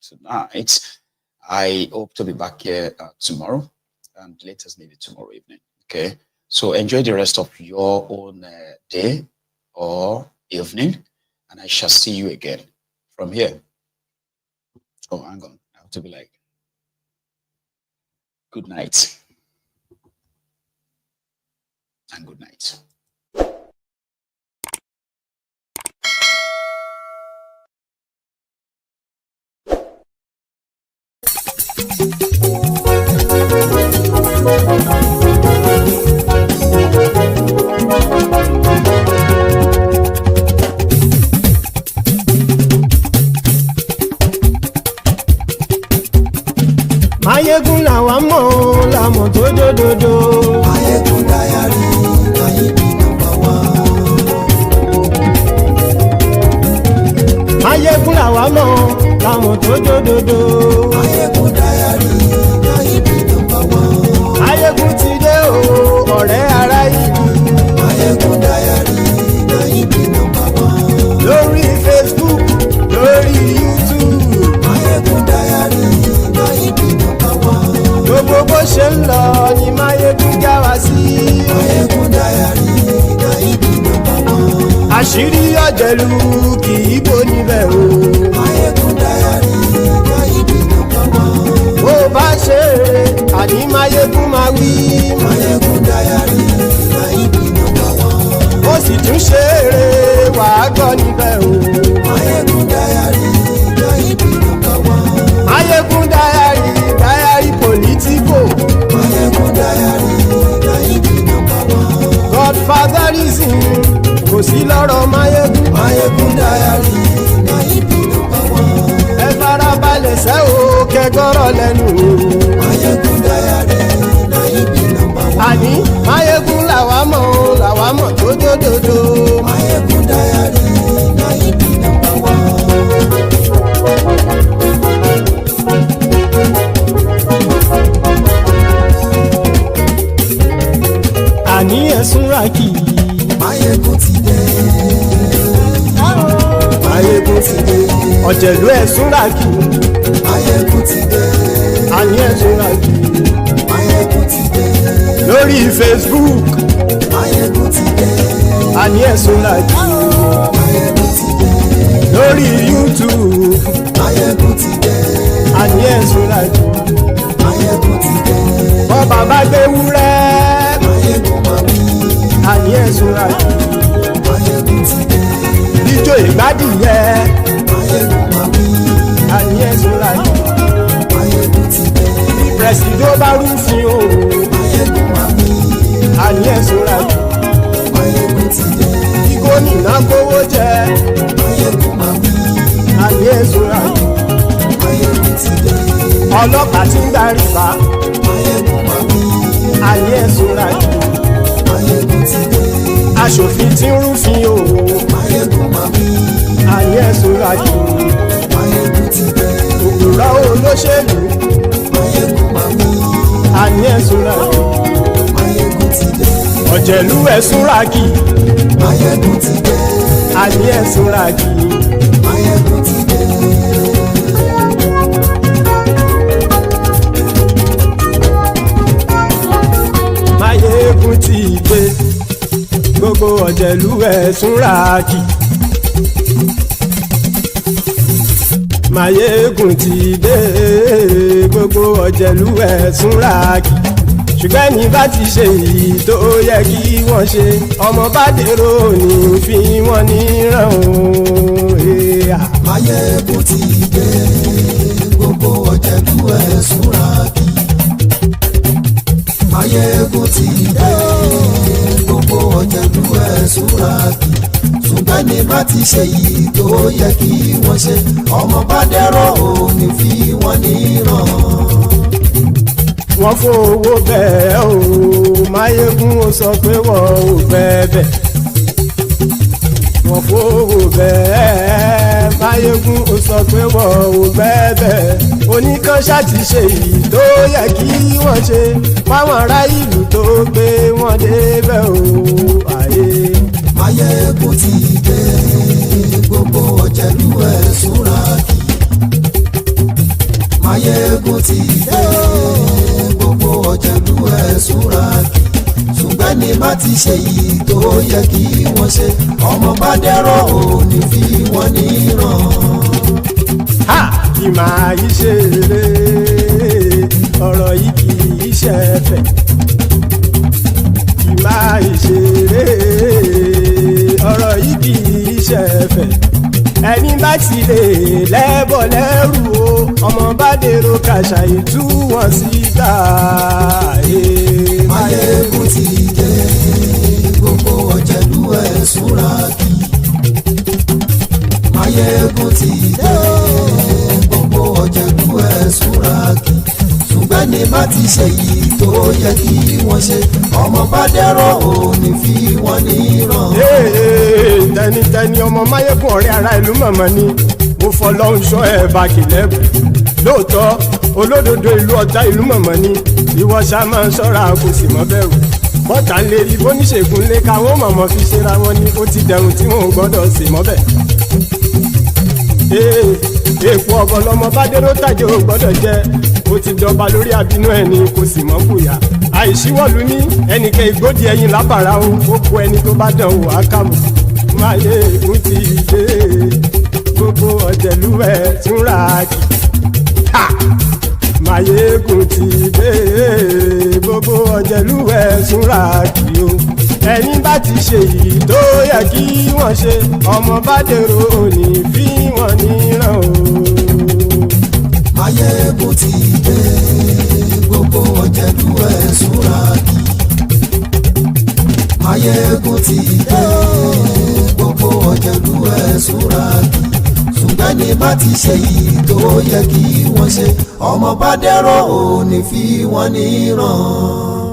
tonight. I hope to be back here tomorrow and latest maybe tomorrow evening. Okay. So enjoy the rest of your own day or evening, and I shall see you again from here. Oh, hang on. I have to be like, good night. And good night. Mayegun làwa mọ̀ làmọ̀ tó dòdòdò. Mayegun Diary, Mayegun #1. Mayegun làwa mọ̀ làmọ̀ tó dòdòdò. Mayegun Diary, Mayegun #1. Mayegun ti dé o, ọ̀rẹ́ ará ìlú. Mayegun Diary, Mayegun #1. Lórí Facebook, lórí YouTube. Mayegun Diary, Mayegun #1. Gbogbo bó ṣe ń lọ ni Mayegun já wa sí. Mayegun Diary, Mayegun #1. Àṣírí ọ̀jẹ̀lú kì í bò níbẹ̀ o. Mayegun Diary, Mayegun #1. Bó bá ṣe eré, àní Mayegun máa wí. Mayegun Diary, Mayegun #1. Ó sì tún ṣe eré, wàá gbọ́ níbẹ̀ o. Mayegun Diary, Mayegun #1. Mayegun Diary, Diary Politico. Mayegun Diary, Mayegun #1. Godfatherism kò sí lọ́rọ̀ Mayegun. Mayegun Diary, Mayegun #1. Ẹ farabalẹ̀ sẹ́ o kẹgọ́rọ̀ lẹ́nu o. Mayegun Diary, Mayegun #1. Àní Mayegun làwa mọ̀ tó dòdòdò. Mayegun Diary, Mayegun #1. Àní ẹ̀sùn ràkì. Mayegun ti dé. Mayegun ti dé. Ọ̀jẹ̀lú ẹ̀sùn ràkì. Mayegun ti dé. Àní ẹ̀sùn ràkì. Mayegun ti dé. Lórí Facebook. Mayegun ti dé. Àní ẹ̀sùn ràkì. Mayegun ti dé. Lórí YouTube. Mayegun ti dé. Àní ẹ̀sùn ràkì. Mayegun ti dé. Bọ́ bàbá gbé wúrẹ́. Mayegun máa wí. Àní ẹ̀sùn ràkì. Mayegun ti dé. Ijó ìgbádìyẹ. Mayegun máa wí. Àní ẹ̀sùn ràkì. Mayegun ti dé. Pẹ̀sìdó bá rúfin o. Mayegun máa wí. Àní ẹ̀sùn ràkì. Mayegun ti dé. Gómìnà kówó jẹ. Mayegun máa wí. Àní ẹ̀sùn ràkì. Mayegun ti dé. Ọlọ́pàá ti ń darí bá. Mayegun máa wí. Àní ẹ̀sùn ràkì. Mayegun ti dé. Aṣòfin ti ń rúfin o. Mayegun máa wí. Àní ẹ̀sùn ràkì. Mayegun ti dé. Òpùrọ́ olóṣèlú. Mayegun máa wí. Àní ẹ̀sùn ràkì. Mayegun ti dé. Ọ̀jẹ̀lú ẹ̀sùn ràkì. Mayegun ti dé. Àní ẹ̀sùn ràkì. Mayegun ti dé. ọ̀jẹ̀lú ẹ̀ súnra kì. Máyégún ti dé gbogbo ọ̀jẹ̀lú ẹ̀ súnra kì. Ṣùgbọ́n ní bá ti ṣe èyí tó yẹ kí wọ́n ṣe ọmọ bá dèrò ní fi wọ́n níran o. Máyégún ti dé gbogbo ọ̀jẹ̀lú ẹ̀ súnra kì. Máyégún ti dé gbogbo ọ̀jẹ̀lú ẹ̀ súnra kì. Ṣùgbọ́n ní bá ti ṣe èyí tó yẹ kí wọ́n ṣe ọmọ bá dèrò ní fi wọ́n níran. Wọ́n fowó bẹ́ẹ̀ o Máyégún ó sọ pé wọ́n ò fẹ́ bẹ́ẹ̀. Wọ́n fowó bẹ́ẹ̀ Máyégún ó sọ pé wọ́n ò fẹ́ bẹ́ẹ̀. Oníkanṣá ti ṣe èyí tó yẹ kí wọ́n ṣe fáwọn ará ìlú tó gbé wọn débẹ̀ o. Máyégún ti dé gbogbo ọ̀jẹ̀lú ẹ̀ súnra kì. Máyégún ti dé gbogbo ọ̀jẹ̀lú ẹ̀ súnra kì. Ṣùgbọ́n ní bá ti ṣe yìí tó yẹ kí wọ́n ṣe ọmọ bá dẹ́rọ̀ ò ní fi wọ́n níran. Kì máa yí ṣe eré ọ̀rọ̀ yìí kì í ṣe ẹ̀fẹ̀. Kì máa yí ṣe eré ọ̀rọ̀ yìí kì í ṣe ẹ̀fẹ̀. Ẹni bá ti lè lẹ́bọ̀ lẹ́rù o ọmọ bá dèrò kàṣà ìtú wọn síta. Máyégún ti dé gbogbo ọ̀jẹ̀lú ẹ̀ súnra kì. Máyégún ti dé gbogbo ọ̀jẹ̀lú ẹ̀ súnra kì. Ṣùgbọ́n ní bá ti ṣe yìí tó yẹ kí wọ́n ṣe ọmọ bá dẹ́rọ̀ ò ní fi wọ́n níran. Tẹnitẹni ọmọ Máyégún ọ̀rẹ́ ara ìlú mọ̀mọ́ ni mo fọlọ́hún sọ ẹ̀ bá kìlẹ́bù. Lóòótọ́ olódodo ìlú ọ̀tá ìlú mọ̀mọ́ ni ìwọ ṣá máa ń ṣọ́ra kò sì mọ́ bẹ̀rù. Bọ́tà ń lè rí bóníṣègùn lé káwọn mọ̀mọ́ fi ṣera wọn ni ó ti dẹrùn tí wọn ò gbọ́dọ̀ sì mọ́ bẹ̀. Èèpo ọ̀bọ̀ lọmọ bá dérò tàjẹ́ ò gbọ́dọ̀ jẹ́ ó ti jọba lórí àbínú ẹni kò sì mọ́ bùyà. Àìsíwọ́lu ní ẹnìkẹ́ ìgbódì ẹyin lábàrá o ó kó ẹni tó bá dán wò á kàmù. Máyégún ti dé gbogbo ọ̀jẹ̀lú ẹ̀ túnra kì. Máyégún ti dé gbogbo ọ̀jẹ̀lú ẹ̀ túnra kì o. Ẹni bá ti ṣe yìí tó yẹ kí wọ́n ṣe ọmọ bá dèrò òní fi wọ́n níran o. Máyégún ti dé gbogbo ọ̀jẹ̀lú ẹ̀ súnra kì. Máyégún ti dé gbogbo ọ̀jẹ̀lú ẹ̀ súnra kì. Ṣùgbọ́n ní bá ti ṣe yìí tó yẹ kí wọ́n ṣe ọmọ bá dẹ́rọ̀ ò ní fi wọ́n níran.